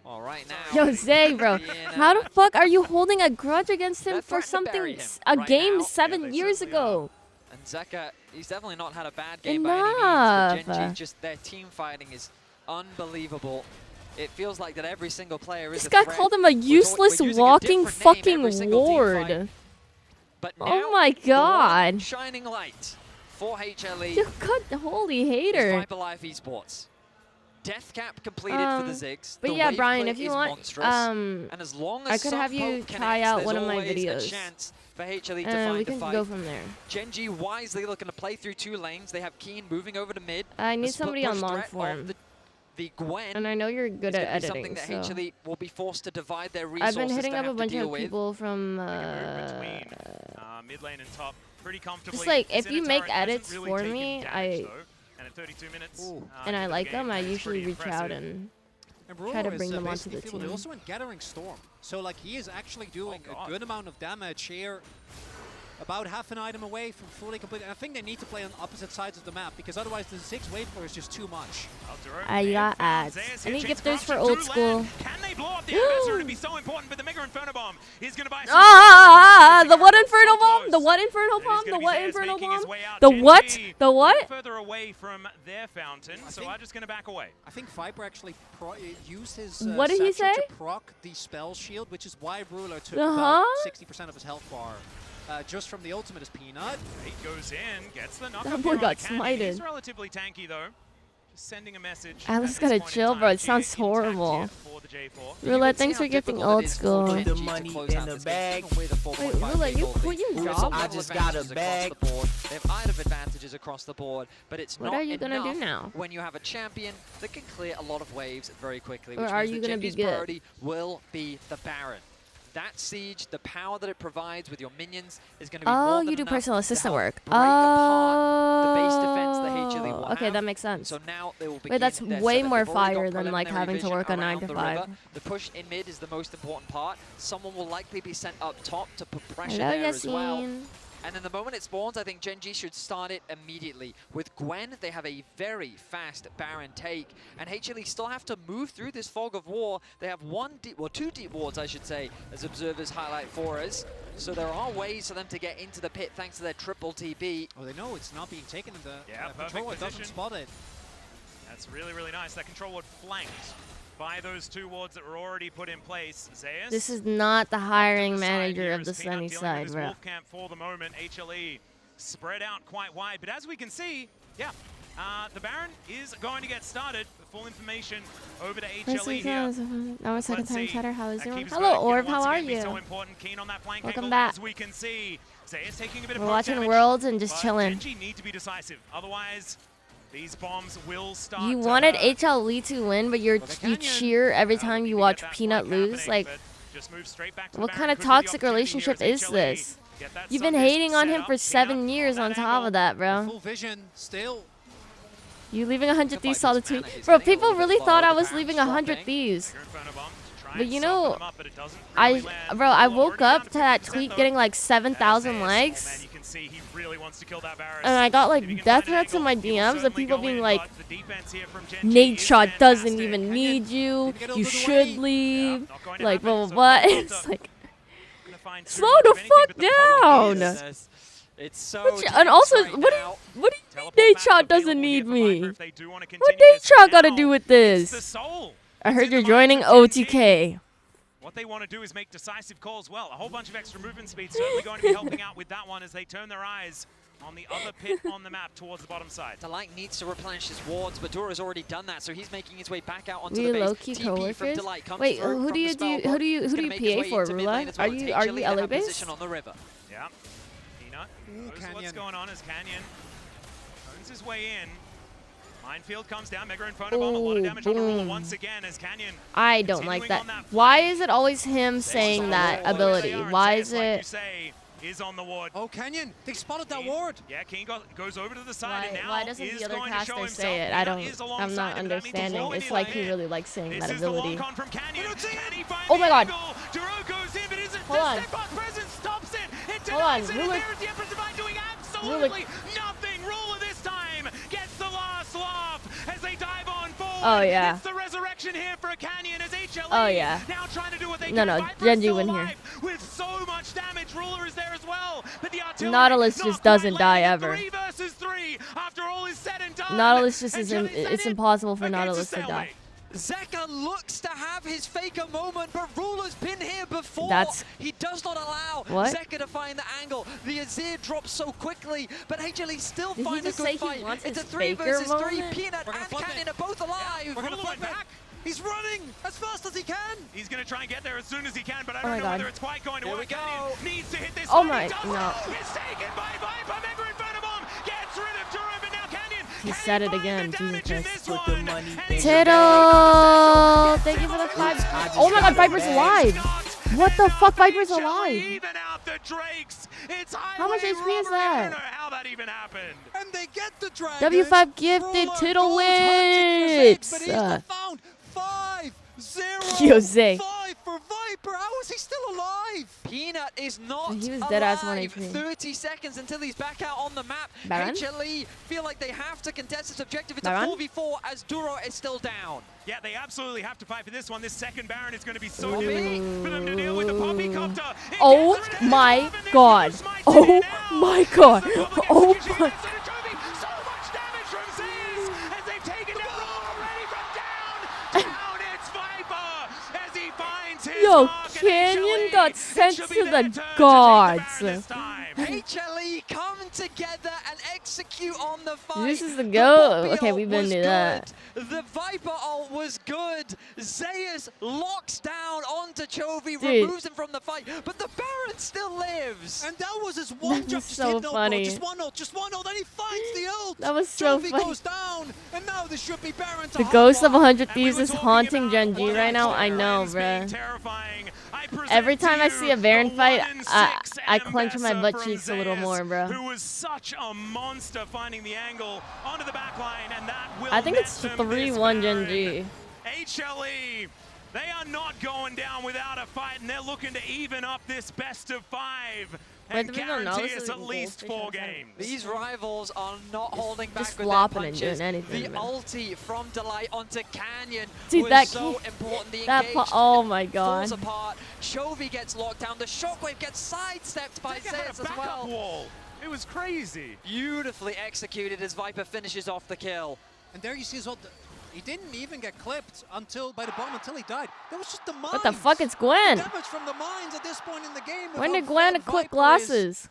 All right now. Yo, Zay, bro. How the fuck are you holding a grudge against him for something, a game 7 years ago? And Zeka, he's definitely not had a bad game by any means, but Genji, just their team fighting is unbelievable. It feels like that every single player is This guy called him a useless walking fucking ward. But oh my god. Shining light for HLE. You cut, holy hater. Viper Life Esports. Death cap completed for the Ziggs. But the yeah, wave Brian, play if you is want, monstrous. And as long as I could have you Soft Poke try connects, out one there's of my always a videos. chance for HLE to And find we a can fight. go from there. Genji wisely looking to play through 2 lanes. They have Keen moving over to mid. I need The split somebody on push long threat of form. The Gwen. And I know you're good is at gonna be editing, something that so. HLE will be forced to divide their I've resources been hitting to up a have to bunch deal of with. people from Mid lane and top pretty comfortably. just like if you Zenithara make hasn't edits really for taken me, damage, though. And at 32 minutes, and I into the like them, game, I it's usually pretty reach out impressive. and And try to Bruno bring is, them onto basically the fielded team. also in Gathering Storm. So like he is actually doing a good amount of damage here. About half an item away from fully complete. I think they need to play on opposite sides of the map because otherwise the 6 wave player is just too much. I got ads. Any gifters for old school? Can they blow up the adversary to be so important? But the Mega Inferno Bomb is going to buy The what Inferno Bomb? The what Inferno Bomb? The what Inferno Bomb? The what? The what? Further away from their fountain, so I'm just going to back away. I think Viper actually used his What did he satchel say? to proc the spell shield, which is why Ruler took Uh-huh. about 60% of his health bar. Just from the ultimate is Peanut. He goes in, gets the knock That up boy here on got the cannon. smited. He's relatively tanky though. Just sending a message. Alice gotta chill, bro. It sounds horrible. Roulette, thanks for gifting old school. Put the money in the bag. Wait, Roulette, you job? I just got a bag. They have item advantages across the board, but it's What not are you gonna do enough now? when you have a champion that can clear a lot of waves very quickly. Or Which are means you that gonna be Genji's good? priority will be the Baron. That siege, the power that it provides with your minions is going to be more Oh, than you do enough personal to assistant help work. break apart the base defense that HLE will Okay, have. that makes sense. So now they will begin Wait, that's their way setup. more They've already fire got than like preliminary having to vision work a 9 around to the 5. river. The push in mid is the most important part. Someone will likely be sent up top to put pressure Hello, there as well. Yassine. And then the moment it spawns, I think Genji should start it immediately. With Gwen, they have a very fast Baron take, and HLE still have to move through this fog of war. They have two deep wards, I should say, as observers highlight for us. So there are ways for them to get into the pit thanks to their triple TB. Oh, they know it's not being taken in the perfect control. It doesn't position. spot it. That's really, really nice. That control ward flanked by those 2 wards that were already put in place. Zeus. This is not the hiring to the side manager here of as the Peanut sunny dealing with side, his bro. wolf camp for the moment. HLE spread out quite wide, but as we can see, yeah, the Baron is going to get started. The full information over to HLE here. Now second Let's time see. chatter. How is That your keeps Hello, going. Orb. Once How are again, be you? So important. Keen on that flank Welcome angle, back. as we can see. Zeus taking a bit of We're poke watching damage, Worlds and just but chilling. Genji need to be decisive. Otherwise, these bombs will start. You to wanted hurt. HLE to win, but you cheer every time you watch Peanut lose. Like, what kind of toxic relationship is this? You've been hating on him for 7 years on top of that, bro. Full vision still. You leaving 100 Thieves saw the tweet? Bro, people really thought I was leaving 100 Thieves. But you know, I woke up to that tweet getting like 7,000 likes. And I got like death threats in my DMs of people being like, Nate Shot doesn't even need you. You should leave. Like, blah, blah, blah. It's like, slow the fuck down. It's so and also, what do you mean Nate Shot doesn't need me? What Nate Shot got to do with this? I heard you're joining OTK. What they want to do is make decisive calls well. A whole bunch of extra movement speed certainly going to be helping out with that one as they turn their eyes on the other pit on the map towards the bottom side. Delight needs to replenish his wards, but Dura's already done that, so he's making his way back out onto We the base. low-key coworkers. Wait, who do you PA for, Rula? Are you LA based? On the river. Yeah. Peanut knows what's going on as Canyon turns his way in. Minefield comes down, Mega in front of him. A lot of damage on Rula once again as Canyon. I don't like that. Why is it always him saying that ability? Why is it? Is on the ward. Oh, Canyon, they spotted that ward. Yeah, King goes over to the side and now why doesn't the other caster say it? I'm not understanding. It's like he really likes saying that ability. Oh my god. Hold on. Hold on. Ruler. Ruler this time gets the last laugh as they dive on forward. Oh yeah. It's the resurrection here for a Canyon as HLE. Oh yeah. Now trying to do what they no, Genji win here. With so much damage, Ruler is there as well. But the Nautilus just doesn't die ever. 3 versus 3 after all is said and done. Nautilus just isn't. It's impossible for Nautilus to die. Zeka looks to have his faker moment, but Ruler's been here before. He does not allow Zeka to find the angle. The Azir drops so quickly, but HLE still find a good fight. It's a 3 versus 3. Peanut and Canyon are both alive. We're gonna flip back. He's running as fast as he can. He's going to try and get there as soon as he can, but I don't know whether it's quite going to work. Here we go. Needs to hit this. Oh my, no. It's taken by Viper. Mega in front of him. Gets rid of Dura, but now Canyon. He said it again. Jesus Christ. Put the money. Tittle! Thank you for the 5. Oh my god, Viper's alive. What the fuck? Viper's alive. Even out the Drakes. It's how much HP is that? How that even happened. And they get the dragon. W5 gifted Tittle wins. 5-0. Jose. 5 for Viper. How is he still alive? Peanut is not he was alive. Dead ass 1 HP. 30 seconds until he's back out on the map. Baron? HLE feel like they have to contest this objective. It's Baron? a 4v4 as Duro is still down. Yeah, they absolutely have to fight for this one. This second Baron is going to be so difficult for them to deal with the Poppy Copter. Oh my god. Oh my god. Oh my. So much damage from Ziz as they've taken down already from down. It's Viper as he finds his Yo, mark, Canyon got sent to the gods. gods. HLE come together and execute on the fight. This is the go. Okay, we've been to that. The Viper ult was good. Zeus locks down onto Chovy, Dude. removes him from the fight, but the Baron still lives. And that was his one jump. Just so funny. Just one ult, then he finds the ult. That was so Chovy funny. goes down, and now this should be Baron to The ghost of 100 Thieves is haunting Genji right now. I know, bruh. Every time I see a Baron fight, I clench my butt cheeks a little more, bro. Who was such a monster finding the angle onto the back line, and that will I think it's 3-1 Genji. HLE, they are not going down without a fight, and they're looking to even up this best of 5 and guarantee us at least 4 games. These rivals are not holding back Just with flopping their and punches. doing anything, The man. ulti from Delight onto Canyon Dude, was that so important. The that engage oh my god. falls apart. Chovy gets locked down. The shockwave gets sidestepped by Zeus as well. Wall. It was crazy. Beautifully executed as Viper finishes off the kill. And there you see as well, he didn't even get clipped by the bomb until he died. That was just the mines. What the fuck? It's Gwen. Damage from the mines at this point in the game. When did Gwen clip glasses?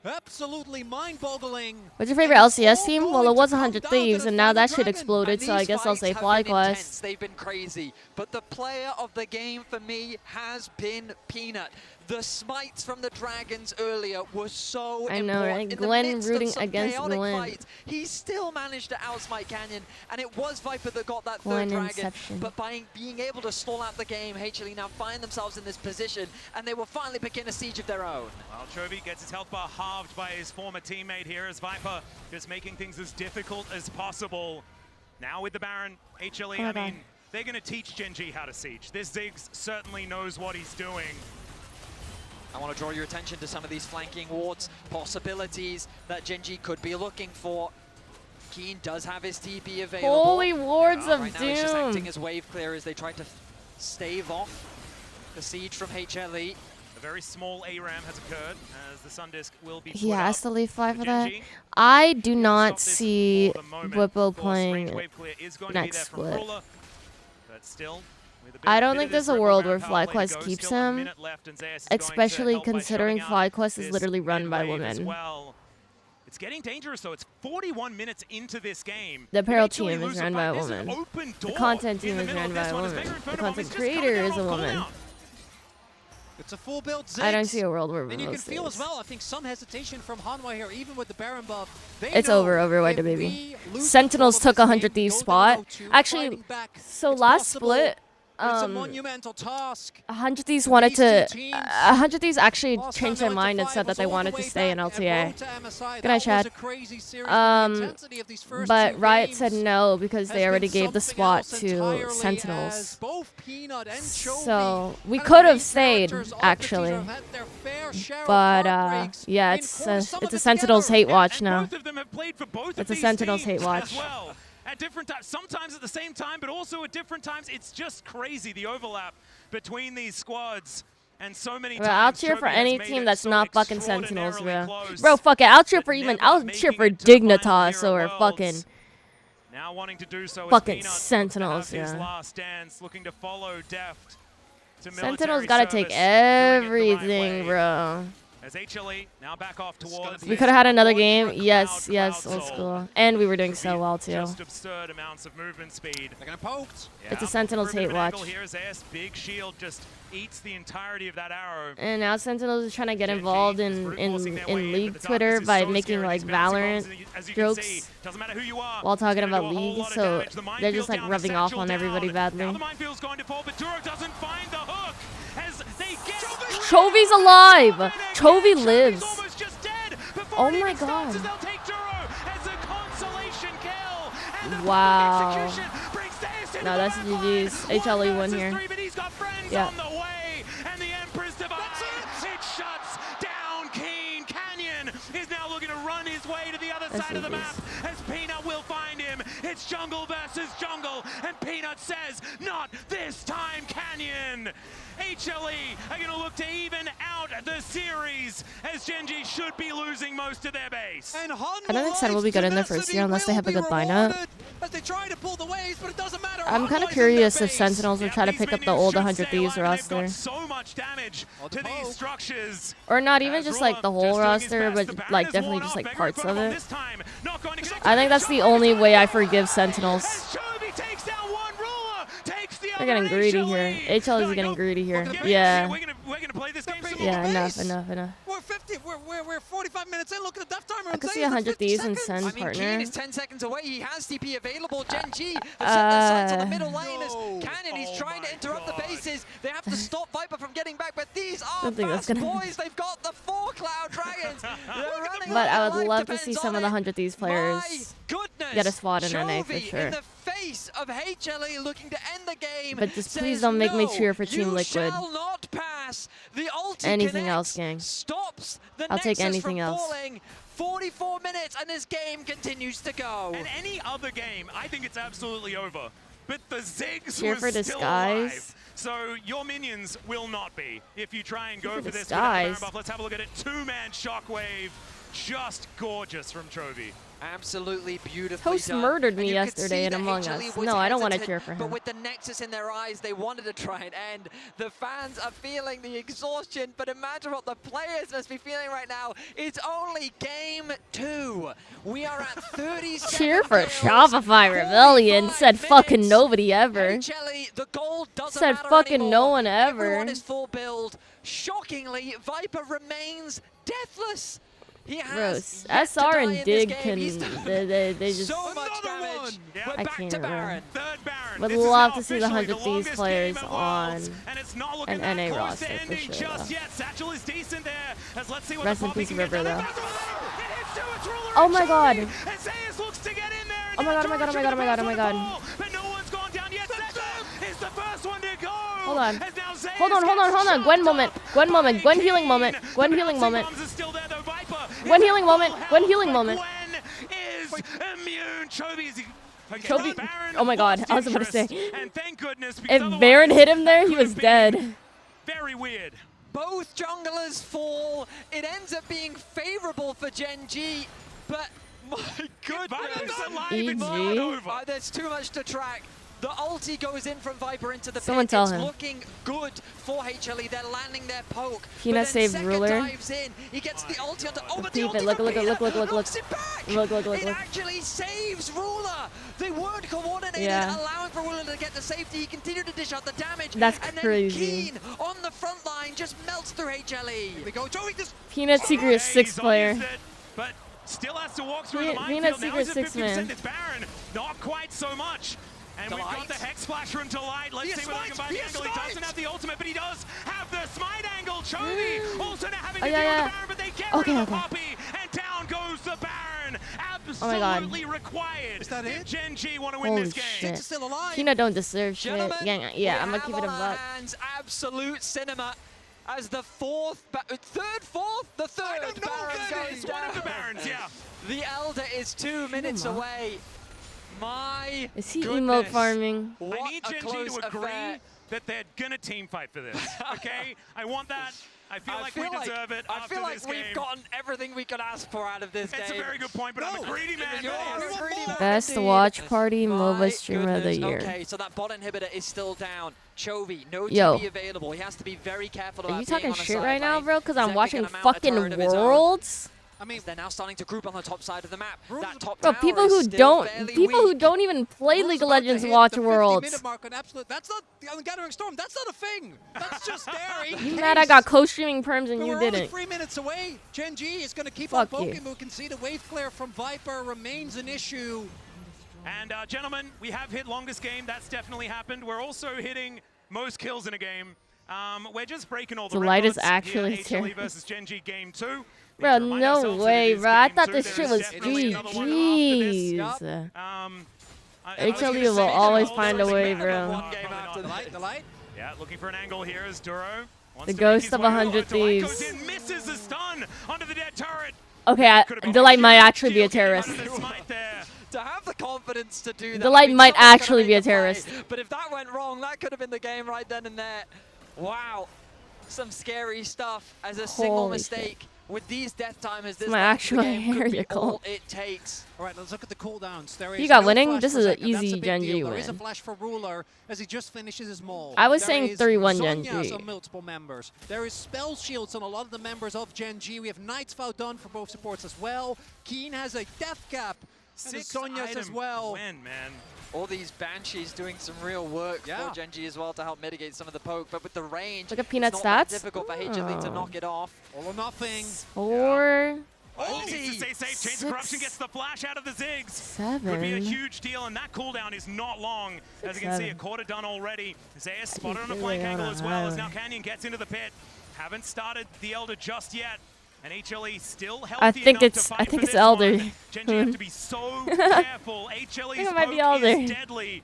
Absolutely mind-boggling. What's your favorite LCS team? Well, it was 100 Thieves, and now that shit exploded, so I guess I'll say FlyQuest. They've been crazy, but the player of the game for me has been Peanut. The smites from the Dragons earlier were so important. I know, right? In the Gwen midst of rooting some against chaotic Gwen. fights, he still managed to outsmite Canyon, and it was Viper that got that Gwen third dragon. Inception. But by being able to stall out the game, HLE now find themselves in this position, and they will finally begin a siege of their own. Well, Chovy gets his health bar halved by his former teammate here as Viper just making things as difficult as possible. Now with the Baron, HLE, I mean, they're going to teach Gen.G how to siege. This Ziggs certainly knows what he's doing. I want to draw your attention to some of these flanking wards, possibilities that Gen.G could be looking for. Keen does have his TP available. Holy wards of right now doom. he's just acting as wave clear as they try to stave off the siege from HLE. A very small ARAM has occurred as the Sundisk will be He has to leave 5 for that. Gen.G. I do not see Whippo playing next split. Ruler, but still, I don't think there's a world where FlyQuest keeps him, especially considering FlyQuest is literally run by women. It's getting dangerous though. It's 41 minutes into this game. The apparel team is run by a woman. The content team is run by a woman. The content creator is a woman. It's a full build Ziggs. I don't see a world where and you can most feel is. as well, I think some hesitation from Hanwha here, even with the Baron buff. It's over, White baby. Sentinels took 100 Thieves spot. Actually, so last split, it's a monumental task. 100 Thieves wanted to. 100 Thieves actually changed their mind and said that they wanted to stay in LTA. Good night, Chad. But Riot said no because they already gave the spot to Sentinels. So we could have stayed actually, but yeah, it's a Sentinels hate watch now. It's a Sentinels hate watch. At different times, sometimes at the same time, but also at different times. It's just crazy, the overlap between these squads. And so many times, I'll cheer for any team that's not fucking Sentinels, bro. Bro, fuck it. I'll cheer for Dignitas or fucking now wanting to do so fucking Sentinels, his last dance, looking to follow Deft to Sentinels gotta take everything, bro. As HLE now back off towards we could have had another game. Yes, old school. And we were doing so well too. Just absurd amounts of movement speed. They're gonna poke. Yeah. It's a Sentinels hate watch. Here is AS. Big shield just eats the entirety of that arrow. And now Sentinels is trying to get involved in League Twitter by making like Valorant jokes while talking about League. So they're just like rubbing off on everybody badly. Now the minefield's going to fall, but Duro doesn't find the hook as they get Chovy's alive. Chovy lives. Oh my god. Wow. No, that's GG's. HLE won here. Yeah. And the Emperor's device, it shuts down Keen. Canyon is now looking to run his way to the other side of the map as Peanut will find him. It's jungle versus jungle, and Peanut says, not this time, Canyon. HLE are going to look to even out the series as Gen.G should be losing most of their base. I don't think Sen will be good in their first year unless they have a good lineup. I'm kind of curious if Sentinels will try to pick up the old 100 Thieves roster. So much damage to these structures. Or not even just like the whole roster, but like definitely just like parts of it. I think that's the only way I forgive Sentinels. They're getting greedy here. HL is getting greedy here. Yeah. Yeah, enough. We're 45 minutes in. Look at the death timer. I could see 100 Thieves and Sen partner. Keen is 10 seconds away. He has TP available. Gen.G have set their sights on the middle lane as Cannon is trying to interrupt the bases. They have to stop Viper from getting back, but these are fast boys. They've got the 4 Cloud Dragons. But I would love to see some of the 100 Thieves players get a spot in NA for sure. In the face of HLE looking to end the game. But just please don't make me cheer for Team Liquid. Not pass. The anything else, gang. Stops the I'll take anything else. Falling. 44 minutes and this game continues to go. And any other game, I think it's absolutely over. But the Ziggs cheer for still Disguise. Alive. So your minions will not be if you try and go for this. Disguise. Let's have a look at it. 2-man shockwave. Just gorgeous from Chovy. Absolutely beautifully Toast murdered me yesterday in Among Us. No, I don't want to cheer for him. But with the Nexus in their eyes, they wanted to try and end. The fans are feeling the exhaustion, but imagine what the players must be feeling right now. It's only game 2. We are at 37 cheer for Shopify Rebellion, said fucking nobody ever. HLE, the gold doesn't said matter fucking anymore. no one ever. Everyone is full build. Shockingly, Viper remains deathless. Gross. SR and Dig can they just so much damage. I can't Baron. Would love to see the 100 Thieves players on an NA roster for sure. Rest in peace, River though. Oh my god. Oh my god. the first one to go. Hold on. As now Zayas Hold on. gets Gwen shot moment. up Gwen moment. by Gwen healing Keen. moment. Gwen The healing bouncing moment. bombs are still there, though. Viper Gwen is healing at moment. full Gwen health, healing but moment. Gwen is immune. Chovy is... Okay, Chovy. Baron Oh my God. lost I was about to say. interest, and thank goodness, because If Baron otherwise hit him there, that he could was have dead. been very weird. Both junglers fall. It ends up being favorable for Gen G, but my goodness. Viper's alive, EG. it's not over. There's too much to track. The ulti goes in from Viper into the Someone pit. tell It's him. looking good for HLE. They're landing their poke. Peanut but then saved Second Ruler. dives in. He gets the ulti onto... Oh, but the Keep it. ulti Look. from Peanut Look. knocks it back. Look. It actually saves Ruler. They weren't coordinated, Yeah. allowing for Ruler to get the safety. He continued to dish out the damage. That's and crazy. then Keen on the front line just melts through HLE. Here we go. Joey just... Peanut secret He's 6 player. used it, but still has to walk through the Peanut minefield. Now he's secret at 6 man. 50%. It's Baron. Not quite so much. And we've got the Hex Flash from Delight. Let's see whether he can find the angle. He doesn't have the ultimate, but he does have the smite angle. Chovy also now having to deal with the Baron, but they get rid of the Poppy. And down goes the Baron. Absolutely required. Is that it? If Gen G want to win Holy this game. shit. Still alive. Peanut don't deserve shit. Gentlemen, Yeah, I'm we gonna keep have it a on our buck. hands absolute cinema as the third Baron goes It's one of the down. Barons, yeah. The Elder is 2 minutes away. My Is he goodness. emote farming? What I need a Gen G close to agree affair. that they're gonna team fight for this. Okay, I want that. I feel like we deserve it I after feel like this we've game. gotten everything we could ask for out of this It's game. a very good point, but I'm a greedy man. You're a greedy man Best indeed. watch party My MOBA streamer of the goodness. year. Okay, so that bot inhibitor is still down. Chovy, no Yo. TP available. He has to be very careful about Are you being talking on a shit side right now, lane. bro? Because I'm Zeki watching can mount a fucking turret of his own. Worlds. I mean, they're now starting to group on the top side of the map. That top Bro, tower people is who still don't, fairly people who weak. don't even play World's League of about to Legends hit watch the Worlds. 50-minute mark on absolute. That's not on Gathering Storm. That's not a thing. That's just there. You mad I got co-streaming perms and But you we're only didn't? 3 minutes away. Gen G is going to keep Fuck on you. poking. We can see the wave clear from Viper remains an issue. And gentlemen, we have hit longest game. That's definitely happened. We're also hitting most kills in a game. We're just breaking all the Delight is records actually here, HLE terrible. versus Gen G Game 2. Bro, Need to remind no ourselves that way, it is bro. I game thought 2. this There shit is was definitely another one after this. GG's. I was gonna HLE will say, always oh, find a something way, bad, bro. but One game probably after not. The light. Yeah, looking for an angle here is Duro. Wants The to ghost make his of way over. 100 Delight goes Thieves. in, misses the stun onto the dead turret. Okay, Delight might actually be a terrorist. Under the smite there. To have the confidence to do that. Delight I mean, might someone's gonna actually be make a play, terrorist. But if that went wrong, that could have been the game right then and there. Wow. Some scary stuff as a single Holy shit. mistake. With these death timers, this My length of actual the game hair, could be you all call. it takes. All right, let's look at the cooldowns. There You is got no winning? flash This for is an Zeka. That's easy a big Gen G deal. There is a win. flash for Ruler as he just finishes his maul. I was There saying is 3-1 Gen Zhonya's G. on multiple members. There is spell shields on a lot of the members of Gen G. We have Knight's Vow done for both supports as well. Keen has a death cap. And the 6 Sonya's as well. Win, man. All these Banshees doing some real work Yeah. for Gen G as well to help mitigate some of the poke. But with the range, Look at Peanut's it's not that stats. difficult for HLE to Oh. knock it off. All or nothing. 4, Oh, needs to stay safe. Chains of Corruption 6, gets the flash out of the Ziggs. Could be a 7. huge deal, and that cooldown is not long. As you can see, a 7. quarter done already. Zayas spotted on a Really flank on angle a as well, as highway. now Canyon gets into the pit. Haven't started the Elder just yet. And HLE still healthy I think enough to it's fight for this Elder. one. Gen G have to be so careful. HLE's it might be poke Elder. is deadly.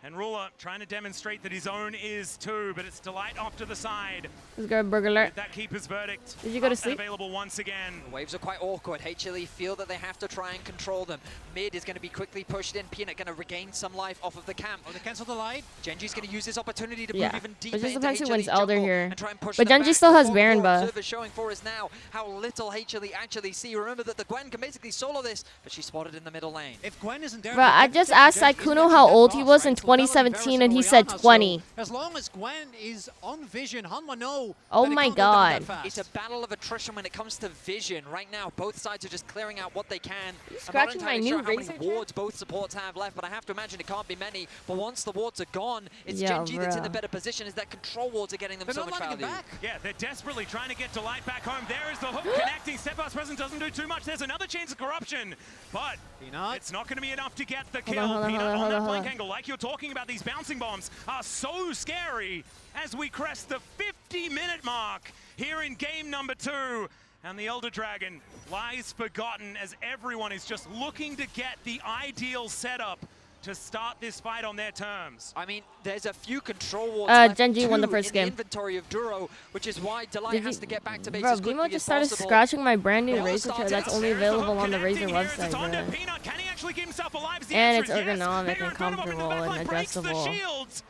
And Ruler trying to demonstrate that his own is too, but it's Delight off to the side. Let's go burglar. With that keeper's verdict. Did you go to up and sleep? Available once again. The waves are quite awkward. HLE feel that they have to try and control them. Mid is going to be quickly pushed in. Peanut going to regain some life off of the camp. Oh, they cancel the light. Gen G's going to use this opportunity to Yeah. move even It deeper just into depends who wins HLE's Elder jungle here. and try and push But them Gen G back. still The has fourth Baron core buff. observer showing for us now how little HLE actually see. Remember that the Gwen can basically solo this, but she's spotted in the middle lane. If Gwen isn't there, Bro, I just asked Saikuno how old he was in 2017 and he said 20. As long as Gwen is on vision, Hanwha know. Oh that it my can't go down that God. fast. It's a battle of attrition when it comes to vision. Right now, both sides are just clearing out what they can. I'm not scratching my entirely new sure how many razor wards both supports have left, but I have to imagine it can't be many. But once the wards are gone, it's Yo, Gen G that's in bro. the better position, as that control wards are getting them They're so not much letting value. it back. Yeah, they're desperately trying to get Delight back home. There is the hook connecting. Step House Presence doesn't do too much. There's another chance of corruption, but Peanut. it's not going to be enough to get the Hold kill. on, Peanut hold on that on. flank angle. Like you're talking about, these bouncing bombs are so scary as we crest the 50-minute mark here in game number 2. And the Elder Dragon lies forgotten as everyone is just looking to get the ideal setup to start this fight on their terms. I mean, there's a few control wards left Genji won the too first in game. the inventory of Duro, which is why Delight has to get back to base Bro, as quickly Vimo as just started possible. scratching my brand new Ball Razor chair started that's out. only available on the Razor Connecting here, website, it's onto bro. Peanut. Can he actually keep himself alive? The And answer it's is yes. ergonomic They're and in front of him in the comfortable backline, and breaks the adjustable. shields.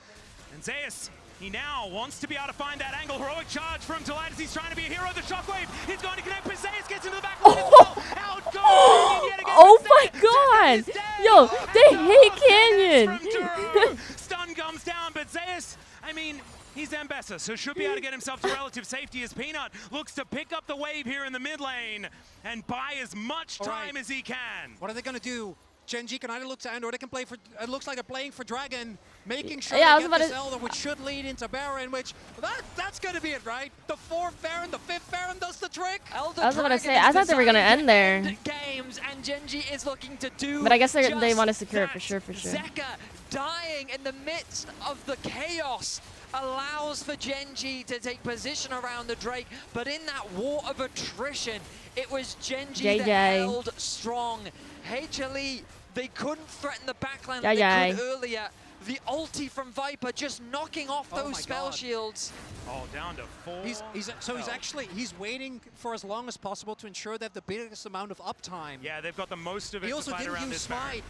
And Zeus, he now wants to be able to find that angle. Heroic charge from Delight as he's trying to be a hero. The shockwave is going to connect, but Zeus gets into the back line as well. Out goes Canyon yet again. Oh my god! Yo, they hate Canyon! From Duro. Stun comes down, but Zeus, I mean, he's Ambassador, so should be able to get himself to relative safety as Peanut looks to pick up the wave here in the mid lane and buy as much time as he can. What are they going to do? Genji can either look to end or they can play for, it looks like they're playing for Dragon, making sure Yeah, I they was get about this to- Elder, which should lead into Baron, which, that's going to be it, right? The 4th Baron, the 5th Baron does the trick. Elder I was about to Dragon say, is I thought they were gonna designed end there. end games, and Genji is looking to do But I guess they just want to secure it for that. sure, for sure. Zeka dying in the midst of the chaos allows for Genji to take position around the Drake, but in that war of attrition, it was Genji that JJ. held strong. HLE, they couldn't threaten the backline Yeah, like yeah. they could earlier. The ulti from Viper just knocking off Oh those my spell God. shields. Oh, down to 4. He's waiting for as long as possible to ensure they have the biggest amount of uptime. Yeah, they've got the most of it He to also fight didn't around use this Baron. Smite.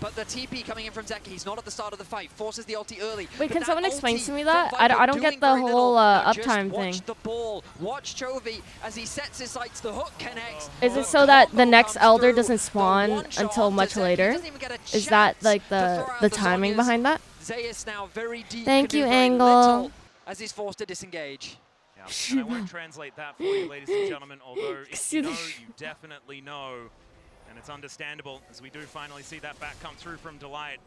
But the TP coming in from Zeki, he's not at the start of the fight, forces the ulti early. Wait, But can that someone explain ulti to me from that? Viper I don't doing get the very whole little. Now just uptime watch thing. the ball, watch Chovy as he sets his sights, the hook connects. Is the it so that the combo next comes Elder through, doesn't the spawn one-shot until onto much Zeki. He later? doesn't even get a Is that chance like to the throw out timing Zhonya's. behind that? Zeus now very deep. Thank can do you, very Angle. little as he's forced to disengage. Yeah, and I won't translate that for you, ladies and gentlemen, although if you know, you definitely know. And it's understandable as we do finally see that back come through from Delight.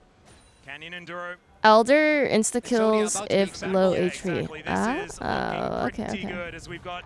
Canyon and Duro. Elder insta kills about to be if exactly- low Yeah, HP. exactly. This is looking pretty okay. good as we've got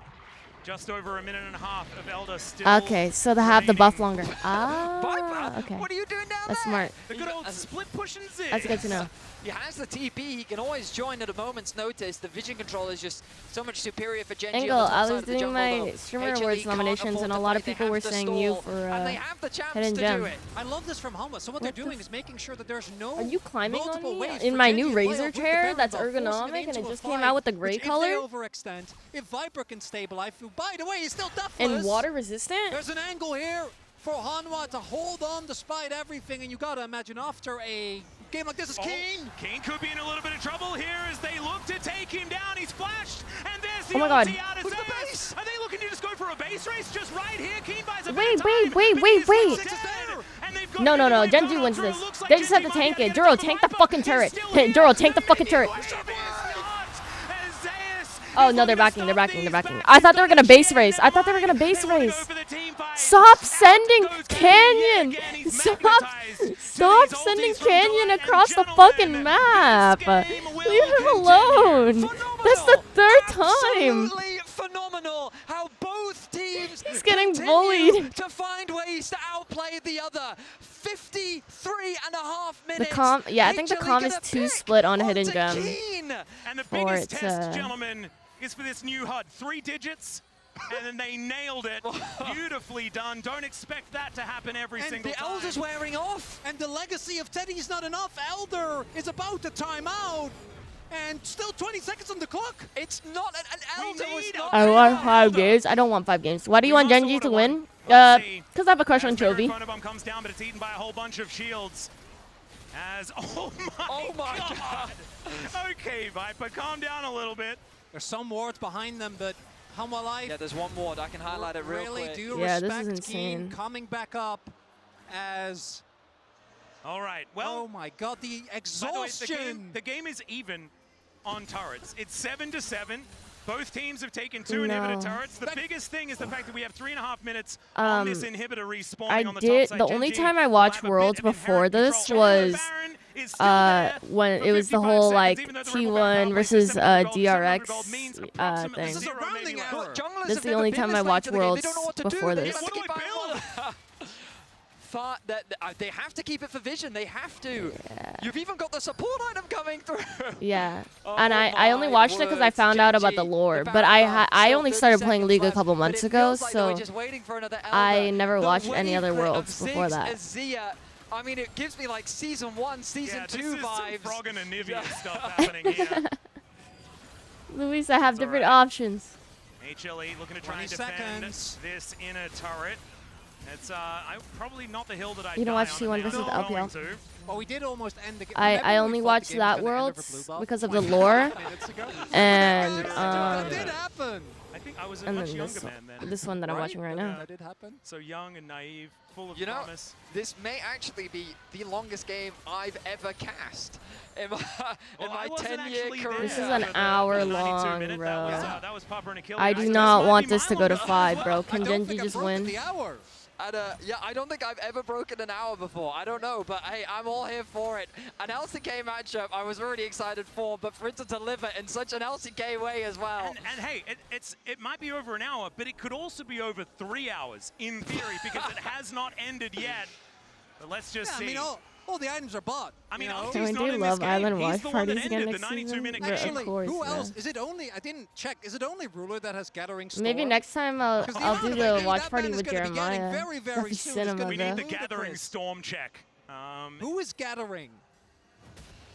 just over a minute and a half of Elder still. Okay, so they have the buff remaining. longer. Ah, okay. What are you doing down That's there? smart. The good old split push and zig. That's good to know. He has the TP, he can always join at a moment's notice. The vision control is just so much superior for Genji. Angle, on the top I side was of the doing jungle, my though. Streamer HLE Awards can't nominations, afford and to a lot of fight, they people have were to saying you stall, for and they have the chance Hidden to Gem. do it. I love this from Humble. So what they're doing is making sure that there's no Are you climbing on multiple me? ways In for my Genji new to play Razor off with the chair Baron that's without forcing ergonomic it and it into a just came fight, out with the gray which color? If they overextend, if Viper can stabilize, by the way, he's still deathless. And water resistant? There's an angle here for Hanwha to hold on despite everything, and you gotta imagine after a game like this is Keen. Keen could be in a little bit of trouble here as they look to take him down. He's flashed, and there's the Oh my God. ulti out of Look at the Zeus. base. Are they looking to just go for a base race just right here? Keen buys a bit Wait, of time, wait, but wait, he's wait. dead, and they've got No, no, a no. wave Genji coming wins through. this. Looks like They just have Genji to might tank be it. able to Duro, get tank the Viper. fucking He's turret. still here. Duro, tank the fucking turret. He is not, as Zeus Oh, is no, they're looking to backing, they're stop backing, they're these backing. back. I thought He's they were got gonna the base chain race. I thought they were down gonna the base line. They wanna race. go for the team fight. Stop Out sending goes Canyon! yet again. He's Stop, magnetized to stop these sending ultis from Canyon Delight, across and the gentlemen, fucking map. this game will Leave him continue. alone. That's the third time. Absolutely phenomenal how both teams He's getting continue bullied. to find ways to outplay the other. 53.5 minutes. Yeah, I think the HLE comm is gonna too pick split on Hidden onto Gem. Keen. And the For biggest it test, to- gentlemen, is for this new HUD. 3 digits, and then they nailed it. Beautifully done. Don't expect that to happen every And single The time. Elder's wearing off. And the legacy of Teddy's not enough. Elder is about to time out. And still 20 seconds on the clock. It's not an Elder was need not a- I want enough. 5 games. I don't want 5 games. Why do you We want also Genji would've to won. win? Let's see. Because I have a crush on As Baron Chovy. Phonobomb comes down, but it's eaten by a whole bunch of shields. As, oh my God. Okay, Viper, calm down a little bit. There's some wards behind them, but Hanwha Life Yeah, there's one ward. I can highlight it real really quick. do Yeah, this respect is Keen insane. coming back up as, All right, well, oh my God, the by the way, exhaustion. the game is even on turrets. It's 7-7. Both teams have taken 2 inhibitor No. turrets. The biggest thing is the fact that we have 3.5 minutes on this inhibitor respawning I on the did. top side. The only Genji time I will watched have a bit Worlds of before inherent this control. was Baron is still there when for it was the 55 whole seconds, like even though the Rebel T1 Baron versus plays 700 gold, 700 DRX gold means approximately thing. This is a zero, rounding maybe less. error. Junglers This is have the never only been time this I late watched to the game. They Worlds don't know what to do. before They this. just have to What do keep I buying they have to keep it for vision. They have to. You've even got the support item coming through. Yeah, Oh and I only my watched it because I words, found out about the Genji, lore. the But Baron I still only 30 started playing seconds League a left, couple but months it ago, feels like they were so just waiting for another I Elder. never The watched any wave other of Worlds before Ziggs that. Azia I mean, it gives me like Season 1, Season 2 this is vibes. some Frog and Anivia stuff happening here. Luis, I have different options. HLE looking to try and 20 defend seconds. this inner turret. It's probably not the hill that I You don't die watch on, T1 and versus I'm LPL? going to. Well, we did almost end the game. I only watched that world because of the lore, and that did happen. I think I was a and much then younger man then. this one that I'm watching right now. That did happen. So young and naive, full of You know, promise. this may actually be the longest game I've ever cast in my, Well, I wasn't 10-year actually career. there This is for an the hour 92 long, minute. bro. That was Papa and Achilles. I do This not might want be this to my go to longer 5, as bro. well. Can I don't Genji think I've just broken win? the hour. And, yeah, I don't think I've ever broken an hour before. I don't know, but hey, I'm all here for it. An LCK matchup I was already excited for, but for it to deliver in such an LCK way as well. And hey, it might be over an hour, but it could also be over 3 hours in theory because it has not ended yet. But let's just see. I mean, all the items are bought. I mean, you know? Can we Octi's not do in Love this game. Island He's watch the one that parties again ended the next 92 season? minute Bro, game. Actually, of course, who yeah. else? Is it only? I didn't check. Is it only Ruler that has Gathering Storm? Maybe next time I'll do the watch party with Jeremiah. Very, That'd very be soon. cinema, We need the bro. Gathering Storm check. Who is Gathering?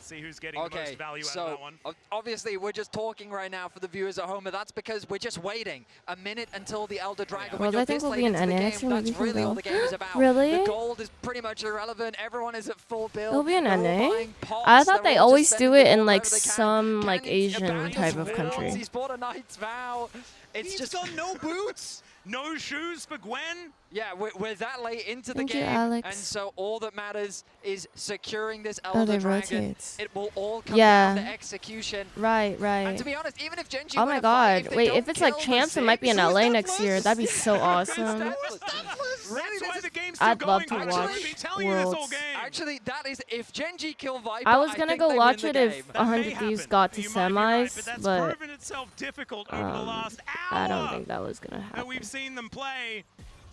See who's getting the most value out of that one. Obviously we're just talking right now for the viewers at home, but that's because we're just waiting a minute until the Elder Dragon. Well, I think we'll be in NA, so that's maybe we can really all go. the game is about. Really? The gold is pretty much irrelevant. Everyone is at full build. It'll be in They're all NA? buying pots. I thought They're they all always just do spending it in gold like wherever they can. some like Canyon's Asian about type his of worlds. country. He's bought a Knight's Vow. It's just got no boots. No shoes for Gwen? Yeah, we're that late into the Thank you, game, Alex. and so all that matters is securing this Oh, Elder they Dragon. rotate. It will all come Yeah. down to execution. Right, And right. to be honest, even if Genji Oh win my a fight, god. they Wait, don't if it's like kill the champs, it might be in Ziggs, LA next year. That'd be so awesome. Really, That's why this the is- game's still I'd love going. to Actually, watch I've been telling you this all Worlds. game. Actually, that is if Genji kill Viper. I was gonna think go they watch win it the if game. That may 100 Thieves happen. got to You might be right, semis, but that's but proven itself difficult over the last hour. I don't think that was gonna that we've happen. seen them play.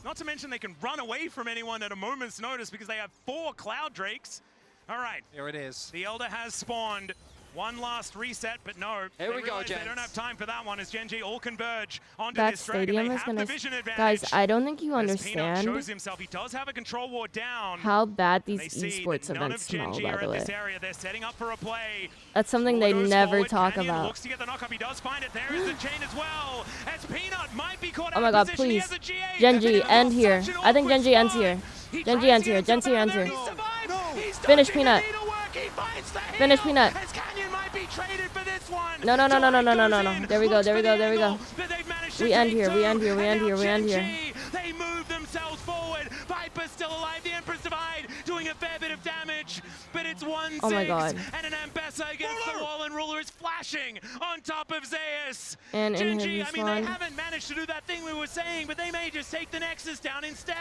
Not to mention they can run away from anyone at a moment's notice because they have 4 Cloud Drakes. All right. Here it is. The Elder has spawned. One last reset, but no. Here we go, realize They gents. don't have time for that one as Genji all converge onto That this dragon. stadium They is have gonna. the vision advantage. Guys, I don't think you As Peanut understand shows himself. He does have a control ward down. how bad They these see esports that none events of smell, Genji by are the in way. this area. They're setting up for a play. That's something they Ruler goes never forward. talk Canyon about. looks to get the knockup. He does find it. There is the chain as well. As Peanut might be caught Oh out my of god, position. He please. has a GA. Genji, Such end here. an I think awkward Genji ends spot. here. He Genji tries ends to here. get Genji himself ends out of here. there. He survived. He's Finish dodging Peanut. the needlework. He finds the Finish heel. Peanut. As Canyon might be traded for this one. No, no, no, no, no, no, no, no, Dwight no. goes in, There we go, looks there we for go, the there we go. angle, but they've managed to We end take here, we two. end here, we And end now here, we end here. Genji, they move themselves forward. Viper's still alive. The Emperor's Divide doing a fair bit of damage, but it's 1-6. Oh my god. And an Ambessa against the wall, and Ruler is flashing on top of Zeus. And in Genji, his I mean, they one. haven't managed to do that thing we were saying, but they may just take the Nexus down instead.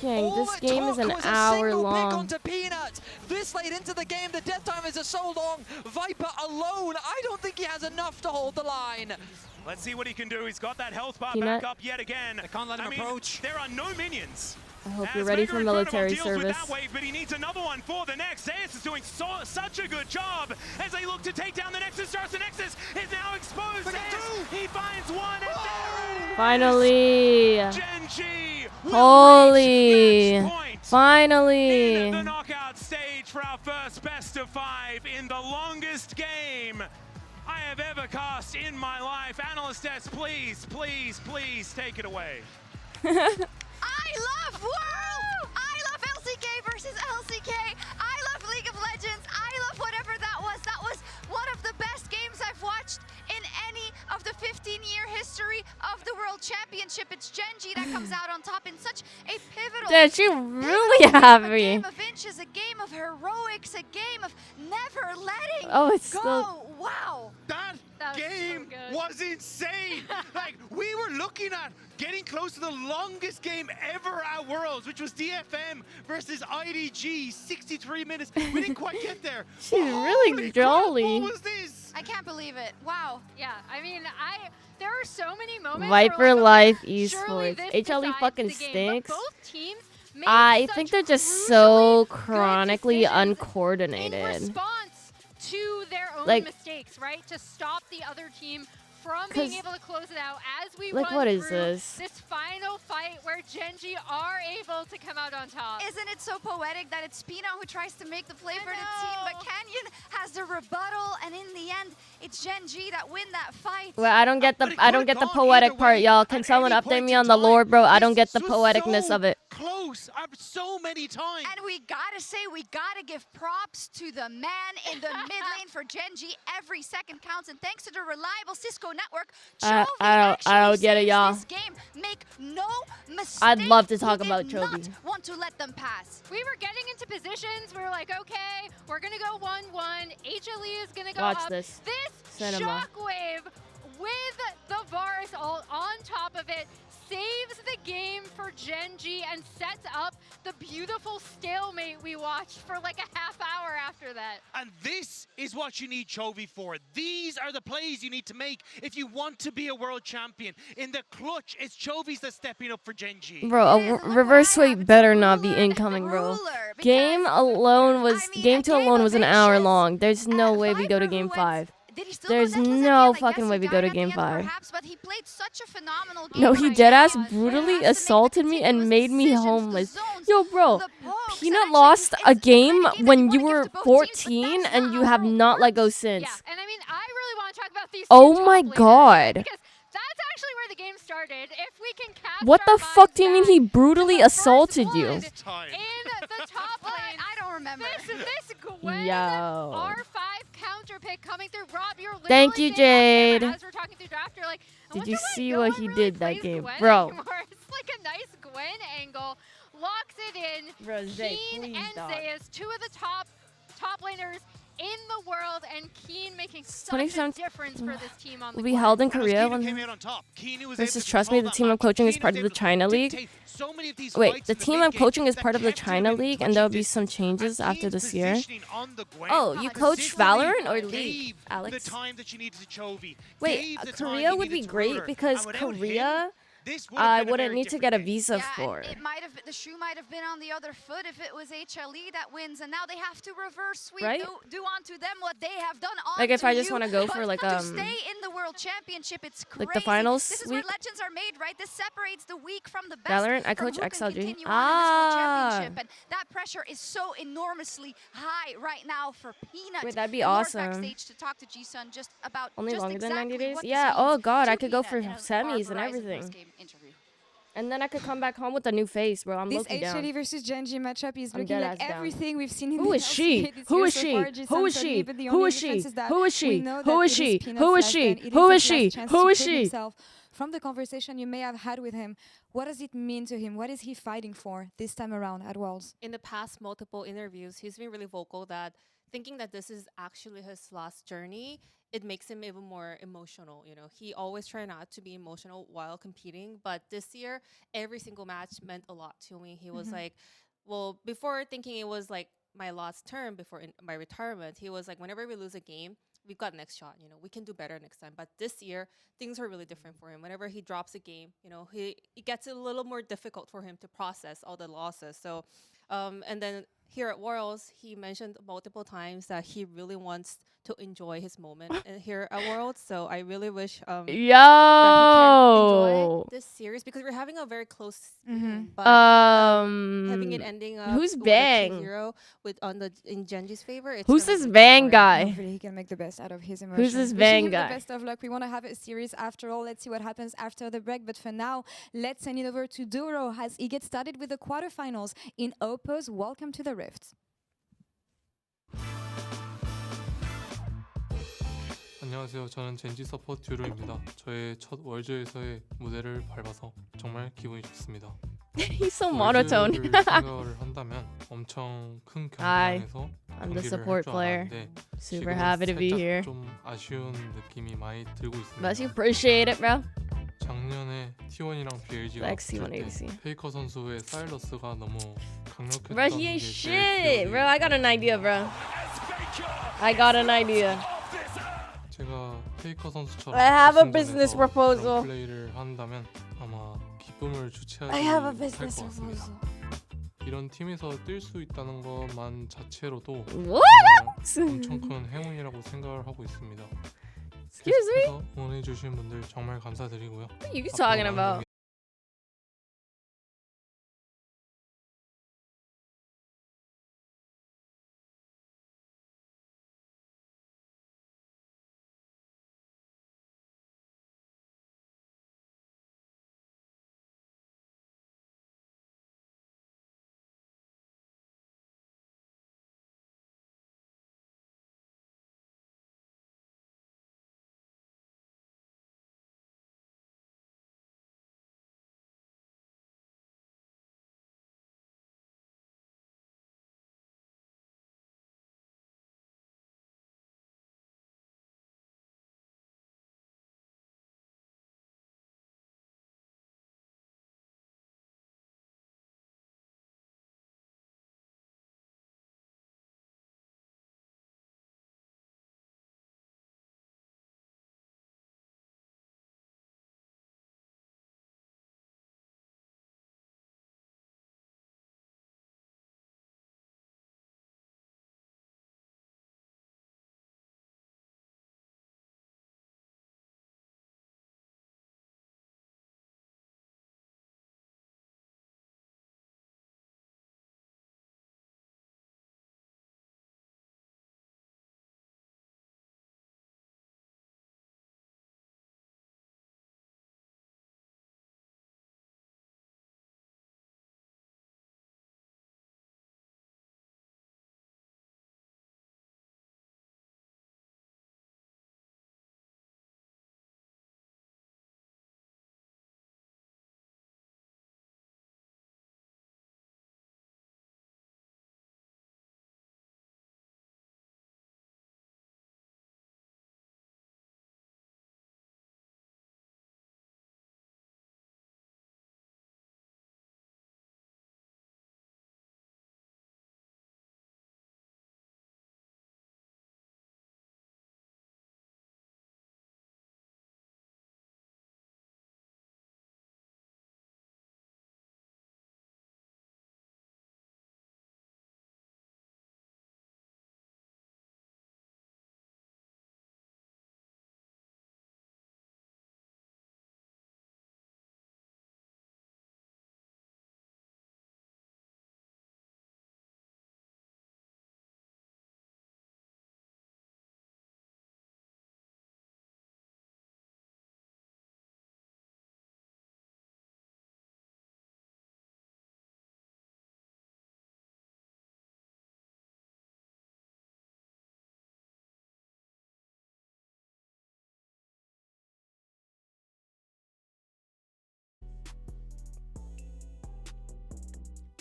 Gang, All this it game is took an was a hour single pick long. onto Peanut. This late into the game, the death time is so long. Viper alone, I don't think he has enough to hold the line. Let's see what he can do. He's got that health bar Peanut. back up yet again. They can't let him I mean, approach. There are no minions. I hope As you're ready Mega for Incredible military deals with service. that wave, but he needs another one for the next. Zeus is doing such a good job as they look to take down the Nexus. Starts the Nexus is now exposed. Zeus, he finds one, and there Finally. Genji will Holy. reach match point Finally. in the knockout stage for our first best of 5 in the longest game I have ever cast in my life. Analyst S, please, please, please take it away. I love World! I love LCK versus LCK. I love League of Legends. I love whatever that was. That was one of the best games I've watched in any of the 15-year history of the World Championship. It's Genji that comes out on top in such a pivotal Dude, she really a happy. game of inches, a game of heroics, a game of never letting Oh, it's go. still- Wow. That That was so game good. was insane. Like, we were looking at getting close to the longest game ever at Worlds, which was DFM versus IDG, 63 minutes. We didn't quite get there. She's But really holy jolly. crap, what was this? I can't believe it. Wow. Yeah, I mean, there are so many moments. Viper where, like, Life okay, surely Esports. this HLE decides fucking the game, stinks. but both teams made I such think they're just so crucially good chronically decisions in uncoordinated. response to their own Like- mistakes, right? To stop the other team from being 'Cause- able to close it out as we like, run what is through this? this final final fight where Genji are able to come out on top. Isn't it so poetic that it's Pina who tries to make the play for the team, but Canyon has the rebuttal, and in the end, it's Genji that win that fight. Well, I don't get the poetic part, y'all. Can someone update me on the lore, bro? I don't get the poeticness of it. Close so many times. And we gotta say, we gotta give props to the man in the mid lane for Genji. Every second counts, and thanks to the reliable Cisco network, I don't get it, y'all. this game. Make no mistake. I'd love to talk about Chovy. Chovy. Want to let them pass. We were getting into positions. We were like, okay, we're going to go 1-1. HLE is going to go Watch up. this. This Cinema. shockwave with the Varus all on top of it saves the game for Genji and sets up the beautiful stalemate we watched for like a half hour after that. And this is what you need Chovy for. These are the plays you need to make if you want to be a world champion. In the clutch, it's Chovy's that's stepping up for Genji. Bro, a reverse sweep better not be incoming, bro. Game alone was game 2 alone was an hour long. There's no way we go to game 5. There's no fucking way we go to game 5. But he played such a phenomenal game. No, he deadass brutally assaulted me and made me homeless. Yo, bro, Peanut lost a game when you were 14 and you have not let go since. Yeah, and I mean, I really want to talk about these Oh my god. because that's actually where the game started. If we can capture What the our fuck minds do you mean back he brutally to the assaulted first you? blood in the top lane. I don't remember. This Gwen Yo. R5 counter pick coming through. Rob, you're literally Thank you, saying Jade. as we're talking through draft, you're like, I Did wonder you why see no what one he really did that plays game? Gwen Bro. anymore? It's like a nice Gwen angle. Locks it in. Bro, Zay, Keen please, and dog. Zayas, two of the top laners in the world, and Keen making such a 27 difference for this team on the will be court. held in When Korea Keenan when came out on top, Keenan was versus able to trust me, control the that team I'm match. coaching is Keenan part was of the able to China League. dictate so many of these Wait, fights the in the team mid I'm game coaching is that part of the kept him China in League, and touching there'll be distance. some changes And after Keen's this year. positioning on the Gwen Oh, you coach consistently Valorant or gave League, Alex? the time that you needed to Chovy. Wait, Gave the time Korea he would be needed to great Ruler. because And without him, Korea this would have I been a wouldn't very need to different get a game. visa Yeah, for. and the shoe might have been on the other foot if it was HLE that wins, and now they have to reverse sweep, Right? do onto them what they have done on Like if I just want want to go for like to stay in the world championship, it's crazy. like the finals This is where week? legends are made, right? This separates the weak from the best. Valorant, I from coach who can XLG. continue on in this world Ah. championship, and that pressure is so enormously high right now for Peanut. Wait, that'd be And Lord awesome. backstage to talk to G-Sun just about Only just longer than 90 exactly days? what this Yeah, means oh god, to I could go Peanut for in our semis and Verizon everything. post-game interview. And then I could come back home with a new face, bro. I'm This low-key down. HLE versus Genji matchup is I'm looking dead like ass down. everything we've seen in Who the is she? LCK this Who year is so she? far. Who G-Sun is told she? me, but the Who only is she? difference is that Who is we she? know Who that is it she? Peanut's Who is last she? stand. It is Who his is she? last chance Who to is prove she? himself. From the conversation you may have had with him, what does it mean to him? What is he fighting for this time around at Worlds? In the past multiple interviews, he's been really vocal that thinking that this is actually his last journey, it makes him even more emotional. You know, he always try not to be emotional while competing, but this year, every single match meant a lot to me. He was like, well, before thinking it was like my last term before my retirement, he was like, whenever we lose a game, we've got next shot, you know, we can do better next time. But this year, things are really different for him. Whenever he drops a game, you know, it gets a little more difficult for him to process all the losses. So, and then here at Worlds, he mentioned multiple times that he really wants to enjoy his moment here at Worlds. So I really wish that he can enjoy this series because we're having a very close season, but having it ending up who's with a Bang? 2-0 in Genji's favor. It's Who's gonna this be Bang for him. guy? Hopefully he can make the best out of his emotions. Who's this Wishing Bang him guy? the best of luck. We want to have a series after all. Let's see what happens after the break. But for now, let's send it over to Duro as he gets started with the quarterfinals in Oppo's Welcome to the Rift. 안녕하세요. 저는 젠지 서포트 듀로입니다. 저의 첫 월즈에서의 무대를 밟아서 정말 기분이 좋습니다. He's so monotone. 월즈를 생각을 한다면 엄청 큰 Hi, 경기장에서 I'm the 경기를 support 할 줄 player. 알았는데 Super 지금은 happy to be 살짝 here. 좀 아쉬운 느낌이 많이 들고 있습니다. But you appreciate it, bro. 작년에 T1이랑 BLG가 Lexi 붙을 때 180. 페이커 선수의 사일러스가 너무 강력했던 Bro, he 게 ain't 제일 shit. 기억에 Bro, I got an idea, bro. I got an idea. 제가 페이커 선수처럼 I have a 결승전에서 business 그런 proposal. 플레이를 한다면 아마 기쁨을 주체하지 I have a 못할 business 것 같습니다. 이런 팀에서 뛸 수 있다는 것만 자체로도 What? 정말 엄청 큰 행운이라고 생각을 하고 있습니다. Excuse me? 계속해서 응원해 주신 분들 정말 감사드리고요. What are you talking about?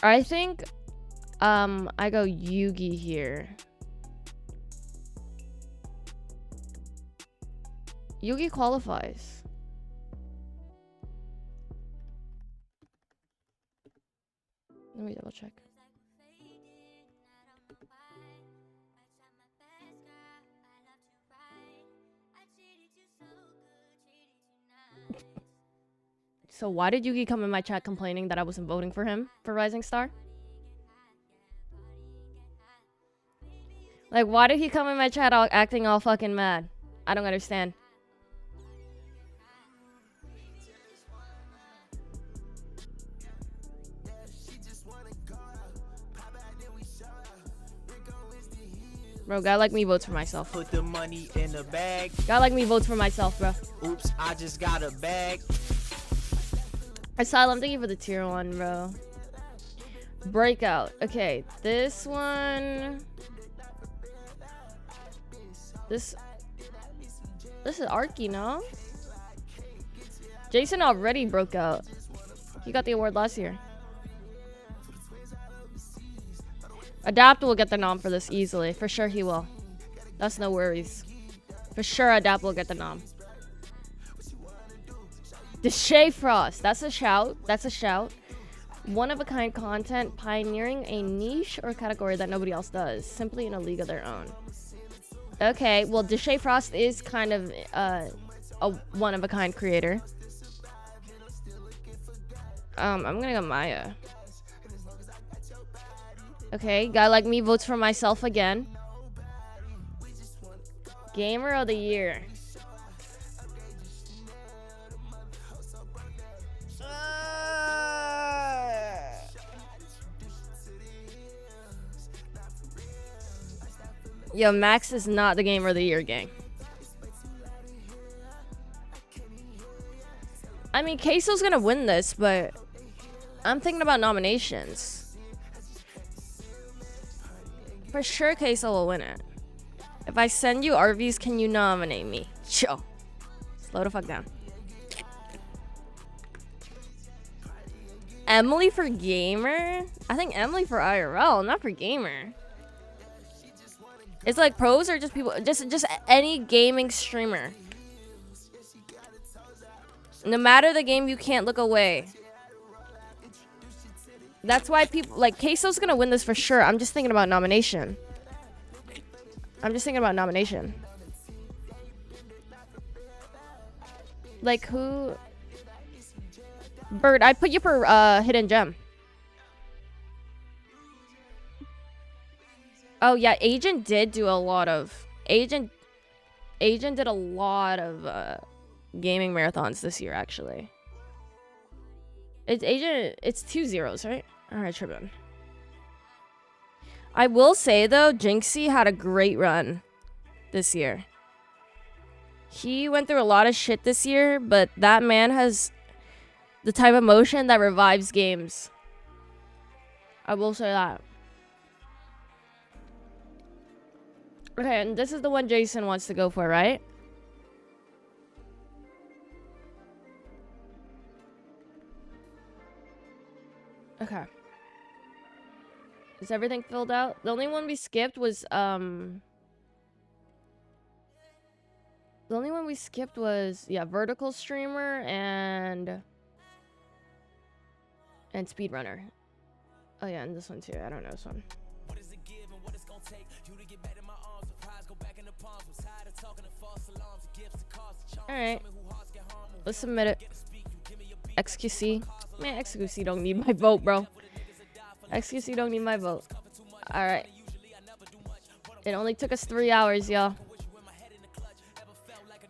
I think I go Yugi here. Yugi qualifies. Let me double check. So why did Yugi come in my chat complaining that I wasn't voting for him for Rising Star? Like, why did he come in my chat acting all fucking mad? I don't understand. Bro, guy like me votes for myself. Put the money in the bag. Guy like me votes for myself, bro. Oops, I just got a bag. Asylum, thank you for the tier 1, bro. Breakout. Okay, this one. This is Arky, no? Jason already broke out. He got the award last year. Adapt will get the nom for this easily. For sure he will. That's no worries. For sure Adapt will get the nom. Deshae Frost. That's a shout. That's a shout. One-of-a-kind content pioneering a niche or category that nobody else does. Simply in a league of their own. Okay, well, Deshae Frost is kind of a one-of-a-kind creator. I'm gonna go Maya. Okay, guy like me votes for myself again. Gamer of the year. Yo, Max is not the gamer of the year, gang. I mean, Queso's gonna win this, but I'm thinking about nominations. For sure, Queso will win it. If I send you RVs, can you nominate me? Chill. Slow the fuck down. Emily for gamer? I think Emily for IRL, not for gamer. It's like pros or just people, just any gaming streamer. No matter the game, you can't look away. That's why people like Queso's gonna win this for sure. I'm just thinking about nomination. Like who? Bird, I put you for Hidden Gem. Oh yeah, Agent did do a lot of Agent did a lot of gaming marathons this year actually. It's Agent, it's 2 zeros, right? Alright, tripping. I will say though, Jinxie had a great run this year. He went through a lot of shit this year, but that man has the type of motion that revives games. I will say that. Okay, and this is the one Jason wants to go for, right? Okay. Is everything filled out? The only one we skipped was yeah, vertical streamer and speedrunner. Oh yeah, and this one too. I don't know this one. Alright. Let's submit it. XQC. Man, XQC don't need my vote, bro. XQC don't need my vote. Alright. It only took us 3 hours, y'all.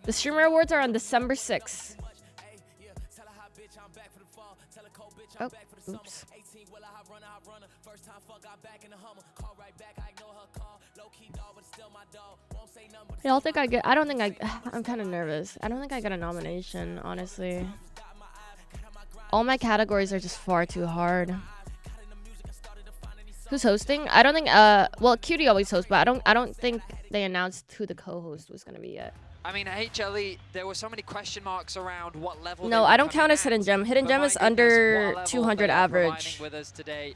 The Streamer Awards are on December 6th. Oh, oops. Y'all think I get... I don't think I... I'm kind of nervous. I don't think I get a nomination, honestly. All my categories are just far too hard. Who's hosting? I don't think... well, Cutie always hosts, but I don't think they announced who the co-host was going to be yet. I mean, at HLE, there were so many question marks around what level. No, I don't count as Hidden Gem. Hidden Gem is under 200 average. With us today.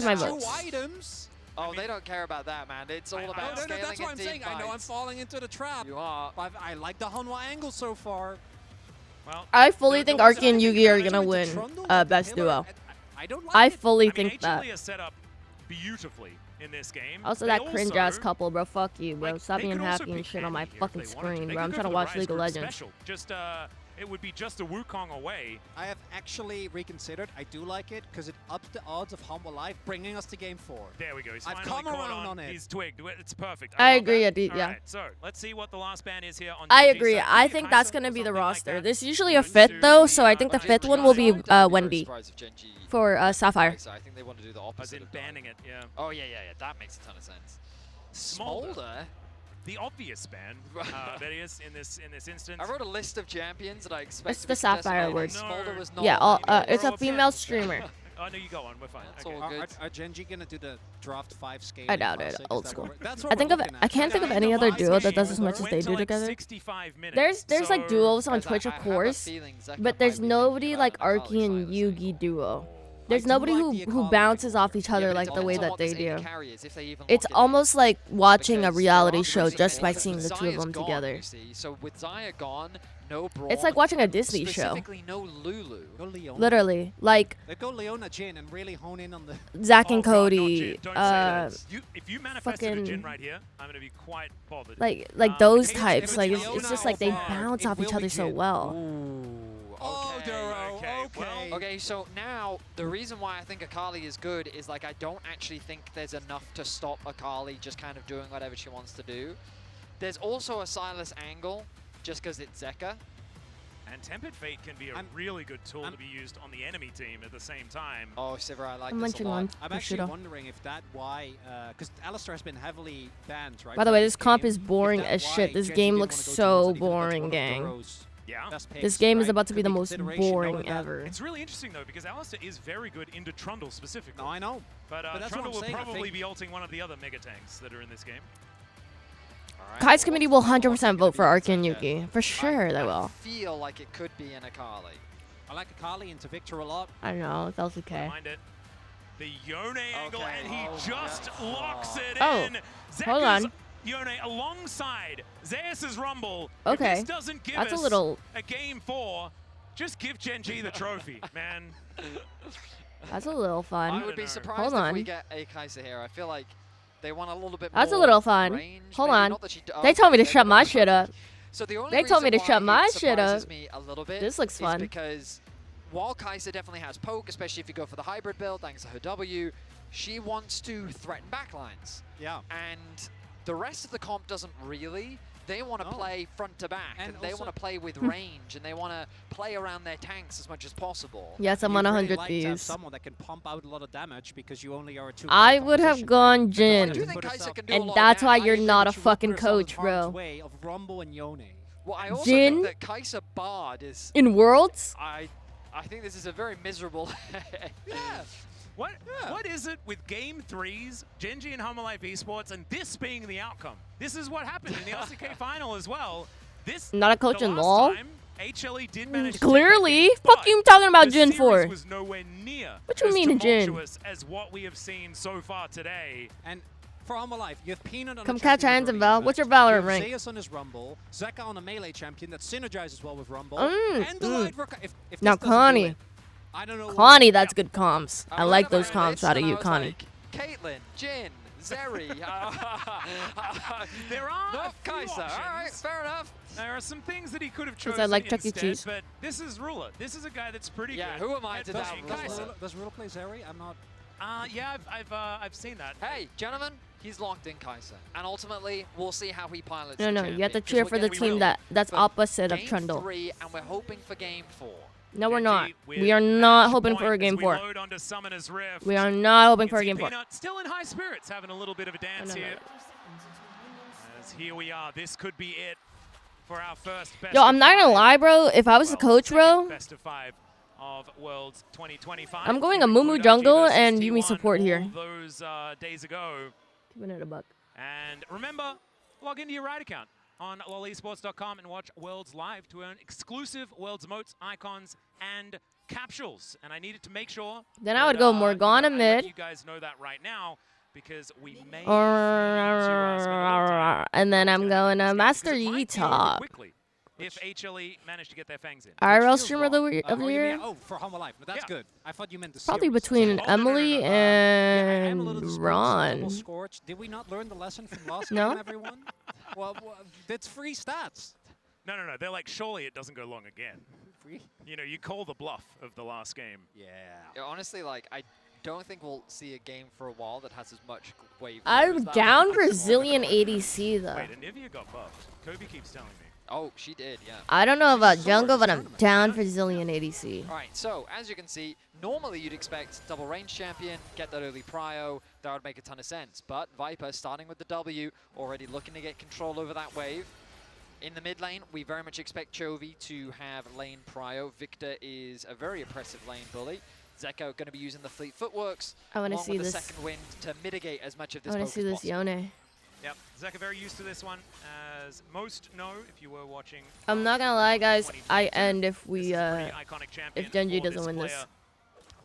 for my Two votes. items. Oh, they don't care about that, man. It's all about No, scaling that's what I'm and saying. team I know I'm fights. falling into the trap. You are. But I like the Hanwha angle so far. Well, I fully think Arky and Yugi are gonna win best duo. I don't like I it. fully I mean, think that. HLE is set up beautifully in this game. Also, They that cringe ass also- couple, bro. Fuck you, bro. like, Stop they being could also happy and pick shit on my any here if fucking they wanted to. screen, They bro. I'm could trying to go for the watch Rise League of Group Legends. special. Just it would be just a Wukong away. I have actually reconsidered. I do like it because it ups the odds of Humble Life, bringing us to game 4. There we go. He's I've finally come caught around on it. He's twigged. It's perfect. I love agree, that. Adit, All yeah. right, so let's see what the last ban is here on I GG. agree. So I maybe think Kai'Sa that's going to or be the something like roster. that. There's usually a fifth, though, so I think the fifth one will be Wendy Surprised if Genji for Sapphire. So I think they want to do the As opposite in of that. banning it, yeah. Oh, yeah. That makes a ton of sense. Smolder. Smolder? The obvious ban, that is, in this instance. I wrote a list of champions that I expect It's to the be successful, Sapphire and word. Smolder was not Yeah, one. it's a female streamer. Oh, no, you go on. We're fine. That's Okay. all good. Are Genji gonna do the draft 5 scale? I doubt it. Old That's school. what I think of we're looking I at. can't think of any other duo that does as much as they do together. 65 minutes. There's like duos on Guys, Twitch, I of have a course, feeling Zeka but might there's be nobody thinking like about an Arky and Akali side Yugi duo. There's do nobody like the who Akali bounces off each Yeah, other but it like the way depends on that what they this AD do. carry is, if they even It's lock it in. almost like watching a Because reality there are show crazy just by things. seeing the two of Zaya's them gone, together. you see. So with Zaya gone, no Brawl. It's like watching a Disney show. Specifically, no Lulu. Go Leona. Literally, like They go Leona Jin and really hone in on the. Zack and Oh, God, not Cody, Jin. Don't say that. If you manifested a Jin fucking- right here, I'm going to be quite bothered. like those if types. it's Like Leona it's just or like they Fog, bounce off each other so well. Oh, Duro. okay, Okay. Okay, so now the reason why I think Akali is good is like I don't actually think there's enough to stop Akali just kind of doing whatever she wants to do. There's also a Silas angle just because it's Zeka. And Tempered Fate can be a really good tool to be used on the enemy team at the same time. Oh, Sivir, I like I'm this a munching lot. on I'm for actually sure. wondering if that why, because Alistar has been heavily banned, right? By the from way, this comp game. is boring If as that shit. why This Genji game didn't looks wanna go so Johnson, even though that's boring, one of gang. Duro's Yeah. best picks, This game is right? about to be Could the most consideration boring knowing that- ever. It's really interesting, though, because Alistar is very good into Trundle specifically. No, I know. But, But that's what Trundle I'm will saying, I probably think- be ulting one of the other mega tanks that are in this game. Kai's committee will 100% vote for Arky and Yuki. For sure they I will. feel like it could be an Akali. I like Akali into Victor a lot. I don't know. It's LCK. Mind it. The Yone angle, Okay. and he just locks it Oh, in. hold on. Zeka's Yone alongside Zeus' Rumble. Okay. If this doesn't give That's a us little- a game 4, just give Genji the trophy, man. That's a little fun. I would be surprised Hold if we on. get a Kai'Sa here. I feel like they want a little bit That's a more little fun. range, Hold maybe. on. Not that she They told me to they shut don't my have shit up. So the only They told me to reason shut why my it shit surprises up. me a little bit This looks is fun. because while Kai'Sa definitely has poke, especially if you go for the hybrid build, thanks to her W, she wants to threaten backlines. Yeah. And the rest of the comp doesn't really. They want to No. play front to back, and, And they also- want to play with range, and they want to play around their tanks as much as possible. Yes, I'm You on really 100 like to have thieves. someone that can pump out a lot of damage because you only are a 2. I would have gone Jin. Do you think Kai'Sa can do a And lot of that's why damage? you're I not a think she would fucking put herself in coach, harm's bro. way of Rumble and Yone. Well, I also Jin? think that Kai'Sa Bard is... In Worlds? I think this is a very miserable... Yeah. What is it with Game 3s, Genji and Humble Life Esports, and this being the outcome? This is what happened in the LCK final as well. This Not a coach the in last LoL? time, HLE did manage to Clearly. take that game, Fuck you but talking about the Jin series for? was nowhere near What you as mean, Jin? tumultuous as what we have seen so far today. And for Humble Life, you have Peanut on Come a catch champion hands with and early Val. impact. What's your Valorant You have rank? Zeus on his Rumble, Zeka on a melee champion that synergizes well with Rumble, Mm, and the mm. light work. If Now, this doesn't do Connie. it, I don't know. Connie, that's good comms. I was like looking those at comms this out of and you, I was Connie. like, Caitlyn, Jin, Zeri. There are no, a few Kai'Sa. All right, options. fair enough. There are some things that he could have 'Cause chosen I like Chuck E. instead, Cheese. but this is Ruler. This is a guy that's pretty Yeah, good. who am I at to doubt playing Ruler? Kai'Sa. Does Rule play Zeri? I'm not. Yeah, I've seen that. Hey, gentlemen, he's locked in Kai'Sa. And ultimately, we'll see how he pilots No, the no, champion, you have to 'cause cheer we're for the getting team real. that's But opposite of game Trundle. 3, and we're hoping for game 4. No, we're not. Genji with We are not match hoping point for a as game we 4. load onto Summoner's Rift. We are not hoping You for a can see game 4. Peanut still in high spirits, having a little bit of a dance no, no, here. As here we are. This could be it for our first best Yo, of I'm not gonna five. lie, bro. If I was the Well, coach, second bro, best of 5 of Worlds 2025. I'm going a We Mumu include jungle Archie versus and Yumi T1 support here. all those days ago. Keeping it a buck. And remember, log into your Riot account on lolesports.com and watch Worlds live to earn exclusive Worlds emotes, icons, and capsules. And I needed to make sure Then I would go Morgana I let mid. you guys know that right now because we may need to spend a little time And then I'm going to Master because it Yi might be over top. quickly if HLE managed to get their fangs in. IRL feels streamer of the wrong. year- of the Oh, you mean- year? oh, for Humble Life. No, that's Yeah. good. I thought you meant the Probably series. between Oh, no, no, no, Emily no. Yeah, I am a little and disappointed. Ron. Double Scorch. Did we not learn the lesson from last No? game, everyone? well, it's free stats. No. They're like, surely it doesn't go long again. You know, you call the bluff of the last game. Yeah, honestly, like, I don't think we'll see a game for a while that has as much wave. I'm down Brazilian ADC though. Wait, Anivia got buffed. Kobe keeps telling me. Oh, she did, yeah. I don't know about jungle, but I'm down for Brazilian ADC. All right, so as you can see, normally you'd expect double range champion, get that early prio, that would make a ton of sense. But Viper starting with the W, already looking to get control over that wave. In the mid lane, we very much expect Chovy to have lane prio. Victor is a very oppressive lane bully. Zeko going to be using the fleet footworks I want to along see with this. the second wind to mitigate as much of this I want poke to see as this possible. Yone. Yep, Zeka very used to this one, as most know if you were watching. I'm not gonna lie, guys. I end if we if Genji doesn't win this.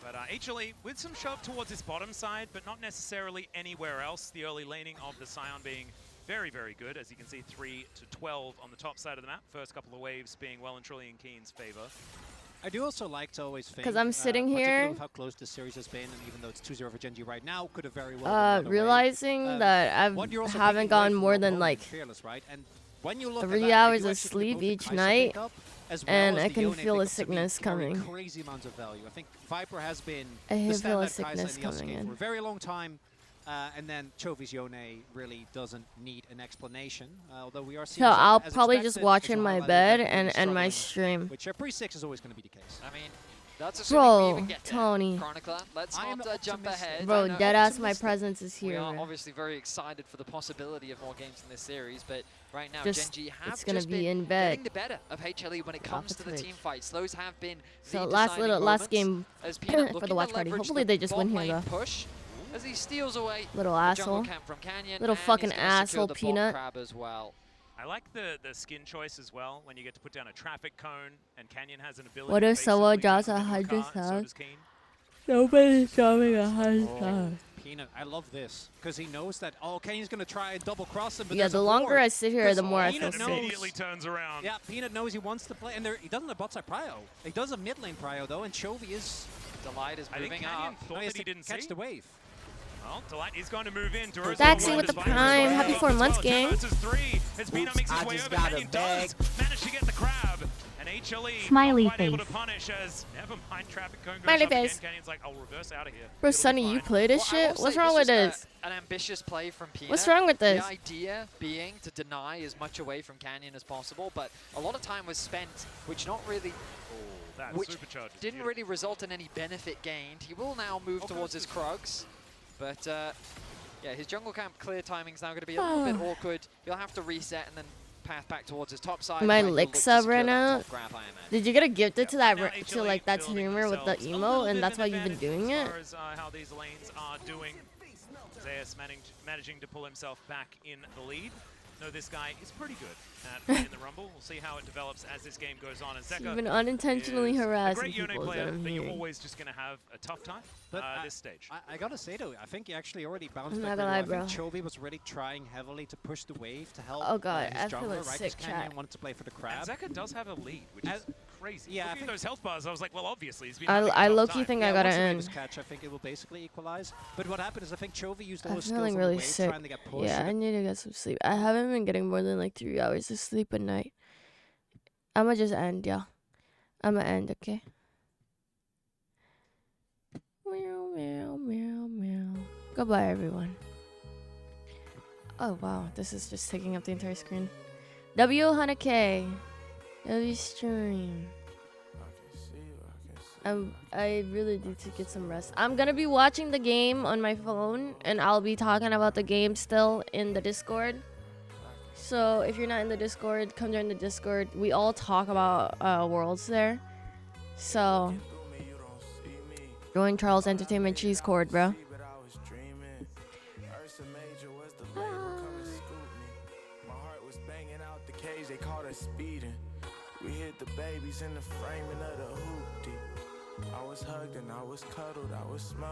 But HLE with some shove towards his bottom side, but not necessarily anywhere else. The early laning of the Scion being very, very good. As you can see, 3 to 12 on the top side of the map. First couple of waves being well and truly in Keen's favor. I do also like to always think, because I'm sitting here, with how close this series has been, and even though it's 2-0 for Genji right now, could have very well realizing that I haven't gotten more than like Fearless, right? And when you look 3 hours of sleep each night, and I can feel a sickness coming. Crazy amounts of value. I think Viper has been I the feel a standout sickness Kai'Sa in the coming game in. for a very long time. And then Chovy's Yone really doesn't need an explanation, although we are seeing. So I'll as probably expected, just watch as in you my highlighted, bed that and really end my struggling, stream. which pre-6 is always going to be the case. I mean, that's assuming we Bro, even get there. Tony. Chronicler, let's not jump ahead. Bro, I know deadass, my presence is we here. are bro. obviously very excited for the possibility of more games in this series, but right now Genji have it's gonna just be been in bed. getting the better of HLE when it comes to the team fights. Those have been So the last deciding game moments as Peanut for looking the watch to party. leverage Hopefully the they just win bot here lane though. push as he steals away Little the jungle asshole. camp from Canyon, Little and fucking he's gonna secure asshole, the bot Peanut. crab as well. I like the skin choice as well, when you get to put down a traffic cone, and Canyon has an ability What to if someone basically draws turn a into 100 car, and so times? does Keen. Nobody's drawing 100 times. Peanut, I love this because he knows that Kenyon's going to try and double cross him. But Yeah, there's the a longer ward. I sit here, the more I feel Peanut sick. Immediately turns around. Yeah, Peanut knows he wants to play, and he doesn't have bot side prio. He does a mid lane prio though, and Chovy is. Delight is I think moving Canyon up. thought He has that he to didn't catch see. the wave. Well, Delight is going to move in. Duro's Daxi going with the to fight prime. as Happy well. 4 months, Two gang. versus 3. As Peanut Oops, makes his I way just over, got a Canyon bag. does manage to get the crab. And HLE Smiley not quite able to face. punish as never mind traffic cone goes Smiley up again. face. Canyon's like, I'll reverse out of here. Bro, It'll be Sonny, you fine. play this Well, I will shit? What's say wrong with this is this? an ambitious play from Peanut. What's wrong with this? The idea being to deny as much away from Canyon as possible, but a lot of time was spent, which That which supercharge is didn't really result in any benefit gained. He will now move towards his Krugs, but yeah, his jungle camp clear timing is now going to be a little bit awkward. He'll have to reset and then path back towards his top side. My where he'll look lick to sub secure right that now. top grab, I imagine. Did you get a gifted to that Now to like that building streamer with the themselves a emo, little bit and of that's an why you've been advantage doing as it? far as how these lanes are doing. Zeus managing to pull himself back in the lead. No, this guy is pretty good at playing the Rumble. We'll see how it develops as this game goes on. And Zeka You've been unintentionally is harassing a great Yone people, is player what I'm that you're hearing. always just going to have a tough time But this stage. I gotta say though, I think he actually already bounced I'm back. not gonna lie, really well. I think bro. Chovy was really trying heavily to push the wave to help. Oh god, his I feel jungler, a right? sick 'Cause Canyon chat. wanted to play for the And crab. Zeka does have a lead, which is crazy. yeah, I Looking at think- those health bars, I was like, well, obviously he's been I having a tough low-key time. think Yeah, I gotta once the wave end. is catch, I think it will basically equalize. But what happened is I think Chovy used all I'm his skills feeling on really the wave, sick. trying to get pushed. Yeah, I need to get some sleep. I haven't been getting more than like 3 hours of sleep a night. I'ma just end, yeah. I'ma end, okay? Meow, meow, meow, meow. Goodbye, everyone. Oh, wow. This is just taking up the entire screen. W100K. W stream. I really need to get some rest. I'm gonna be watching the game on my phone, and I'll be talking about the game still in the Discord. So if you're not in the Discord, come join the Discord. We all talk about Worlds there. So join Charles Entertainment Cheese Cord, bro. They caught us speeding. We hit the babies in the framing of the hoopty. I was hugged and I was cuddled, I was smoked.